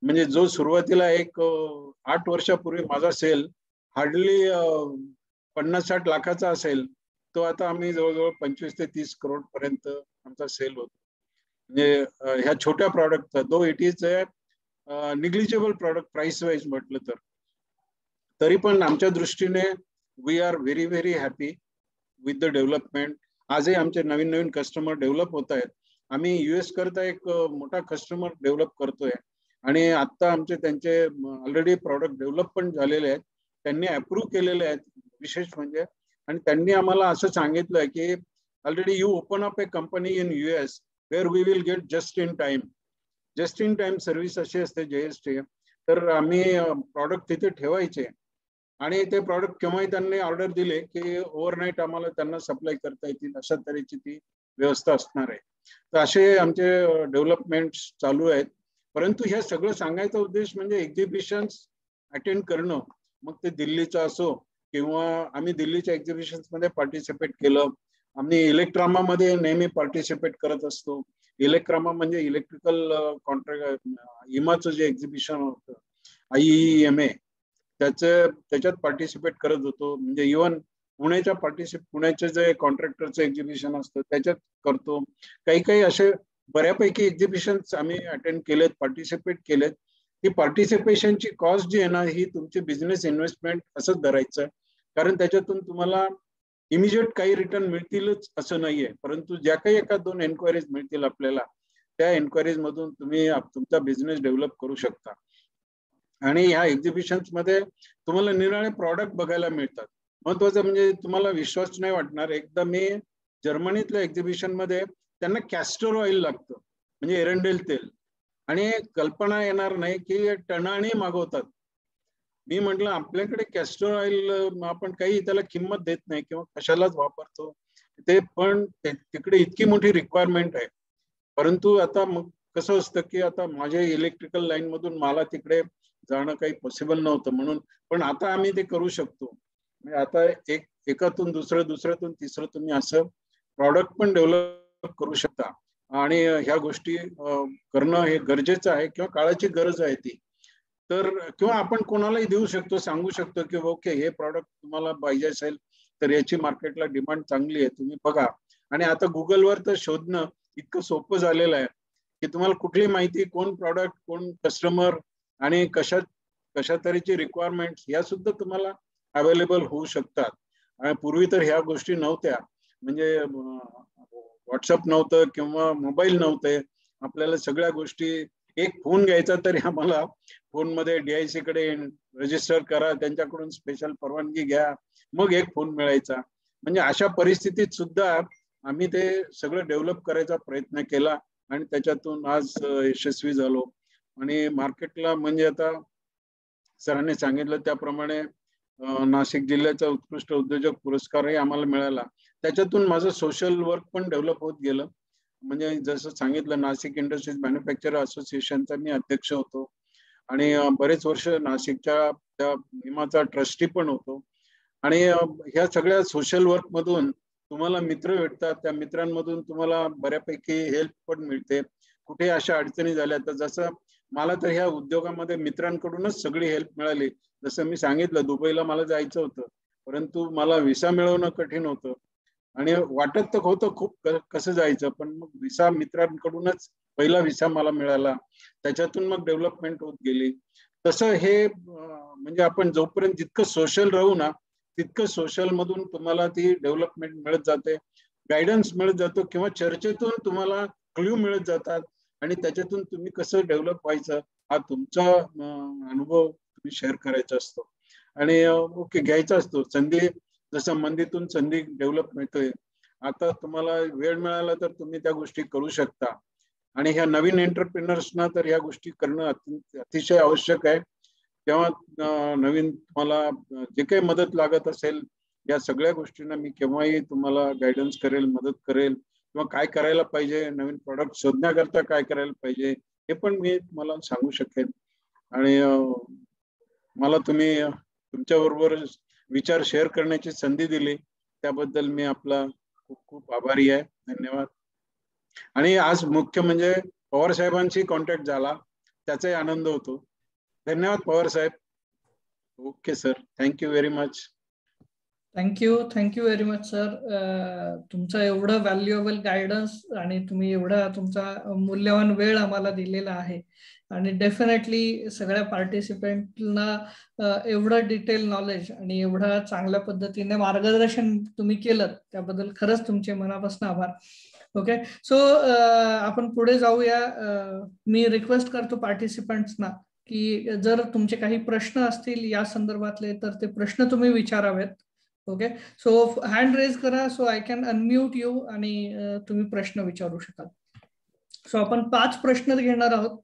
म्हणजे जो सुरुवातीला एक 8 वर्षापूर्वी माझा सेल हार्डली 50-60 लाखाचा असेल, तो आता आम्ही जवळजवळ 25 ते 30 करोड पर्यंत आमचा सेल होतो. म्हणजे ह्या छोट्या प्रॉडक्टचा, though it is negligible product price wise म्हटलं तर, तरी पण आमच्या दृष्टीने we are very very happy with the development. आजही आमचे नवीन नवीन कस्टमर डेव्हलप होत आहेत. आम्ही US करता एक मोठा कस्टमर डेव्हलप करतोय आणि आता आमचे त्यांचे ऑलरेडी प्रॉडक्ट डेव्हलप पण झालेले आहेत, त्यांनी अप्रूव्ह केलेले आहेत विशेष म्हणजे. आणि त्यांनी आम्हाला असं सांगितलंय की already you open up a company in US where we will get just in time service अशी असते JST. तर आम्ही प्रॉडक्ट तिथे ठेवायचे आणि ते प्रॉडक्ट केव्हाही त्यांनी ऑर्डर दिले की ओव्हरनाईट आम्हाला त्यांना सप्लाय करता येतील अशा तऱ्हेची ती व्यवस्था असणार आहे. तर असे आमचे डेव्हलपमेंट चालू आहेत. परंतु हे सगळं सांगायचा उद्देश म्हणजे एक्झिबिशन्स अटेंड करणं, मग ते दिल्लीचं असो किंवा आम्ही दिल्लीच्या एक्झिबिशन्स मध्ये पार्टिसिपेट केलं. आम्ही इलेक्ट्रामामध्ये नेहमी पार्टिसिपेट करत असतो. इलेक्ट्रामा म्हणजे इलेक्ट्रिकल कॉन्ट्रॅक्ट इमाचं जे एक्झिबिशन होतं IEEMA, त्याच्यात पार्टिसिपेट करत होतो. म्हणजे इव्हन पुण्याचे जे कॉन्ट्रॅक्टरचं एक्झिबिशन असतं त्याच्यात करतो. काही असे बऱ्यापैकी एक्झिबिशन्स आम्ही अटेंड केलेत, पार्टिसिपेट केलेत. ही पार्टिसिपेशनची कॉस्ट जी आहे ना, ही तुमची बिझनेस इन्व्हेस्टमेंट असंच धरायचं, कारण त्याच्यातून तुम्हाला इमिजिएट काही रिटर्न मिळतीलच असं नाहीये. परंतु ज्या काही 1-2 एन्क्वायरीज मिळतील आपल्याला, त्या एन्क्वायरीज मधून तुम्ही तुमचा बिझनेस डेव्हलप करू शकता. आणि ह्या एक्झिबिशन्स मध्ये तुम्हाला निराळे प्रॉडक्ट बघायला मिळतात. महत्वाचं म्हणजे तुम्हाला विश्वास नाही वाटणार, एकदा मी जर्मनीतल्या एक्झिबिशन मध्ये त्यांना कॅस्टर ऑइल लागतं, म्हणजे एरंडेल तेल, आणि कल्पना येणार नाही की टनाने मागवतात. मी म्हटलं आपल्याकडे कॅस्टर ऑइल आपण काही त्याला किंमत देत नाही किंवा कशालाच वापरतो ते, पण तिकडे इतकी मोठी रिक्वायरमेंट आहे. परंतु आता मग कसं असतं की आता माझ्या इलेक्ट्रिकल लाईन मधून मला तिकडे जाणं काही पॉसिबल नव्हतं म्हणून, पण आता आम्ही ते करू शकतो. आता एकातून दुसऱ्यातून तिसरं तुम्ही असं प्रॉडक्ट पण डेव्हलप करू शकता. आणि ह्या गोष्टी करणं हे गरजेचं आहे किंवा काळाची गरज आहे ती. तर किंवा आपण कोणालाही देऊ शकतो, सांगू शकतो की ओके हे प्रॉडक्ट तुम्हाला पाहिजे असेल तर याची मार्केटला डिमांड चांगली आहे, तुम्ही बघा. आणि आता गुगलवर तर शोधणं इतकं सोपं झालेलं आहे की तुम्हाला कुठली माहिती, कोण प्रॉडक्ट, कोण कस्टमर आणि कशा तऱ्हेची रिक्वायरमेंट या सुद्धा तुम्हाला अवेलेबल होऊ शकतात. आणि पूर्वी तर ह्या गोष्टी नव्हत्या, म्हणजे व्हॉट्सअप नव्हतं किंवा मोबाईल नव्हते. आपल्याला सगळ्या गोष्टी, एक फोन घ्यायचा तरी आम्हाला फोनमध्ये DIC कडे रजिस्टर करा, त्यांच्याकडून स्पेशल परवानगी घ्या, मग एक फोन मिळायचा. म्हणजे अशा परिस्थितीत सुद्धा आम्ही ते सगळं डेव्हलप करायचा प्रयत्न केला आणि त्याच्यातून आज यशस्वी झालो. आणि मार्केटला म्हणजे आता सरांनी सांगितलं त्याप्रमाणे नाशिक जिल्ह्याचा उत्कृष्ट उद्योजक पुरस्कारही आम्हाला मिळाला. त्याच्यातून माझं सोशल वर्क पण डेव्हलप होत गेलं. म्हणजे जसं सांगितलं, नाशिक इंडस्ट्रीज मॅन्युफॅक्चर असोसिएशनचा मी अध्यक्ष होतो आणि बरेच वर्ष नाशिकच्या त्या निमाचा ट्रस्टी पण होतो. आणि ह्या सगळ्या सोशल वर्क मधून तुम्हाला मित्र भेटतात, त्या मित्रांमधून तुम्हाला बऱ्यापैकी हेल्प पण मिळते. कुठे अशा अडचणी झाल्या तर, जसं मला तर ह्या उद्योगामध्ये मित्रांकडूनच सगळी हेल्प मिळाली. जसं मी सांगितलं, दुबईला मला जायचं होतं, परंतु मला व्हिसा मिळवणं कठीण होतं आणि वाटत तर होतं खूप कसं जायचं, पण मग व्हिसा मित्रांकडूनच पहिला व्हिसा मला मिळाला. त्याच्यातून मग डेव्हलपमेंट होत गेली. तसं हे म्हणजे आपण जोपर्यंत जितकं सोशल राहू ना, तितकं सोशल मधून तुम्हाला ती डेव्हलपमेंट मिळत जाते, गायडन्स मिळत जातो किंवा चर्चेतून तुम्हाला क्ल्यू मिळत जातात आणि त्याच्यातून तुम्ही कसं डेव्हलप व्हायचं हा तुमचा अनुभव तुम्ही शेअर करायचा असतो आणि ओके घ्यायचा असतो. संधी जसं मंदीतून संधी डेव्हलप मिळतोय, आता तुम्हाला वेळ मिळाला तर तुम्ही त्या गोष्टी करू शकता. आणि ह्या नवीन एंटरप्रिनर्सना तर ह्या गोष्टी करणं अतिशय आवश्यक आहे. तेव्हा नवीन तुम्हाला जे काही मदत लागत असेल या सगळ्या गोष्टींना मी केव्हाही तुम्हाला गायडन्स करेल, मदत करेल, किंवा काय करायला पाहिजे, नवीन प्रॉडक्ट शोधण्याकरता काय करायला पाहिजे हे पण मी तुम्हाला सांगू शकेन. आणि मला तुम्ही तुमच्याबरोबर विचार शेअर करण्याची संधी दिली त्याबद्दल मी आपला खूप खूप आभारी आहे. धन्यवाद. आणि आज मुख्य म्हणजे पवार साहेबांशी कॉन्टॅक्ट झाला त्याचाही आनंद होतो. धन्यवाद पवार साहेब. Okay sir, thank you very much. Thank you very much sir. तुमचा एवढं व्हॅल्युएबल गायडन्स आणि तुम्ही एवढा तुमचा मूल्यवान वेळ आम्हाला दिलेला आहे. आणि डेफिनेटली सगळ्या पार्टिसिपेंटना एवढं डिटेल नॉलेज आणि एवढं चांगल्या पद्धतीने मार्गदर्शन तुम्ही केलं त्याबद्दल खरंच तुमचे मनापासून आभार. ओके, सो आपण पुढे जाऊया. मी रिक्वेस्ट करतो पार्टिसिपंट्सना की जर तुमचे काही प्रश्न असतील या संदर्भातले तर ते प्रश्न तुम्ही विचारावेत. ओके, सो हँड रेज करा so I can unmute you आणि तुम्ही प्रश्न विचारू शकाल. सो आपण 5 प्रश्न घेणार आहोत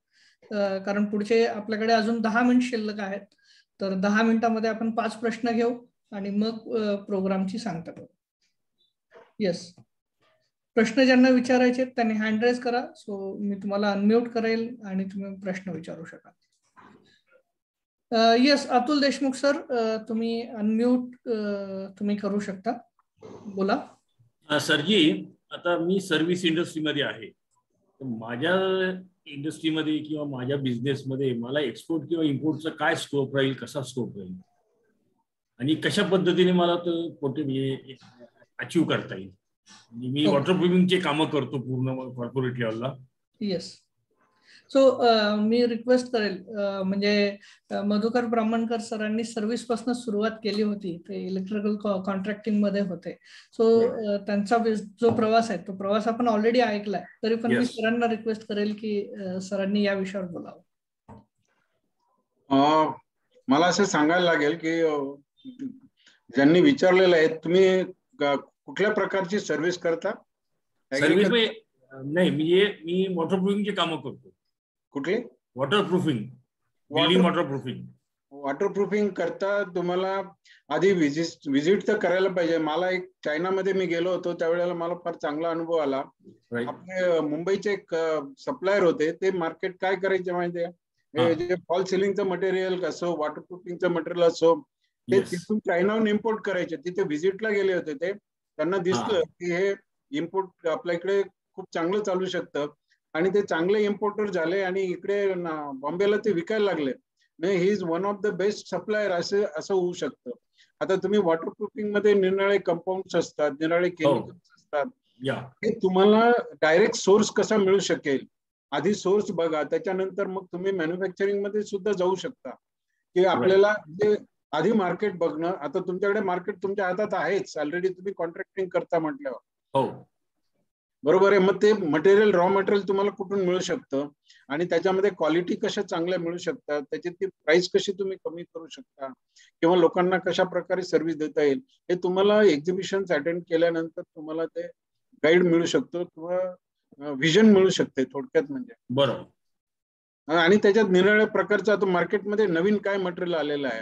कारण पुढचे आपल्याकडे अजून 10 मिनिट शिल्लक आहेत. तर 10 मिनिटांमध्ये आपण 5 प्रश्न घेऊ आणि मग प्रोग्रामची सांगता करू. येस, प्रश्न ज्यांना विचारायचे त्यांनी हँड रेज करा. सो मी तुम्हाला अनम्यूट करेल आणि तुम्ही प्रश्न विचारू शकाल. येस, अतुल देशमुख सर, तुम्ही अनम्यूट तुम्ही करू शकता. बोला. सरजी, आता मी सर्व्हिस इंडस्ट्रीमध्ये आहे. माझ्या इंडस्ट्रीमध्ये किंवा माझ्या बिझनेसमध्ये मला एक्सपोर्ट किंवा इम्पोर्टचा काय स्कोप राहील, कसा स्कोप राहील आणि कशा पद्धतीने मला तो अचीव्ह करता येईल. मी वॉटरप्रूफिंगचे कामं करतो पूर्ण कॉर्पोरेट लेवलला. येस, सो मी रिक्वेस्ट करेल म्हणजे मधुकर ब्राह्मणकर सरांनी सर्व्हिस पासून सुरुवात केली होती. ते इलेक्ट्रिकल कॉन्ट्रॅक्टिंग मध्ये होते. सो त्यांचा जो प्रवास आहे तो प्रवास आपण ऑलरेडी ऐकलाय. तरी पण मी सरांना रिक्वेस्ट करेल की सरांनी या विषयावर बोलावं. मला असं सांगायला लागेल की ज्यांनी विचारलेलं आहे तुम्ही कुठल्या प्रकारची सर्व्हिस करता? सर्व्हिस नाही, मी वॉटरप्रूफिंगचे कामं करतो. कुठले? वॉटरप्रूफिंग, वॉटरप्रूफिंग करता. तुम्हाला आधी विजिट तर करायला पाहिजे. मला एक चायनामध्ये मी गेलो होतो त्यावेळेला मला फार चांगला अनुभव आला. आपले मुंबईचे एक सप्लायर होते, ते मार्केट काय करायचे माहितीये, जे फॉल सिलिंगचं मटेरियल असो, वॉटरप्रूफिंगचं मटेरियल असो, ते तिथून चायनाहून इम्पोर्ट करायचे. तिथे व्हिजिटला गेले होते ते. त्यांना दिसलं की हे इम्पोर्ट आपल्या इकडे खूप चांगलं चालू शकतं आणि ते चांगले इम्पोर्टर झाले आणि इकडे बॉम्बेला ते विकायला लागले. He is one of the best supplier असं होऊ शकतं. आता तुम्ही वॉटरप्रूफिंग मध्ये निरनिराळे कंपाऊंड्स असतात, निरनिराळे केमिकल्स असतात. हे तुम्हाला डायरेक्ट सोर्स कसा मिळू शकेल, आधी सोर्स बघा, त्याच्यानंतर मग तुम्ही मॅन्युफॅक्चरिंग मध्ये सुद्धा जाऊ शकता. की आपल्याला आधी मार्केट बघणं. आता तुमच्याकडे मार्केट तुमच्या हातात आहेच, ऑलरेडी तुम्ही कॉन्ट्रॅक्टिंग करता म्हटल्यावर, बरोबर आहे. मग ते मटेरियल, रॉ मटेरियल तुम्हाला कुठून मिळू शकतं आणि त्याच्यामध्ये क्वालिटी कशा चांगल्या मिळू शकतात, त्याची ती प्राइस कशी तुम्ही कमी करू शकता किंवा लोकांना कशा प्रकारे सर्व्हिस देता येईल, हे तुम्हाला एक्झिबिशन्स अटेंड केल्यानंतर तुम्हाला ते गाईड मिळू शकतो किंवा विजन मिळू शकते थोडक्यात म्हणजे. बरोबर. आणि त्याच्यात निरनिराळ्या प्रकारचं आता मार्केटमध्ये नवीन काय मटेरियल आलेलं आहे,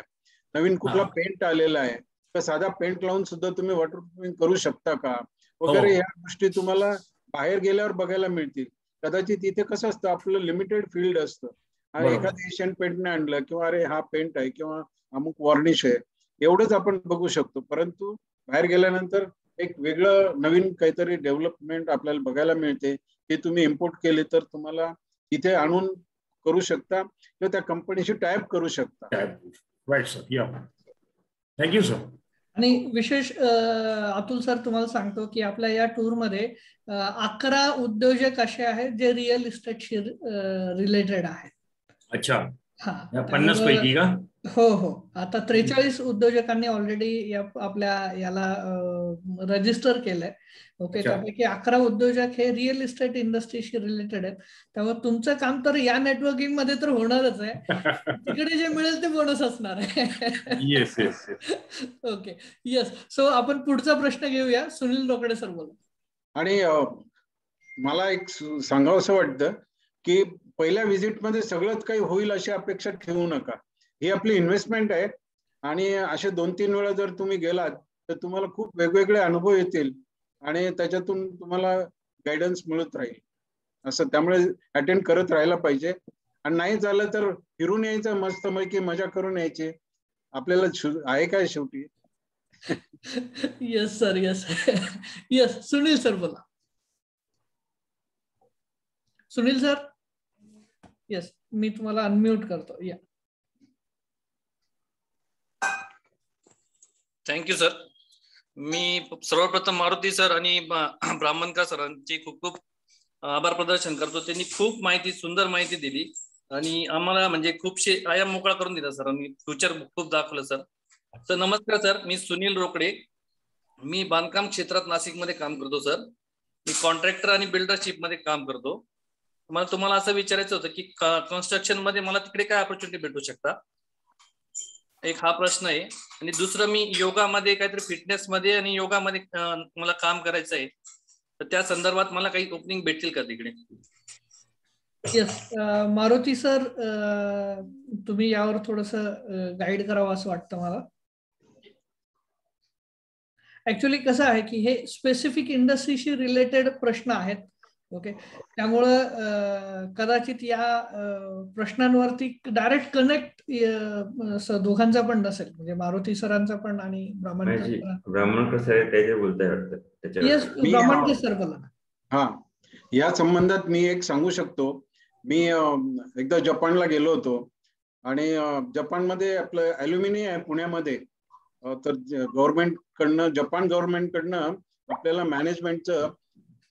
नवीन कुठला पेंट आलेला आहे, तर साधा पेंट लावून सुद्धा तुम्ही वॉटरप्रूफिंग करू शकता का वगैरे, ह्या गोष्टी तुम्हाला बाहेर गेल्यावर बघायला मिळतील. कदाचित इथे कसं असतं, आपलं लिमिटेड फील्ड असतं आणि एखाद्या एशियन पेंटने आणलं किंवा अरे हा पेंट आहे किंवा अमुक वॉर्निश आहे, एवढंच आपण बघू शकतो. परंतु बाहेर गेल्यानंतर एक वेगळं नवीन काहीतरी डेव्हलपमेंट आपल्याला बघायला मिळते. ते तुम्ही इम्पोर्ट केले तर तुम्हाला इथे आणून करू शकता किंवा त्या कंपनीशी टायअप करू शकता. राईट सर, या, थँक्यू सर. आणि विशेष अतुल सर तुम्हाला सांगतो की आपल्या या टूर मध्ये 11 उद्योजक असे आहेत जे रिअल इस्टेटशी रिलेटेड आहेत. अच्छा, हा, 50 पैकी का? हो हो. आता 43 उद्योजकांनी ऑलरेडी आपल्या याला रजिस्टर केलंय. ओके, त्यापैकी 11 उद्योजक हे रिअल इस्टेट इंडस्ट्रीशी रिलेटेड आहेत. त्यामुळे तुमचं काम तर या नेटवर्किंग मध्ये तर होणारच आहे. तिकडे जे मिळेल ते बोनस असणार आहे. Yes yes. Okay, yes. So आपण पुढचा प्रश्न घेऊया. सुनील रोकडे सर बोला. आणि मला एक सांगावंसं वाटतं की पहिल्या व्हिजिटमध्ये सगळंच काही होईल अशी अपेक्षा ठेवू नका. ही आपली इन्व्हेस्टमेंट आहे आणि असे 2-3 वेळा जर तुम्ही गेलात तर तुम्हाला खूप वेगवेगळे अनुभव येतील आणि त्याच्यातून तुम्हाला गायडन्स मिळत राहील असं. त्यामुळे अटेंड करत राहायला पाहिजे आणि नाही झालं तर फिरून यायचं, मस्त पैकी मजा करून यायची. आपल्याला आहे काय शेवटी. Yes sir, yes yes. Sunil sir बोला. सुनील सर, येस, मी तुम्हाला अनम्यूट करतो. या. Thank you sir. मी सर्वप्रथम मारुती सर आणि ब्राह्मणकर सरांचे खूप खूप आभार प्रदर्शन करतो. त्यांनी खूप माहिती, सुंदर माहिती दिली आणि आम्हाला म्हणजे खूपशे आयाम मोकळा करून दिला सरांनी. फ्युचर खूप दाखवलं सर. तर नमस्कार सर, मी सुनील रोकडे. मी बांधकाम क्षेत्रात नाशिकमध्ये काम करतो सर. मी कॉन्ट्रॅक्टर आणि बिल्डरशिप मध्ये काम करतो. मला तुम्हाला असं विचारायचं होतं की कन्स्ट्रक्शन मध्ये मला तिकडे काय ऑपॉर्च्युनिटी भेटू शकता, एक हा प्रश्न आहे. आणि दुसरं, मी योगामध्ये काहीतरी फिटनेस मध्ये आणि योगामध्ये मला काम करायचं आहे, तर त्या संदर्भात मला काही ओपनिंग भेटतील का तिकडे? येस मारुती सर, तुम्ही यावर थोडस गाईड करावं असं वाटतं मला. ऍक्च्युली कसं आहे की हे स्पेसिफिक इंडस्ट्रीशी रिलेटेड प्रश्न आहेत. ओके, त्यामुळं कदाचित या प्रश्नांवरती डायरेक्ट कनेक्ट दोघांचा पण नसेल, म्हणजे मारुती सरांचा पण आणि ब्राह्मणकर सर त्याचे बोलताय वाटतं. येस, ब्राह्मणकर सर बोला. हा, या संबंधात मी एक सांगू शकतो. मी एकदा जपानला गेलो होतो आणि जपानमध्ये आपलं ॲल्युमिनी आहे पुण्यामध्ये. तर गव्हर्नमेंट कडनं, जपान गव्हर्नमेंट कडनं आपल्याला मॅनेजमेंटचं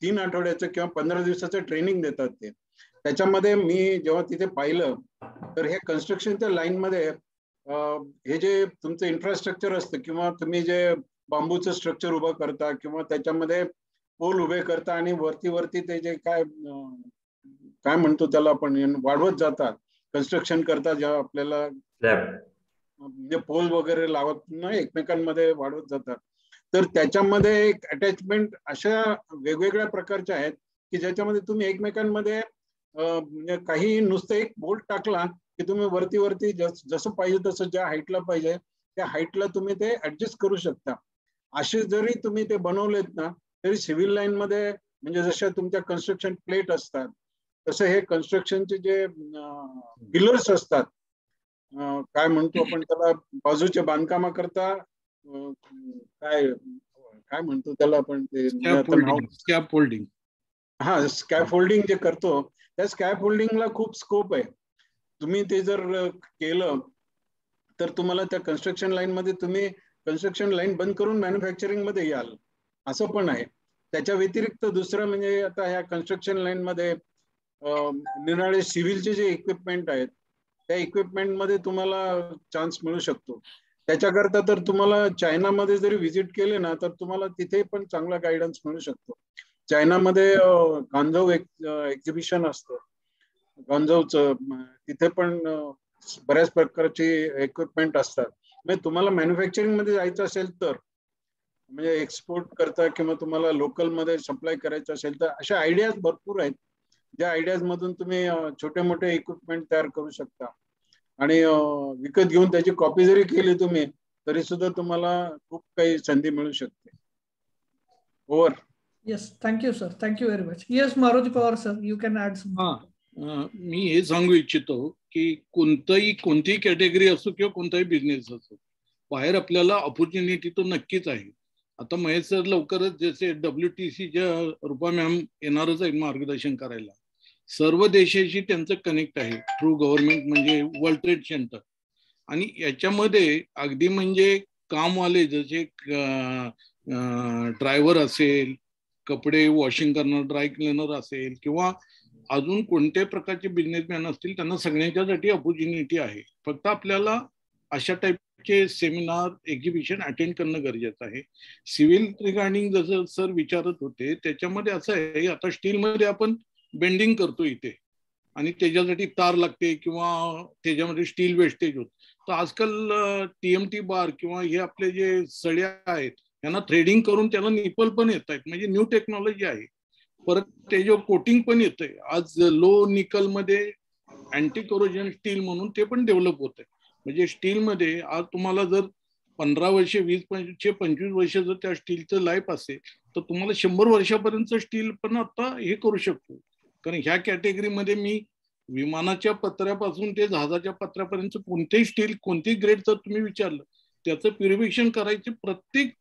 3 आठवड्याचं किंवा 15 दिवसाचं ट्रेनिंग देतात ते. त्याच्यामध्ये मी जेव्हा तिथे पाहिलं तर हे कन्स्ट्रक्शनच्या लाईनमध्ये हे जे तुमचं इन्फ्रास्ट्रक्चर असतं किंवा तुम्ही जे बांबूचं स्ट्रक्चर उभं करता किंवा त्याच्यामध्ये पोल उभे करता आणि वरती ते जे काय म्हणतो त्याला आपण वाढवत जातात, कन्स्ट्रक्शन करता जेव्हा आपल्याला म्हणजे पोल वगैरे लावत ना एकमेकांमध्ये वाढवत जातात, तर त्याच्यामध्ये एक अटॅचमेंट अशा वेगवेगळ्या प्रकारच्या आहेत की ज्याच्यामध्ये तुम्ही एकमेकांमध्ये काही नुसतं एक बोल्ट टाकला की तुम्ही वरती जसं पाहिजे तसं, ज्या हाईटला पाहिजे त्या हाईटला तुम्ही ते ऍडजस्ट करू शकता. असे जरी तुम्ही ते बनवलेत ना तरी सिव्हिल लाईन मध्ये, म्हणजे जशा तुमच्या कन्स्ट्रक्शन प्लेट असतात तसं हे कन्स्ट्रक्शनचे जे पिलर्स असतात, काय म्हणतो आपण त्याला, बाजूच्या बांधकामाकरता काय म्हणतो त्याला आपण, ते स्कॅफोल्डिंग. हा, स्कॅफोल्डिंग जे करतो त्या स्कॅफोल्डिंगला खूप स्कोप आहे. तुम्ही ते जर केलं तर तुम्हाला त्या कन्स्ट्रक्शन लाईन मध्ये, तुम्ही कन्स्ट्रक्शन लाईन बंद करून मॅन्युफॅक्चरिंग मध्ये याल, असं पण आहे. त्याच्या व्यतिरिक्त दुसरं म्हणजे आता ह्या कन्स्ट्रक्शन लाईन मध्ये निराळे सिव्हिलचे जे इक्विपमेंट आहेत त्या इक्विपमेंट मध्ये तुम्हाला चान्स मिळू शकतो. त्याच्याकरता तर तुम्हाला चायनामध्ये जरी व्हिजिट केले ना तर तुम्हाला तिथे पण चांगला गायडन्स मिळू शकतो. चायनामध्ये गांजोव एक्झिबिशन असतं, गांजोवचं, तिथे पण बऱ्याच प्रकारचे इक्विपमेंट असतात. म्हणजे तुम्हाला मॅन्युफॅक्चरिंग मध्ये जायचं असेल तर, म्हणजे एक्सपोर्ट करता किंवा तुम्हाला लोकल मध्ये सप्लाय करायचं असेल तर अशा आयडियाज भरपूर आहेत, ज्या आयडियाज मधून तुम्ही छोटे मोठे इक्विपमेंट तयार करू शकता आणि विकत घेऊन त्याची कॉपी जरी केली तुम्ही तरी सुद्धा तुम्हाला खूप काही संधी मिळू शकते. Over. Yes, thank you sir, thank you very much. Yes Maruti Pawar sir, you can add something. मी हे सांगू इच्छितो की कोणतीही कॅटेगरी असो किंवा कोणताही बिझनेस असो, बाहेर आपल्याला ऑपॉर्च्युनिटी तो नक्कीच आहे. आता महेश सर लवकरच जसे WTCच्या रूपा मॅम येणारच आहे मार्गदर्शन करायला. सर्व देशाशी त्यांचं कनेक्ट आहे थ्रू गव्हर्नमेंट, म्हणजे वर्ल्ड ट्रेड सेंटर. आणि याच्यामध्ये अगदी म्हणजे कामवाले जसे ड्रायव्हर असेल, कपडे वॉशिंग करणार ड्राय क्लिनर असेल किंवा अजून कोणत्याही प्रकारचे बिझनेसमॅन असतील, त्यांना सगळ्यांच्यासाठी ऑपॉर्च्युनिटी आहे. फक्त आपल्याला अशा टाईपचे सेमिनार, एक्झिबिशन अटेंड करणं गरजेचं आहे. सिव्हिल रिगार्डिंग जसं सर विचारत होते त्याच्यामध्ये असं आहे, आता स्टीलमध्ये आपण बेंडिंग करतो इथे आणि त्याच्यासाठी तार लागते किंवा त्याच्यामध्ये स्टील वेस्टेज होत. तर आजकाल TMT बार किंवा हे आपले जे सळ्या आहेत यांना थ्रेडिंग करून त्याला निपल पण येत आहेत, म्हणजे न्यू टेक्नॉलॉजी आहे. परत त्याच्यावर कोटिंग पण येतंय. आज लो निकल मध्ये अँटी कोरोजन स्टील म्हणून ते पण डेव्हलप होत आहे. म्हणजे स्टीलमध्ये आज तुम्हाला जर 15 वर्ष 20-25 वर्ष जर त्या स्टीलचं लाईफ असेल तर तुम्हाला 100 वर्षापर्यंत स्टील पण आता हे करू शकतो. कारण ह्या कॅटेगरीमध्ये मी विमानाच्या पत्र्यापासून ते जहाजाच्या पत्र्यापर्यंत कोणतेही स्टील कोणतेही ग्रेड जर तुम्ही विचारलं त्याचं प्युरिफिकेशन करायची प्रत्येक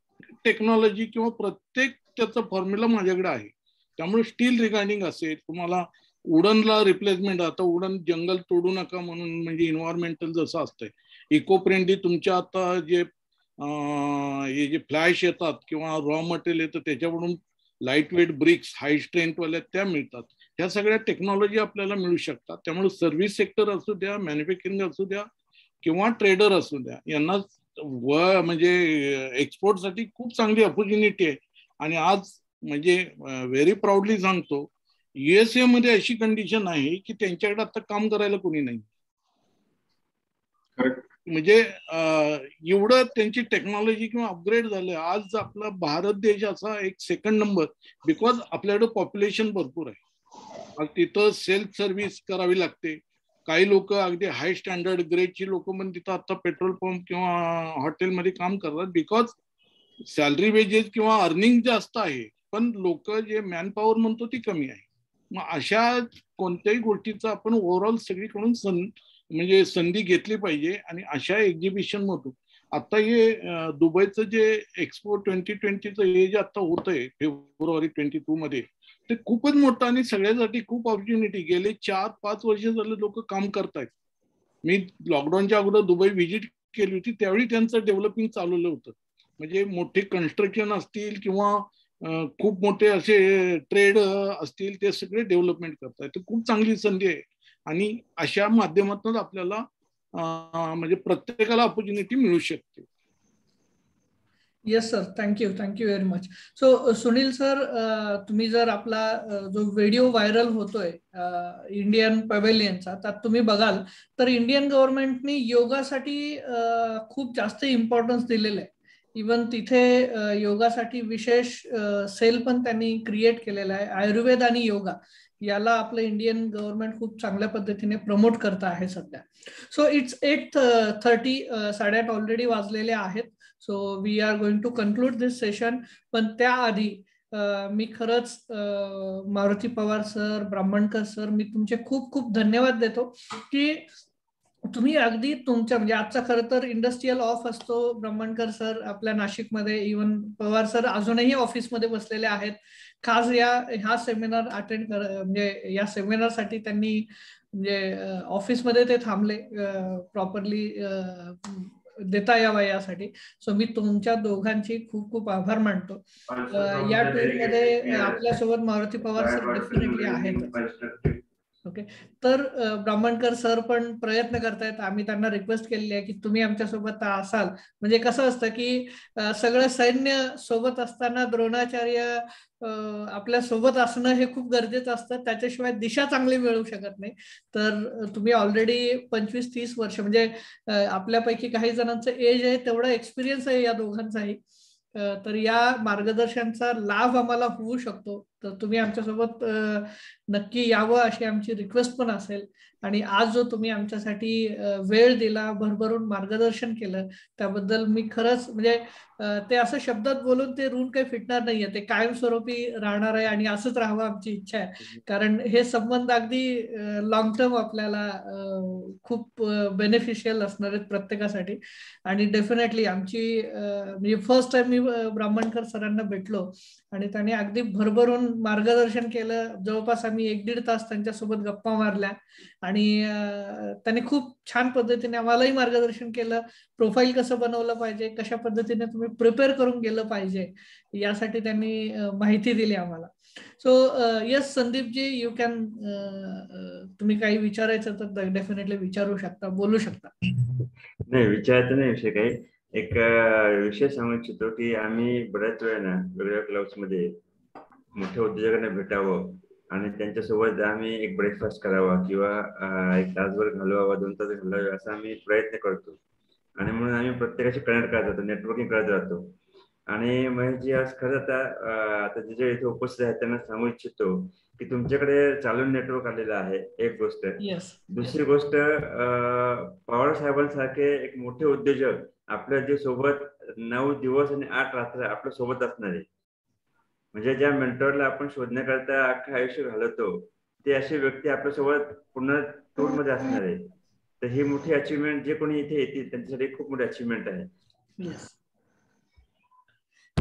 टेक्नॉलॉजी किंवा प्रत्येक त्याचा फॉर्म्युला माझ्याकडे आहे. त्यामुळे स्टील रिगार्डिंग असेल, तुम्हाला वुडनला रिप्लेसमेंट, आता वुडन जंगल तोडू नका म्हणून म्हणजे इन्व्हायरमेंटल जसं असतंय, इको फ्रेंडली तुमच्या आता जे हे जे फ्लॅश येतात किंवा रॉ मटेरियल येतं त्याच्याकडून लाईट वेट ब्रिक्स हाय स्ट्रेंथवाल्या त्या मिळतात. ह्या सगळ्या टेक्नॉलॉजी आपल्याला मिळू शकतात. त्यामुळे सर्व्हिस सेक्टर असू द्या, मॅन्युफॅक्चरिंग असू द्या किंवा ट्रेडर असू द्या, यांना म्हणजे एक्सपोर्टसाठी खूप चांगली ऑपॉर्च्युनिटी आहे. आणि आज म्हणजे व्हेरी प्राऊडली सांगतो, USA मध्ये अशी कंडिशन आहे की त्यांच्याकडे आता काम करायला कोणी नाही. म्हणजे एवढं त्यांची टेक्नॉलॉजी किंवा अपग्रेड झालं. आज आपला भारत देश असा एक सेकंड नंबर, बिकॉज आपल्याकडे पॉप्युलेशन भरपूर आहे. तिथं सेल्फ सर्व्हिस करावी लागते. काही लोक अगदी हाय स्टँडर्ड ग्रेडची लोक पण तिथं आता पेट्रोल पंप किंवा हॉटेलमध्ये काम करतात, बिकॉज सॅलरी वेजेस किंवा अर्निंग जास्त आहे पण लोक जे मॅन पॉवर म्हणतो ती कमी आहे. मग अशा कोणत्याही गोष्टीचा आपण ओव्हरऑल सगळीकडून म्हणजे संधी घेतली पाहिजे. आणि अशा एक्झिबिशन मधून आता हे दुबईचं जे एक्सपो 2020चं हे जे आता होत आहे फेब्रुवारी 22 मध्ये, ते खूपच मोठं आणि सगळ्यासाठी खूप ऑपॉर्च्युनिटी. गेले 4-5 वर्ष झाले लोक काम करतायत. मी लॉकडाऊनच्या अगोदर दुबई व्हिजिट केली होती, त्यावेळी त्यांचं डेव्हलपिंग चालवलं होतं. म्हणजे मोठे कन्स्ट्रक्शन असतील किंवा खूप मोठे असे ट्रेड असतील, ते सगळे डेव्हलपमेंट करतायत. तर खूप चांगली संधी आहे आणि अशा माध्यमातून आपल्याला म्हणजे प्रत्येकाला ऑपॉर्च्युनिटी मिळू शकते. Yes sir, thank you very much. So Sunil sir, तुम्ही जर आपला जो व्हिडिओ व्हायरल होतोय इंडियन पवेलियनचा, त्यात तुम्ही बघाल तर इंडियन गव्हर्नमेंटनी योगासाठी खूप जास्त इम्पॉर्टन्स दिलेलं आहे. इवन तिथे योगासाठी विशेष सेल पण त्यांनी क्रिएट केलेला आहे. आयुर्वेद आणि योगा याला आपलं इंडियन गव्हर्नमेंट खूप चांगल्या पद्धतीने प्रमोट करत आहे सध्या. सो इट्स 8:30, 8:30 ऑलरेडी वाजलेले आहेत. So we are going to conclude this session. पण त्याआधी मी खरंच मारुती पवार सर, ब्राह्मणकर सर, मी तुमचे खूप खूप धन्यवाद देतो की तुम्ही अगदी तुमच्या म्हणजे आजचा खरं तर इंडस्ट्रियल ऑफ असतो. ब्राह्मणकर सर आपल्या नाशिकमध्ये, इवन पवार सर अजूनही ऑफिसमध्ये बसलेले आहेत. खास ह्या सेमिनार अटेंड म्हणजे या सेमिनारसाठी त्यांनी म्हणजे ऑफिसमध्ये ते थांबले प्रॉपरली देता यावा यासाठी. सो मी तुमच्या दोघांची खूप खूप आभार मानतो. या टूर मध्ये आपल्यासोबत मारुती पवार सर डेफिनेटली आहेत. ओके, तर ब्राह्मणकर सर पण प्रयत्न करतायत. आम्ही त्यांना रिक्वेस्ट केलेली आहे की तुम्ही आमच्यासोबत असाल. म्हणजे कसं असतं की सगळं सैन्य सोबत असताना द्रोणाचार्य आपल्या सोबत असणं हे खूप गरजेचं असतं. त्याच्याशिवाय दिशा चांगली मिळू शकत नाही. तर तुम्ही ऑलरेडी 25-30 वर्ष म्हणजे आपल्यापैकी काही जणांचं एज आहे तेवढा एक्सपिरियन्स आहे या दोघांचाही. तर या मार्गदर्शनाचा लाभ आम्हाला होऊ शकतो. तर तुम्ही आमच्यासोबत नक्की यावं अशी आमची रिक्वेस्ट पण असेल. आणि आज जो तुम्ही आमच्यासाठी वेळ दिला, भरभरून मार्गदर्शन केलं, त्याबद्दल मी खरंच म्हणजे ते असं शब्दात बोलून ते ऋण काही फिटणार नाहीये. ते कायमस्वरूपी राहणार आहे आणि असंच राहावं आमची इच्छा आहे. कारण हे संबंध अगदी लॉंग टर्म आपल्याला खूप बेनिफिशियल असणार आहेत प्रत्येकासाठी. आणि डेफिनेटली आमची म्हणजे फर्स्ट टाइम मी ब्राह्मणकर सरांना भेटलो आणि त्यांनी अगदी भरभरून मार्गदर्शन केलं. जवळपास आम्ही 1-1.5 तास त्यांच्यासोबत गप्पा मारल्या आणि त्यांनी खूप छान पद्धतीने आम्हालाही मार्गदर्शन केलं. प्रोफाईल कसं बनवलं पाहिजे, कशा पद्धतीने तुम्ही प्रिपेअर करून गेलं पाहिजे, यासाठी त्यांनी माहिती दिली आम्हाला. So yes Sandeepji, you can, तुम्ही काही विचारायचं तर डेफिनेटली विचारू शकता, बोलू शकता. नाही, विचारायचं नाही विषय काही. एक विषय सांगू इच्छितो की आम्ही बऱ्याच वेळा वेगवेगळ्या क्लब्स मध्ये मोठ्या उद्योजकांना भेटावं आणि त्यांच्यासोबत आम्ही एक ब्रेकफास्ट करावा किंवा 1 तासभर घालवावा, 2 तास घालवावे असा आम्ही प्रयत्न करतो. आणि म्हणून आम्ही प्रत्येकाशी कनेक्ट करत जातो, नेटवर्किंग करत जातो. आणि महेशजी आज खरं आता जे इथे उपस्थित आहेत त्यांना सांगू इच्छितो की तुमच्याकडे चालून नेटवर्क आलेलं आहे, एक गोष्ट. दुसरी गोष्ट, पवार साहेबांसारखे एक मोठे उद्योजक आपल्या जे सोबत 9 दिवस आणि 8 रात्र आपल्या सोबत असणार आहे, म्हणजे ज्या मेंटरला आपण शोधण्याकरता अख्खं आयुष्य घालवतो ते अशी व्यक्ती आपल्यासोबत पूर्ण टूर मध्ये असणार आहे. तर ही मोठी अचिव्हमेंट जे कोणी इथे येतील त्यांच्यासाठी खूप मोठी अचिव्हमेंट आहे.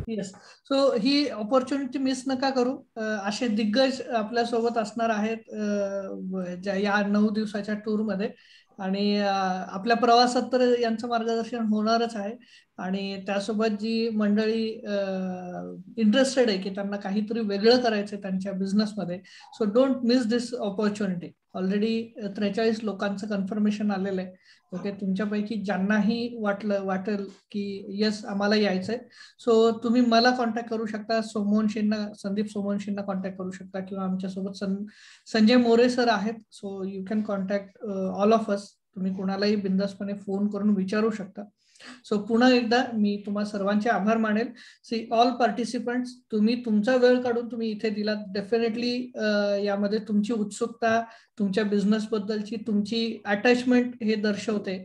येस, सो ही ऑपॉर्च्युनिटी मिस नका करू. असे दिग्गज आपल्या सोबत असणार आहेत या 9 दिवसाच्या टूर मध्ये, आणि आपल्या प्रवासात तर यांचं मार्गदर्शन होणारच आहे. आणि त्यासोबत जी मंडळी इंटरेस्टेड आहे की त्यांना काहीतरी वेगळं करायचं त्यांच्या बिझनेसमध्ये, so don't miss this opportunity. Already 43 लोकांचं कन्फर्मेशन आलेलं आहे. ओके, तुमच्यापैकी ज्यांनाही वाटेल की येस आम्हाला यायचंय, सो तुम्ही मला कॉन्टॅक्ट करू शकता, संदीप सोमवंशींना कॉन्टॅक्ट करू शकता, किंवा आमच्यासोबत संजय मोरे सर आहेत. So you can contact all of us. तुम्ही कुणालाही बिंदासपणे फोन करून विचारू शकता. सो पुन्हा एकदा मी तुम्हा सर्वांचे आभार मानेल. सी ऑल पार्टिसिपंट्स, तुम्ही तुमचा वेळ काढून तुम्ही इथे दिलात. डेफिनेटली यामध्ये तुमची उत्सुकता, तुमच्या बिझनेस बद्दलची तुमची अटॅचमेंट हे दर्शवते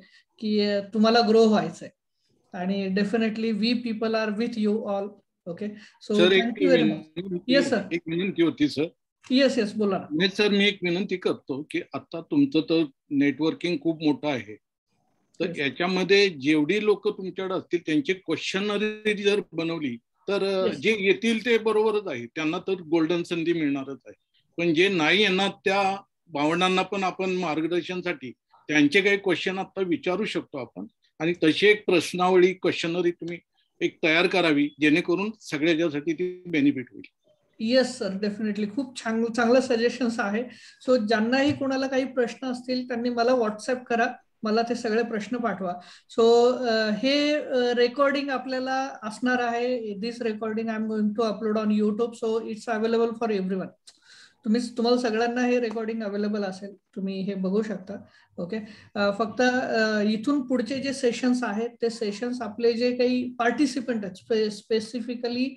की तुम्हाला ग्रो व्हायचंय. आणि definitely we people are with you all. Okay, so thank you very much. Yes sir. एक विनंती होती सर. येस बोला ना. नाही सर, मी एक विनंती करतो की आता तुमचं तर नेटवर्किंग खूप मोठं आहे, तर याच्यामध्ये जेवढी लोक तुमच्याकडे असतील त्यांची क्वेश्चनरी जर बनवली तर जे येतील ते बरोबरच आहे, त्यांना तर गोल्डन संधी मिळणारच आहे. पण जे नाही येणार त्या भावंडांना पण आपण मार्गदर्शनासाठी त्यांचे काही क्वेश्चन आता विचारू शकतो आपण, आणि तशी एक प्रश्नावली क्वेश्चनरी तुम्ही एक तयार करावी जेणेकरून सगळ्यासाठी ती बेनिफिट होईल. येस सर, डेफिनेटली खूप चांगलं सजेशन्स आहे. सो ज्यांनाही कोणाला काही प्रश्न असतील त्यांनी मला व्हॉट्सअप करा, मला ते सगळे प्रश्न पाठवा. सो हे रेकॉर्डिंग आपल्याला असणार आहे. This recording I am going to upload on YouTube, so it's available for everyone. तुम्हाला सगळ्यांना हे रेकॉर्डिंग अवेलेबल असेल, तुम्ही हे बघू शकता. ओके, फक्त इथून पुढचे जे सेशन्स आहेत ते सेशन्स आपले जे काही पार्टिसिपंट आहेत स्पेसिफिकली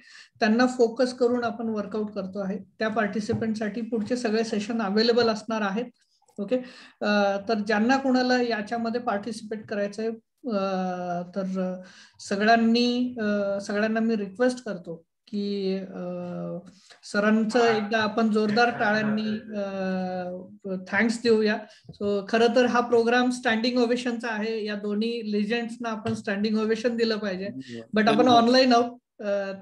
त्यांना फोकस करून आपण वर्कआउट करतो आहे. त्या पार्टिसिपंटसाठी पुढचे सगळे सेशन अवेलेबल असणार आहेत. ओके, तर ज्यांना कोणाला याच्यामध्ये पार्टिसिपेट करायचंय तर सगळ्यांना मी रिक्वेस्ट करतो की सरांचं एकदा आपण जोरदार टाळ्यांनी थँक्स देऊया. सो खरं तर हा प्रोग्राम स्टँडिंग ओवेशनचा आहे. या दोन्ही लेजंड्सना आपण स्टँडिंग ओवेशन दिलं पाहिजे, बट आपण ऑनलाईन आहोत,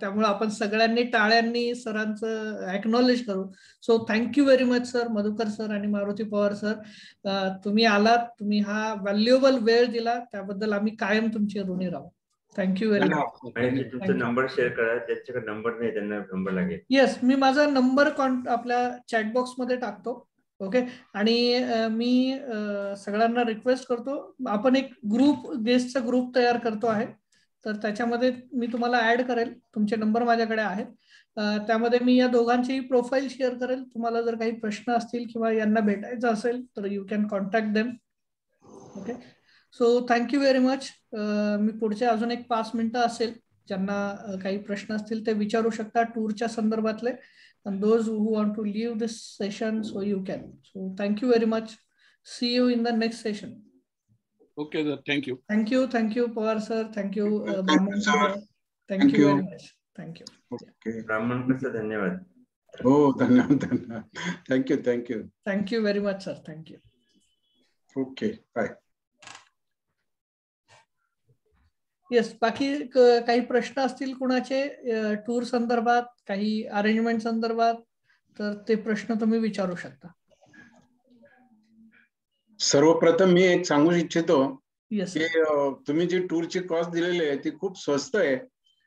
त्यामुळे आपण सगळ्यांनी टाळ्यांनी सरांचं एक्नॉलेज करू. So thank you very much sir, Madhukar sir आणि मारुती पवार सर. तुम्ही आलात, तुम्ही हा व्हॅल्युएबल वेळ दिला, त्याबद्दल आम्ही कायम तुमचे ऋणी राहू. Thank you very much. तुमचा नंबर शेअर करा, त्यांच्याकडे नंबर नाही, त्यांना नंबर लागेल. येस, मी माझा नंबर आपल्या चॅटबॉक्स मध्ये टाकतो. ओके, आणि मी सगळ्यांना रिक्वेस्ट करतो, आपण एक गेस्टचा ग्रुप तयार करतो आहे, तर त्याच्यामध्ये मी तुम्हाला ऍड करेल. तुमचे नंबर माझ्याकडे आहेत. त्यामध्ये मी या दोघांचीही प्रोफाईल शेअर करेल. तुम्हाला जर काही प्रश्न असतील किंवा यांना भेटायचं असेल तर you can contact them. Okay, so thank you very much. मी पुढचे अजून एक 5 मिनिटं असेल, ज्यांना काही प्रश्न असतील ते विचारू शकता टूरच्या संदर्भातले. And those who want to leave this session, so you can. So thank you very much. See you in the next session. Okay sir, thank you. Thank you Pawar sir, thank you Brahman sir. Thank you very much. Thank you. Okay. Brahman sir, धन्यवाद. Oh, धन्यवाद. Thank you. Thank you very much sir. Thank you. Okay, bye. Yes, बाकी काही प्रश्न असतील कुणाचे tour संदर्भात, काही arrangement संदर्भात, तर ते प्रश्न तुम्ही विचारू शकता. सर्वप्रथम मी एक सांगू इच्छितो की तुम्ही जी टूरची कॉस्ट दिलेली आहे ती खूप स्वस्त आहे,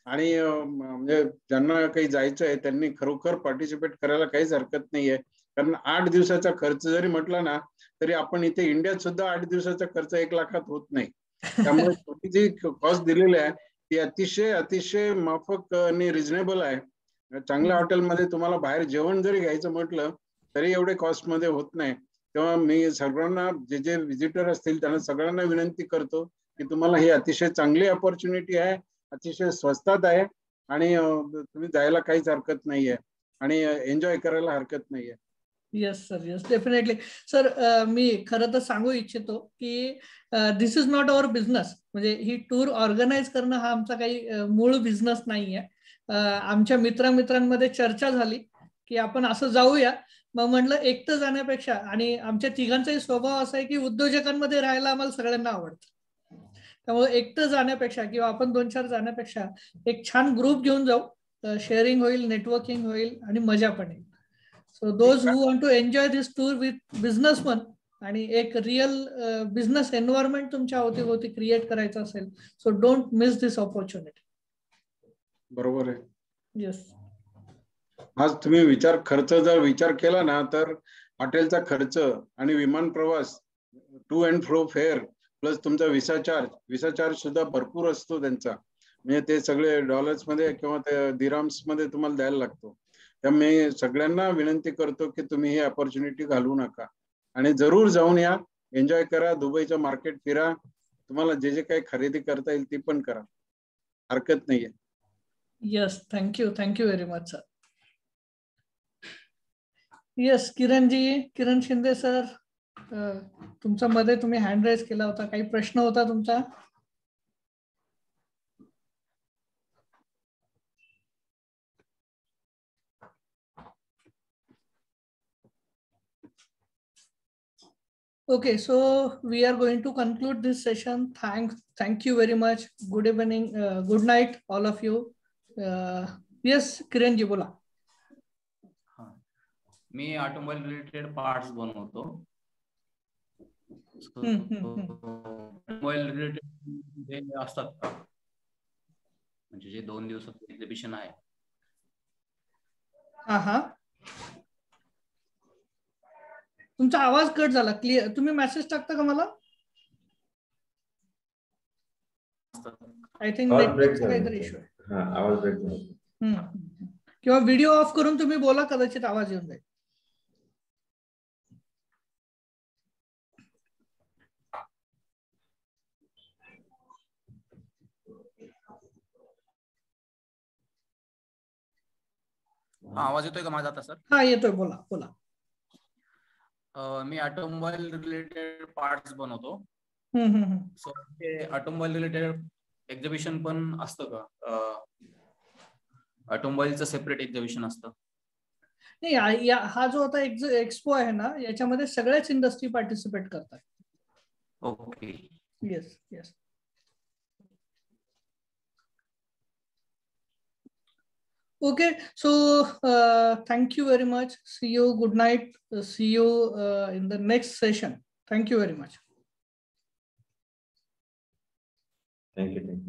आणि म्हणजे ज्यांना काही जायचं आहे त्यांनी खरोखर पार्टिसिपेट करायला काहीच हरकत नाहीये. कारण 8 दिवसाचा खर्च जरी म्हटला ना तरी आपण इथे इंडियात सुद्धा 8 दिवसाचा खर्च 1 लाखात होत नाही. त्यामुळे तुम्ही जी कॉस्ट दिलेली आहे ती अतिशय माफक आणि रिझनेबल आहे. चांगल्या हॉटेलमध्ये तुम्हाला बाहेर जेवण जरी घ्यायचं म्हटलं तरी एवढे कॉस्ट मध्ये होत नाही. तेव्हा मी सर्वांना जे व्हिजिटर असतील त्यांना सगळ्यांना विनंती करतो की तुम्हाला ही अतिशय चांगली अपॉर्च्युनिटी आहे, अतिशय स्वस्तात आहे, आणि तुम्ही जायला काहीच हरकत नाहीये आणि एन्जॉय करायला हरकत नाहीये. Yes sir, yes, definitely sir. मी खरं तर सांगू इच्छितो की this is not our business. म्हणजे ही टूर ऑर्गनाईज करणं हा आमचा काही मूळ बिझनेस नाहीये. आमच्या मित्रांमध्ये चर्चा झाली की आपण असं जाऊया. मग म्हटलं एकटं जाण्यापेक्षा, आणि आमच्या तिघांचाही स्वभाव असा आहे की उद्योजकांमध्ये राहायला आम्हाला सगळ्यांना आवडतं. त्यामुळे एकटं जाण्यापेक्षा किंवा आपण 2-4 जाण्यापेक्षा एक छान ग्रुप घेऊन जाऊ. शेअरिंग होईल, नेटवर्किंग होईल आणि मजा पण येईल. So those who want to enjoy this tour with businessman आणि एक रिअल बिझनेस एन्व्हायरमेंट तुमच्या अवतीभोवती क्रिएट करायचं असेल, so don't miss this opportunity. बरोबर आहे. येस. आज तुम्ही खर्च जर विचार केला ना, तर हॉटेलचा खर्च आणि विमान प्रवास, to and fro fare, plus तुमचा विसा चार्ज सुद्धा भरपूर असतो त्यांचा. म्हणजे ते सगळे डॉलर्स मध्ये किंवा ते दिराम्स मध्ये तुम्हाला द्यायला लागतो. त्यामुळे मी सगळ्यांना विनंती करतो की तुम्ही ही अपॉर्च्युनिटी घालवू नका आणि जरूर जाऊन या, एन्जॉय करा, दुबईचं मार्केट फिरा, तुम्हाला जे जे काही खरेदी करता येईल ती पण करा, हरकत नाहीये. Yes, thank you very much sir. Yes, Kiran Shinde sir, तुमच्या मध्ये तुम्ही हँड रेज केला होता, काही प्रश्न होता तुमचा? Okay, so we are going to conclude this session. Thank you very much. Good evening, good night, all of you. Yes, Kiran ji बोला. मी ऑटोमोबाईल रिलेटेड पार्ट्स बनवतो. ऑटोमोबाईल रिलेटेड असतात का, म्हणजे जे 2 दिवसाचं एक्झिबिशन आहे? हा, तुमचा आवाज कट झाला. क्लिअर तुम्ही मेसेज टाकता का मला? आय थिंक नेटवर्कचा काहीतरी इश्यू आहे. आवाज ब्रेक झाला. किंवा व्हिडिओ ऑफ करून तुम्ही बोला, कदाचित आवाज येऊन जाईल. आवाज येतोय का माझा आता सर? हा येतोय, बोला. मी ऑटोमोबाईल रिलेटेड पार्ट्स बनवतो. सो ते ऑटोमोबाईल रिलेटेड एक्झिबिशन पण असतं का? ऑटोमोबाईलचं सेपरेट एक्झिबिशन असतं? नाही, हा जो आता एक्सपो आहे ना, याच्यामध्ये सगळ्याच इंडस्ट्री पार्टिसिपेट करतात. Okay. Yes. Okay, so thank you very much. See you. Good night. See you in the next session. Thank you very much. Thank you.